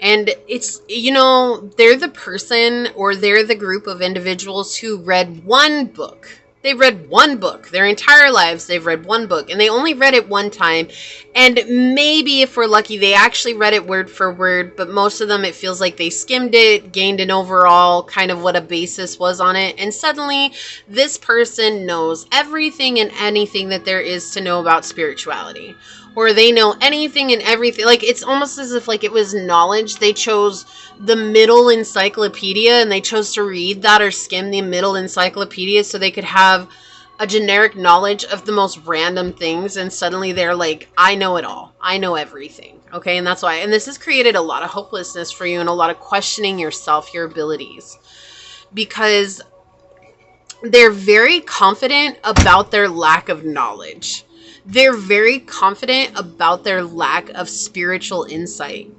And it's, they're the person, or they're the group of individuals who read one book. They read one book. Their entire lives, they've read one book. And they only read it one time. And maybe, if we're lucky, they actually read it word for word. But most of them, it feels like they skimmed it, gained an overall kind of what a basis was on it. And suddenly, this person knows everything and anything that there is to know about spirituality. Or they know anything and everything. Like, it's almost as if like it was knowledge. They chose the middle encyclopedia, and they chose to read that or skim the middle encyclopedia so they could have a generic knowledge of the most random things. And suddenly they're like, I know it all. I know everything. Okay, and that's why. And this has created a lot of hopelessness for you, and a lot of questioning yourself, your abilities. Because they're very confident about their lack of knowledge. They're very confident about their lack of spiritual insight.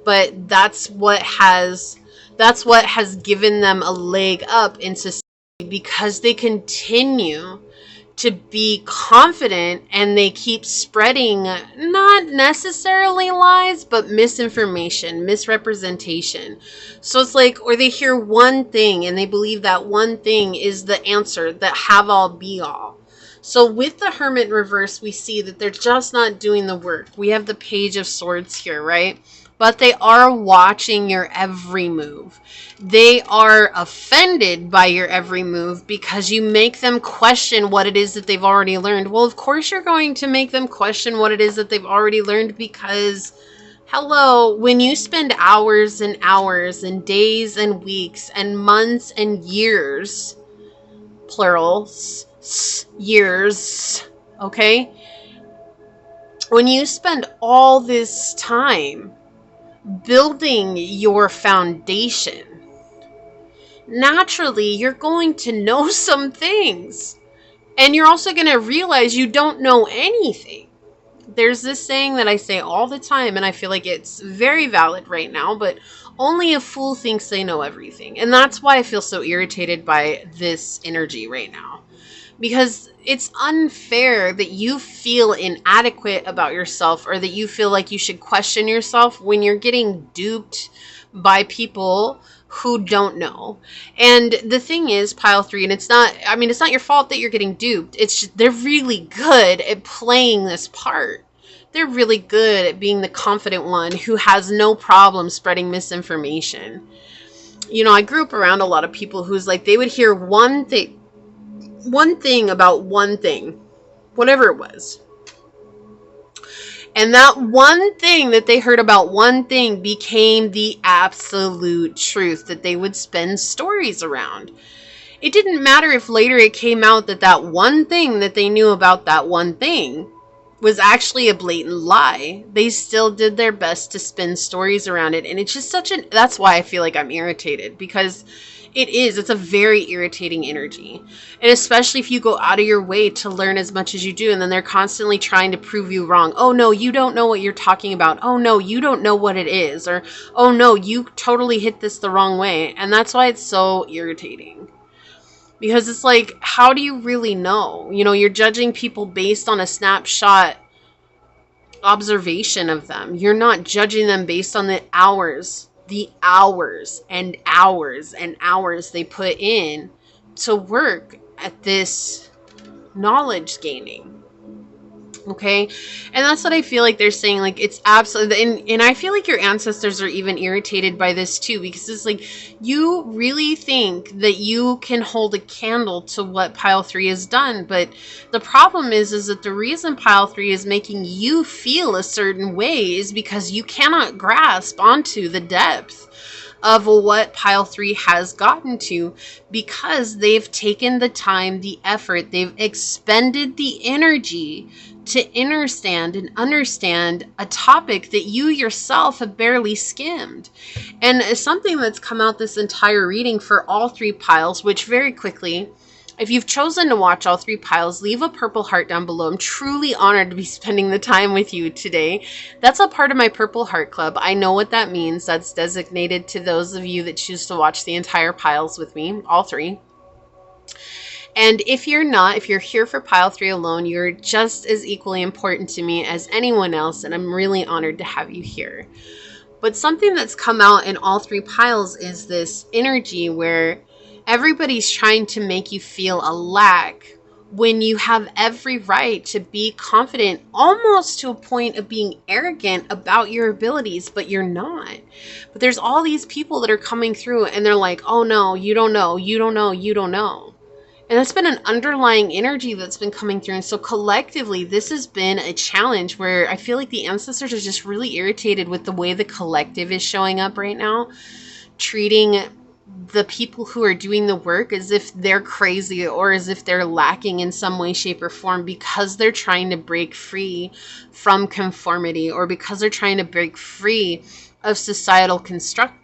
But that's what has That's what has given them a leg up in society, because they continue to be confident and they keep spreading not necessarily lies, but misinformation, misrepresentation. So it's like, or they hear one thing and they believe that one thing is the answer, that have all be all. So with the Hermit in reverse, we see that they're just not doing the work. We have the Page of Swords here, right? But they are watching your every move. They are offended by your every move because you make them question what it is that they've already learned. Well, of course you're going to make them question what it is that they've already learned, because, hello, when you spend hours and hours and days and weeks and months and years, plural, years, okay? When you spend all this time building your foundation, naturally you're going to know some things, and you're also going to realize you don't know anything. There's this saying that I say all the time, and I feel like it's very valid right now, but only a fool thinks they know everything. And that's why I feel so irritated by this energy right now, because it's unfair that you feel inadequate about yourself, or that you feel like you should question yourself when you're getting duped by people who don't know. And the thing is, pile 3, and it's not your fault that you're getting duped. It's just, they're really good at playing this part. They're really good at being the confident one who has no problem spreading misinformation. You know, I grew up around a lot of people who's like, they would hear one thing about one thing, whatever it was. And that one thing that they heard about one thing became the absolute truth that they would spin stories around. It didn't matter if later it came out that that one thing that they knew about that one thing was actually a blatant lie. They still did their best to spin stories around it. And it's just that's why I feel like I'm irritated, because it's a very irritating energy. And especially if you go out of your way to learn as much as you do, and then they're constantly trying to prove you wrong. Oh no, you don't know what you're talking about. Oh no, you don't know what it is. Or, oh no, you totally hit this the wrong way. And that's why it's so irritating. Because it's like, how do you really know? You know, you're judging people based on a snapshot observation of them. You're not judging them based on the hours and hours and hours they put in to work at this knowledge gaining. Okay. And that's what I feel like they're saying. Like, it's absolutely, and I feel like your ancestors are even irritated by this too, because it's like, you really think that you can hold a candle to what pile 3 has done. But the problem is that the reason pile 3 is making you feel a certain way is because you cannot grasp onto the depth of what pile 3 has gotten to, because they've taken the time, the effort, they've expended the energy to understand a topic that you yourself have barely skimmed. And something that's come out this entire reading for all 3 piles, which very quickly, if you've chosen to watch all 3 piles, leave a purple heart down below. I'm truly honored to be spending the time with you today. That's a part of my Purple Heart Club. I know what that means. That's designated to those of you that choose to watch the entire piles with me, all 3. And if you're here for pile 3 alone, you're just as equally important to me as anyone else, and I'm really honored to have you here. But something that's come out in all 3 piles is this energy where everybody's trying to make you feel a lack when you have every right to be confident, almost to a point of being arrogant about your abilities, but you're not. But there's all these people that are coming through and they're like, oh no, you don't know, you don't know, you don't know. And that's been an underlying energy that's been coming through. And so collectively, this has been a challenge where I feel like the ancestors are just really irritated with the way the collective is showing up right now, treating the people who are doing the work as if they're crazy or as if they're lacking in some way, shape, or form, because they're trying to break free from conformity, or because they're trying to break free of societal construct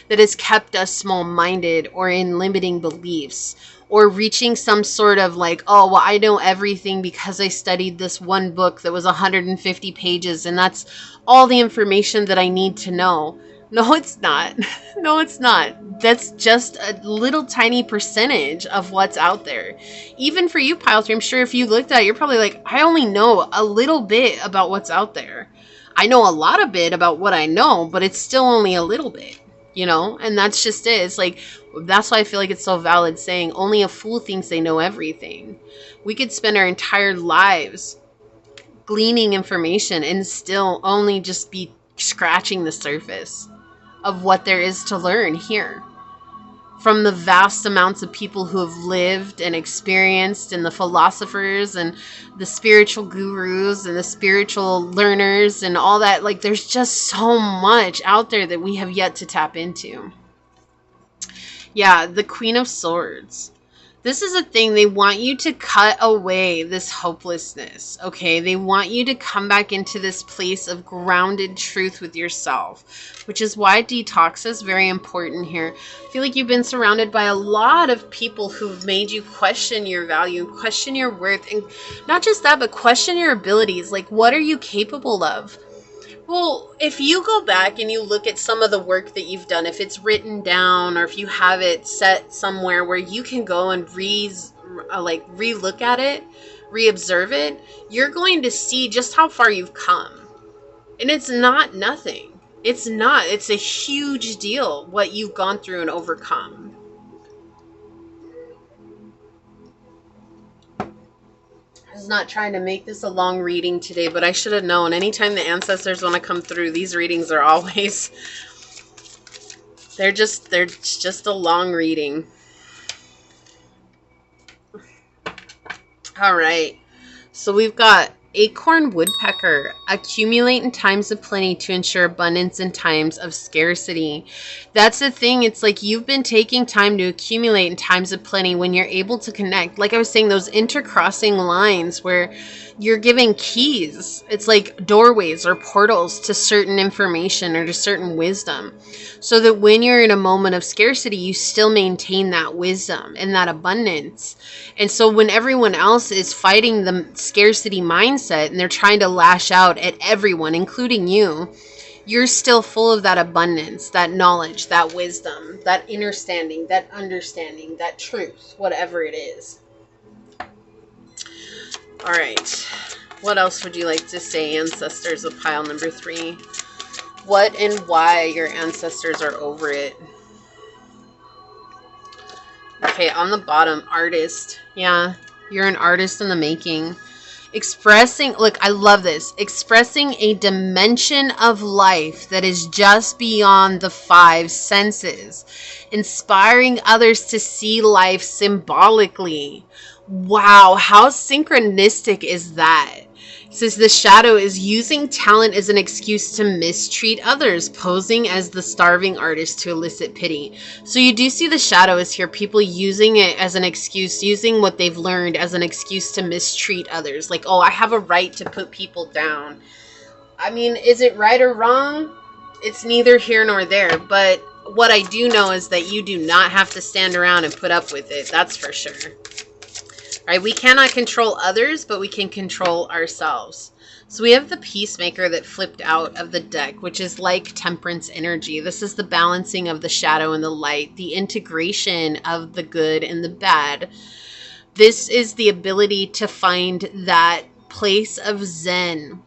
that has kept us small-minded or in limiting beliefs, or reaching some sort of like, oh, well, I know everything because I studied this one book that was 150 pages and that's all the information that I need to know. No, it's not. No, it's not. That's just a little tiny percentage of what's out there. Even for you, Pile 3, I'm sure if you looked at it, you're probably like, I only know a little bit about what's out there. I know a lot of bit about what I know, but it's still only a little bit, you know? And that's just it. It's like, that's why I feel like it's so valid saying only a fool thinks they know everything. We could spend our entire lives gleaning information and still only just be scratching the surface of what there is to learn here from the vast amounts of people who have lived and experienced, and the philosophers and the spiritual gurus and the spiritual learners and all that. Like, there's just so much out there that we have yet to tap into. Yeah, the Queen of Swords. This is a thing. They want you to cut away this hopelessness, okay? They want you to come back into this place of grounded truth with yourself, which is why detox is very important here. I feel like you've been surrounded by a lot of people who've made you question your value, question your worth, and not just that, but question your abilities. Like, what are you capable of? Well, if you go back and you look at some of the work that you've done, if it's written down or if you have it set somewhere where you can go and re-look at it, re-observe it, you're going to see just how far you've come. And it's not nothing. It's not. It's a huge deal what you've gone through and overcome. I was not trying to make this a long reading today, but I should have known. Anytime the ancestors want to come through, these readings are always, they're just a long reading. All right. So we've got acorn woodpecker. Accumulate in times of plenty to ensure abundance in times of scarcity. That's the thing. It's like you've been taking time to accumulate in times of plenty when you're able to connect. Like I was saying, those intercrossing lines where you're giving keys. It's like doorways or portals to certain information or to certain wisdom. So that when you're in a moment of scarcity, you still maintain that wisdom and that abundance. And so when everyone else is fighting the scarcity mindset and they're trying to lash out at everyone, including you, you're still full of that abundance, that knowledge, that wisdom, that understanding, that truth, whatever it is. All right. What else would you like to say, ancestors of pile number 3? What and why your ancestors are over it. Okay, on the bottom, artist. Yeah, you're an artist in the making. Expressing, look, I love this. Expressing a dimension of life that is just beyond the 5 senses. Inspiring others to see life symbolically. Wow, how synchronistic is that? It says the shadow is using talent as an excuse to mistreat others, posing as the starving artist to elicit pity. So you do see the shadow is here, people using it as an excuse, using what they've learned as an excuse to mistreat others. Like, oh, I have a right to put people down. I mean, is it right or wrong? It's neither here nor there. But what I do know is that you do not have to stand around and put up with it. That's for sure. Right? We cannot control others, but we can control ourselves. So we have the peacemaker that flipped out of the deck, which is like temperance energy. This is the balancing of the shadow and the light, the integration of the good and the bad. This is the ability to find that place of zen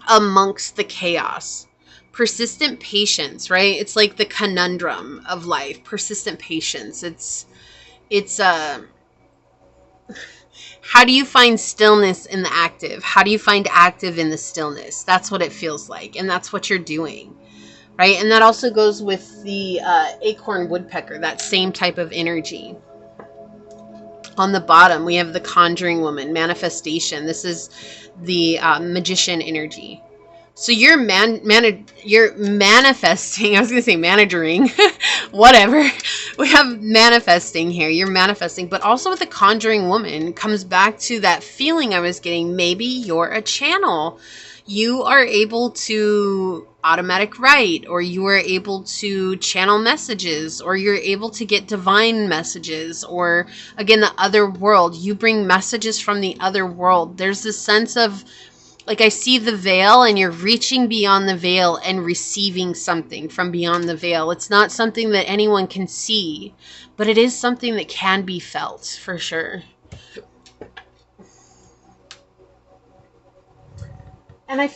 amongst the chaos. Persistent patience, right? It's like the conundrum of life. Persistent patience. It's how do you find stillness in the active? How do you find active in the stillness? That's what it feels like. And that's what you're doing, right? And that also goes with the acorn woodpecker, that same type of energy. On the bottom, we have the conjuring woman, manifestation. This is the magician energy. So you're manifesting. I was going to say managing. Whatever. We have manifesting here. You're manifesting. But also with the conjuring woman comes back to that feeling I was getting. Maybe you're a channel. You are able to automatic write, or you are able to channel messages, or you're able to get divine messages, or again, the other world. You bring messages from the other world. There's this sense of like I see the veil, and you're reaching beyond the veil and receiving something from beyond the veil. It's not something that anyone can see, but it is something that can be felt for sure. And I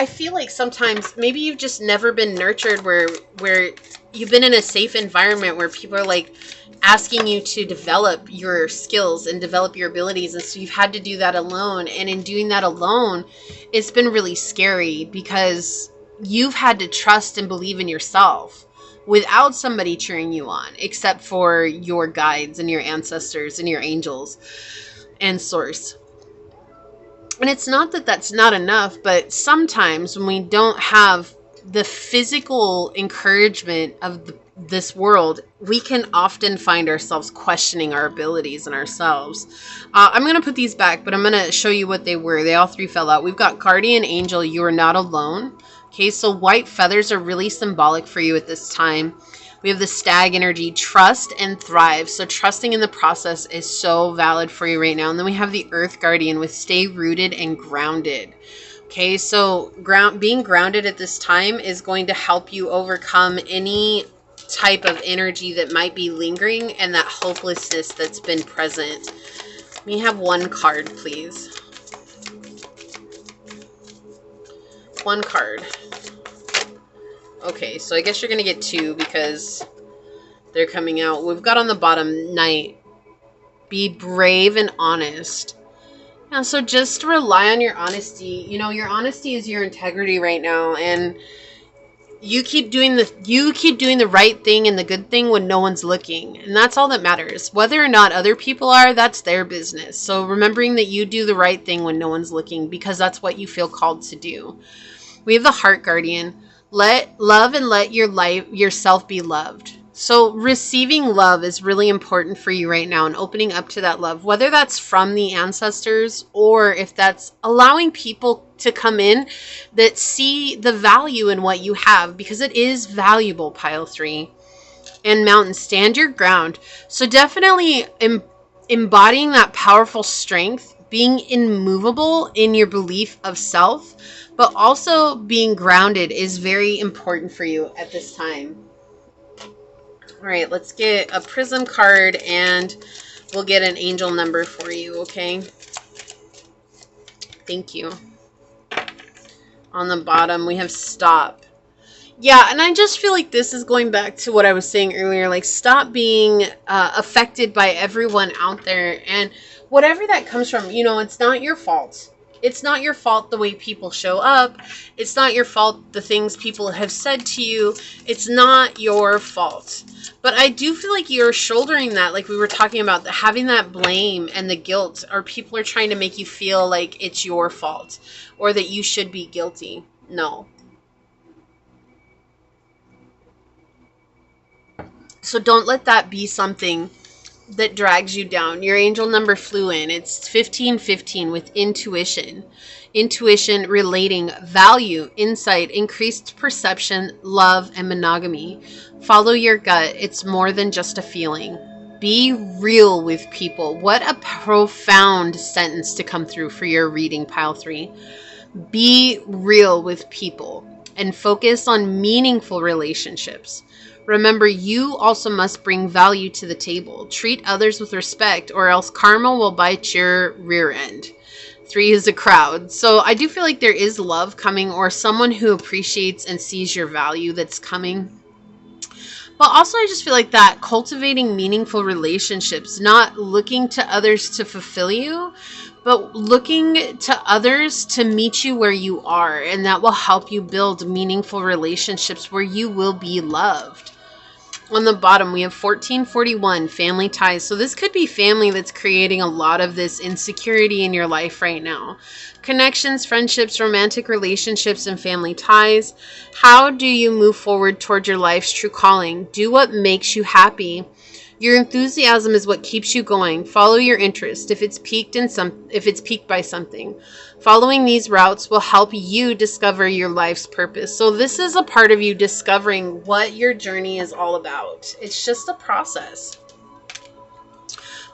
feel like sometimes maybe you've just never been nurtured where you've been in a safe environment where people are like asking you to develop your skills and develop your abilities, and so you've had to do that alone. And in doing that alone, it's been really scary because you've had to trust and believe in yourself without somebody cheering you on, except for your guides and your ancestors and your angels and source. And it's not that that's not enough, but sometimes when we don't have the physical encouragement of this world, we can often find ourselves questioning our abilities and ourselves. I'm going to put these back, but I'm going to show you what they were. They all three fell out. We've got Guardian Angel, you are not alone. Okay, so white feathers are really symbolic for you at this time. We have the Stag energy, trust and thrive. So trusting in the process is so valid for you right now. And then we have the Earth Guardian with stay rooted and grounded. Okay, so being grounded at this time is going to help you overcome any type of energy that might be lingering and that hopelessness that's been present. Let me have one card, please. One card. Okay, so I guess you're going to get two because they're coming out. We've got on the bottom, Knight. Be brave and honest. Now, so just rely on your honesty. You know, your honesty is your integrity right now, and you keep doing the right thing and the good thing when no one's looking, and that's all that matters. Whether or not other people are, that's their business. So remembering that you do the right thing when no one's looking, because that's what you feel called to do. We have the Heart Guardian. Let love and let yourself be loved. So receiving love is really important for you right now, and opening up to that love, whether that's from the ancestors or if that's allowing people to come in that see the value in what you have, because it is valuable, Pile 3. And Mountain, stand your ground. So definitely embodying that powerful strength, being immovable in your belief of self, but also being grounded is very important for you at this time. All right, let's get a prism card and we'll get an angel number for you, okay? Thank you. On the bottom, we have stop. Yeah, and I just feel like this is going back to what I was saying earlier, like stop being affected by everyone out there, and whatever that comes from, you know, it's not your fault. It's not your fault the way people show up. It's not your fault the things people have said to you. It's not your fault. But I do feel like you're shouldering that, like we were talking about, having that blame and the guilt, or people are trying to make you feel like it's your fault or that you should be guilty. No. So don't let that be something that drags you down. Your angel number flew in. It's 1515 with intuition. Intuition relating value, insight, increased perception, love, and monogamy. Follow your gut. It's more than just a feeling. Be real with people. What a profound sentence to come through for your reading, Pile 3. Be real with people and focus on meaningful relationships. Remember, you also must bring value to the table. Treat others with respect, or else karma will bite your rear end. 3 is a crowd. So I do feel like there is love coming, or someone who appreciates and sees your value that's coming. But also I just feel like that cultivating meaningful relationships, not looking to others to fulfill you, but looking to others to meet you where you are. And that will help you build meaningful relationships where you will be loved. On the bottom, we have 1441, family ties. So this could be family that's creating a lot of this insecurity in your life right now. Connections, friendships, romantic relationships, and family ties. How do you move forward toward your life's true calling? Do what makes you happy. Your enthusiasm is what keeps you going. Follow your interest if it's piqued by something. Following these routes will help you discover your life's purpose. So this is a part of you discovering what your journey is all about. It's just a process.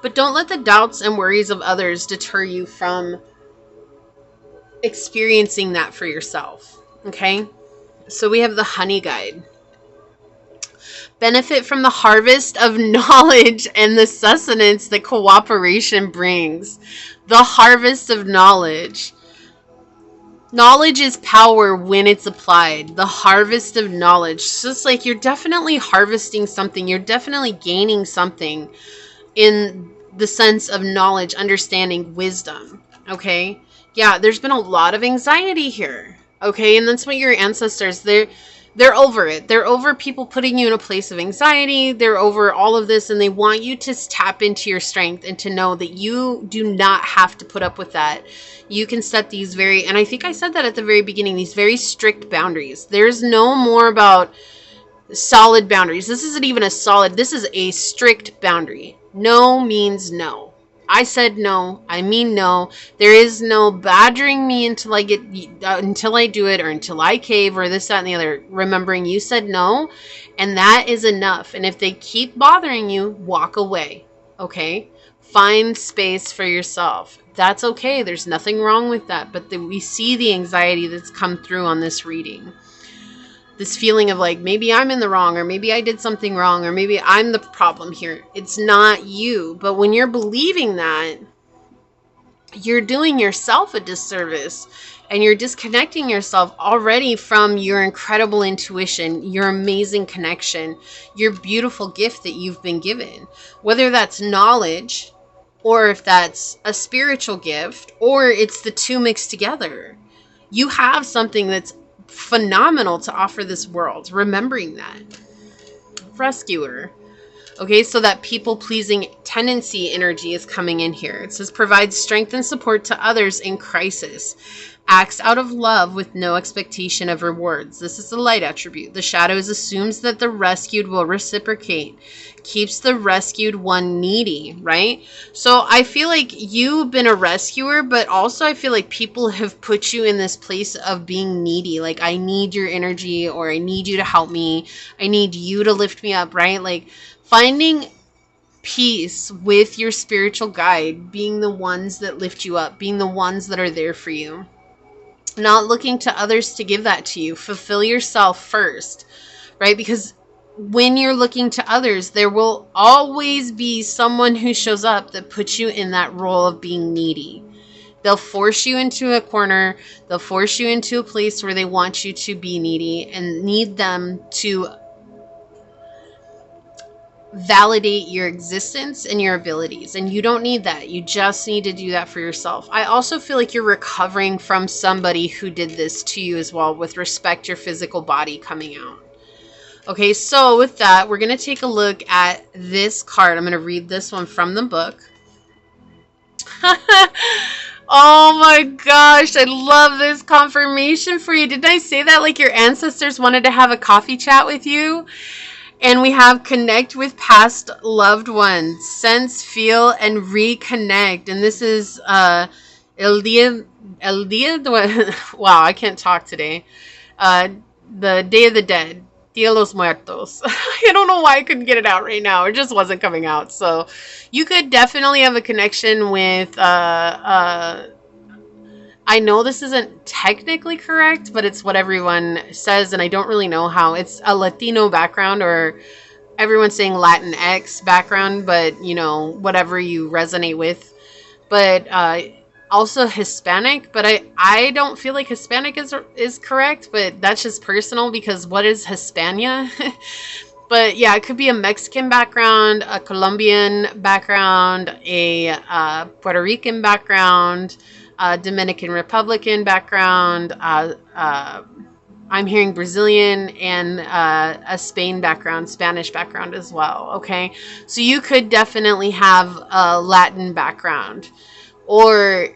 But don't let the doubts and worries of others deter you from experiencing that for yourself. Okay? So we have the honey guide. Benefit from the harvest of knowledge and the sustenance that cooperation brings. The harvest of knowledge. Knowledge is power when it's applied. The harvest of knowledge. It's just like you're definitely harvesting something. You're definitely gaining something in the sense of knowledge, understanding, wisdom. Okay? Yeah, there's been a lot of anxiety here. Okay? And that's what your ancestors, they're over it. They're over people putting you in a place of anxiety. They're over all of this, and they want you to tap into your strength and to know that you do not have to put up with that. You can set these very, and I think I said that at the very beginning, these very strict boundaries. There's no more about solid boundaries. This isn't even a solid, this is a strict boundary. No means no. I said no. I mean no. There is no badgering me until I do it, or until I cave, or this, that, and the other. Remembering you said no, and that is enough. And if they keep bothering you, walk away. Okay? Find space for yourself. That's okay. There's nothing wrong with that. But we see the anxiety that's come through on this reading. This feeling of like, maybe I'm in the wrong, or maybe I did something wrong, or maybe I'm the problem here. It's not you. But when you're believing that, you're doing yourself a disservice, and you're disconnecting yourself already from your incredible intuition, your amazing connection, your beautiful gift that you've been given. Whether that's knowledge, or if that's a spiritual gift, or it's the two mixed together. You have something that's phenomenal to offer this world. Remembering that. Rescuer. Okay, so that people-pleasing tendency energy is coming in here. It says provides strength and support to others in crisis. Acts out of love with no expectation of rewards. This is the light attribute. The shadows assumes that the rescued will reciprocate. Keeps the rescued one needy, right? So I feel like you've been a rescuer, but also I feel like people have put you in this place of being needy. Like, I need your energy, or I need you to help me. I need you to lift me up, right? Like, finding peace with your spiritual guide, being the ones that lift you up, being the ones that are there for you. Not looking to others to give that to you. Fulfill yourself first, right? Because when you're looking to others, there will always be someone who shows up that puts you in that role of being needy. They'll force you into a corner. They'll force you into a place where they want you to be needy and need them to validate your existence and your abilities. And you don't need that. You just need to do that for yourself. I also feel like you're recovering from somebody who did this to you as well, with respect your physical body coming out. Okay, so with that, we're going to take a look at this card. I'm going to read this one from the book. Oh my gosh, I love this confirmation for you. Didn't I say that? Like, your ancestors wanted to have a coffee chat with you? And we have connect with past loved ones, sense, feel, and reconnect. And this is El Dia, wow, I can't talk today. The Day of the Dead, Dia de los Muertos. I don't know why I couldn't get it out right now. It just wasn't coming out. So you could definitely have a connection with I know this isn't technically correct, but it's what everyone says, and I don't really know how. It's a Latino background, or everyone's saying Latinx background, but, you know, whatever you resonate with. But also Hispanic, but I don't feel like Hispanic is correct, but that's just personal, because what is Hispania? But yeah, it could be a Mexican background, a Colombian background, a Puerto Rican background, Dominican Republican background, I'm hearing Brazilian, and a Spain background, Spanish background as well, okay? So you could definitely have a Latin background, or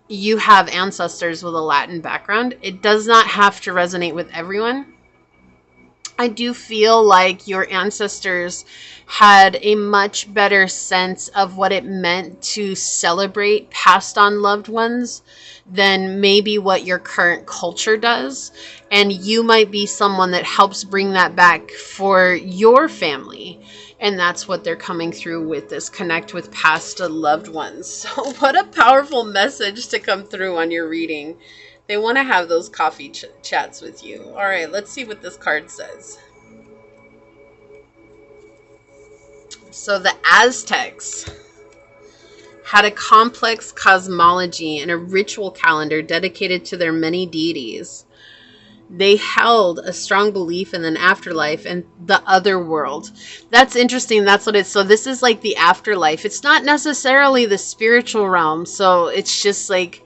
you have ancestors with a Latin background. It does not have to resonate with everyone. I do feel like your ancestors had a much better sense of what it meant to celebrate passed on loved ones, than maybe what your current culture does. And you might be someone that helps bring that back for your family. And that's what they're coming through with this connect with past loved ones. So what a powerful message to come through on your reading. They want to have those coffee chats with you. All right, let's see what this card says. So the Aztecs had a complex cosmology and a ritual calendar dedicated to their many deities. They held a strong belief in an afterlife and the other world. That's interesting. That's what it's. So this is like the afterlife. It's not necessarily the spiritual realm. So it's just like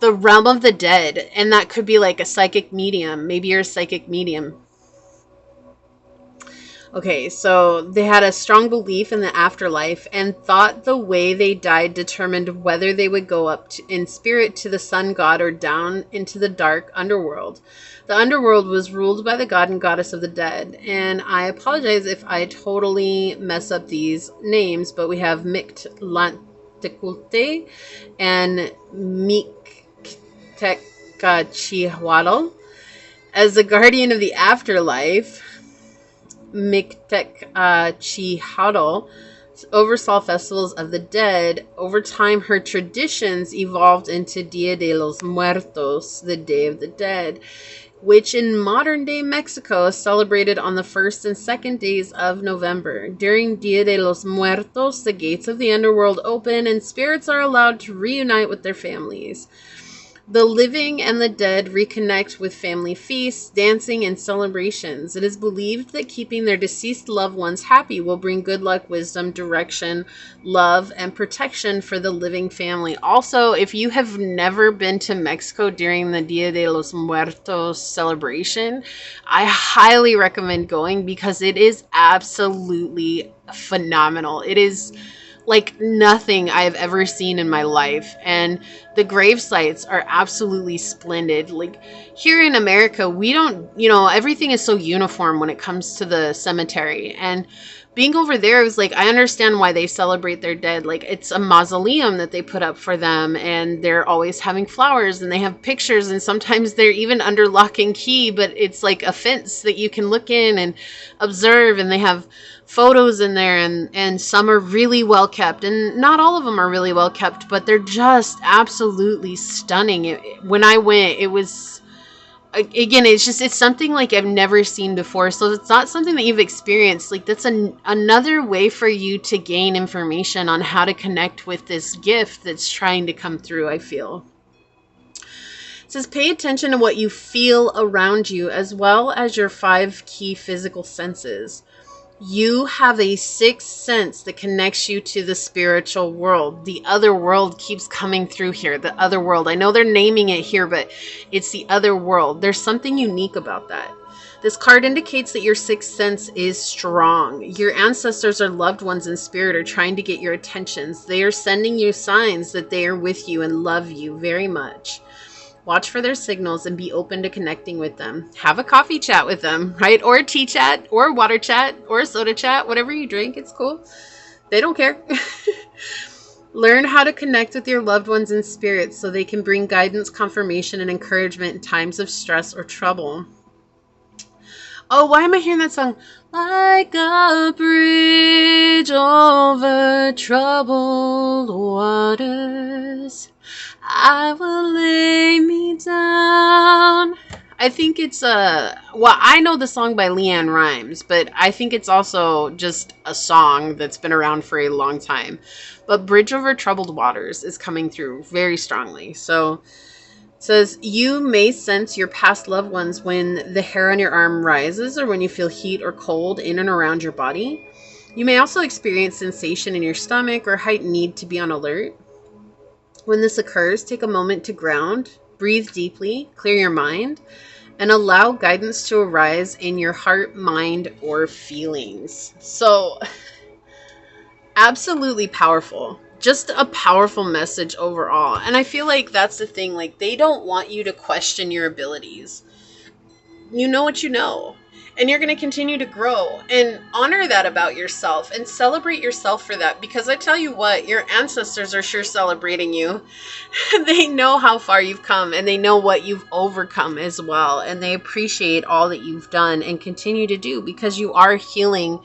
the realm of the dead. And that could be like a psychic medium. Maybe you're a psychic medium. Okay, so they had a strong belief in the afterlife and thought the way they died determined whether they would go up in spirit to the sun god or down into the dark underworld. The underworld was ruled by the god and goddess of the dead. And I apologize if I totally mess up these names, but we have Mictlantecuhtli and Mictlantecuhtli as the guardian of the afterlife. Mictlantecuhtli oversaw festivals of the dead. Over time, her traditions evolved into Dia de los Muertos, the Day of the Dead, which in modern-day Mexico is celebrated on the 1st and 2nd days of November. During Dia de los Muertos, the gates of the underworld open and spirits are allowed to reunite with their families. The living and the dead reconnect with family feasts, dancing, and celebrations. It is believed that keeping their deceased loved ones happy will bring good luck, wisdom, direction, love, and protection for the living family. Also, if you have never been to Mexico during the Dia de los Muertos celebration, I highly recommend going because it is absolutely phenomenal. It is like nothing I've ever seen in my life. And the grave sites are absolutely splendid. Like here in America, we don't, everything is so uniform when it comes to the cemetery. And being over there, I was like, I understand why they celebrate their dead. Like it's a mausoleum that they put up for them, and they're always having flowers, and they have pictures, and sometimes they're even under lock and key, but it's like a fence that you can look in and observe, and they have photos in there, and some are really well kept, and not all of them are really well kept, but they're just absolutely stunning. When I went, it was, again, it's something like I've never seen before. So it's not something that you've experienced. Like that's another way for you to gain information on how to connect with this gift that's trying to come through, I feel. It says, pay attention to what you feel around you as well as your 5 key physical senses. You have a 6th sense that connects you to the spiritual world. The other world keeps coming through here. The other world. I know they're naming it here, but it's the other world. There's something unique about that. This card indicates that your 6th sense is strong. Your ancestors or loved ones in spirit are trying to get your attentions. They are sending you signs that they are with you and love you very much. Watch for their signals and be open to connecting with them. Have a coffee chat with them, right? Or a tea chat, or a water chat, or a soda chat, whatever you drink. It's cool. They don't care. Learn how to connect with your loved ones in spirit so they can bring guidance, confirmation, and encouragement in times of stress or trouble. Oh, why am I hearing that song? Like a bridge over troubled waters, I will lay me down. I think it's I know the song by Leanne Rimes, but I think it's also just a song that's been around for a long time. But Bridge Over Troubled Waters is coming through very strongly. So it says, you may sense your past loved ones when the hair on your arm rises or when you feel heat or cold in and around your body. You may also experience sensation in your stomach or heightened need to be on alert. When this occurs, take a moment to ground, breathe deeply, clear your mind, and allow guidance to arise in your heart, mind, or feelings. So, absolutely powerful. Just a powerful message overall. And I feel like that's the thing. Like, they don't want you to question your abilities. You know what you know. And you're going to continue to grow, and honor that about yourself and celebrate yourself for that. Because I tell you what, your ancestors are sure celebrating you. They know how far you've come, and they know what you've overcome as well. And they appreciate all that you've done and continue to do, because you are healing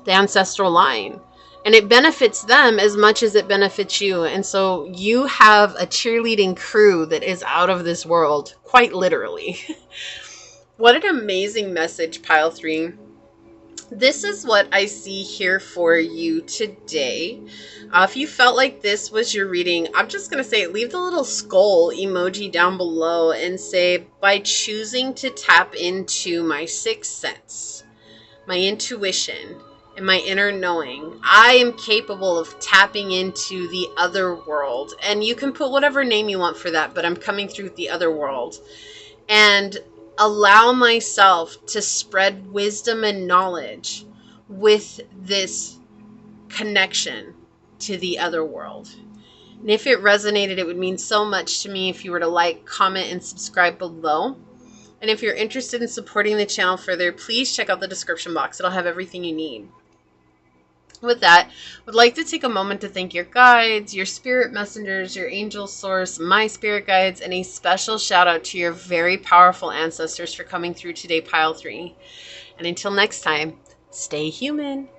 the ancestral line. And it benefits them as much as it benefits you. And so you have a cheerleading crew that is out of this world, quite literally. What an amazing message, Pile 3. This is what I see here for you today. If you felt like this was your reading, I'm just going to say, leave the little skull emoji down below and say, by choosing to tap into my sixth sense, my intuition, and my inner knowing, I am capable of tapping into the other world. And you can put whatever name you want for that, but I'm coming through the other world. And allow myself to spread wisdom and knowledge with this connection to the other world. And if it resonated, it would mean so much to me if you were to like, comment, and subscribe below. And if you're interested in supporting the channel further, please check out the description box. It'll have everything you need. With that, I would like to take a moment to thank your guides, your spirit messengers, your angel source, my spirit guides, and a special shout out to your very powerful ancestors for coming through today, Pile 3. And until next time, stay human.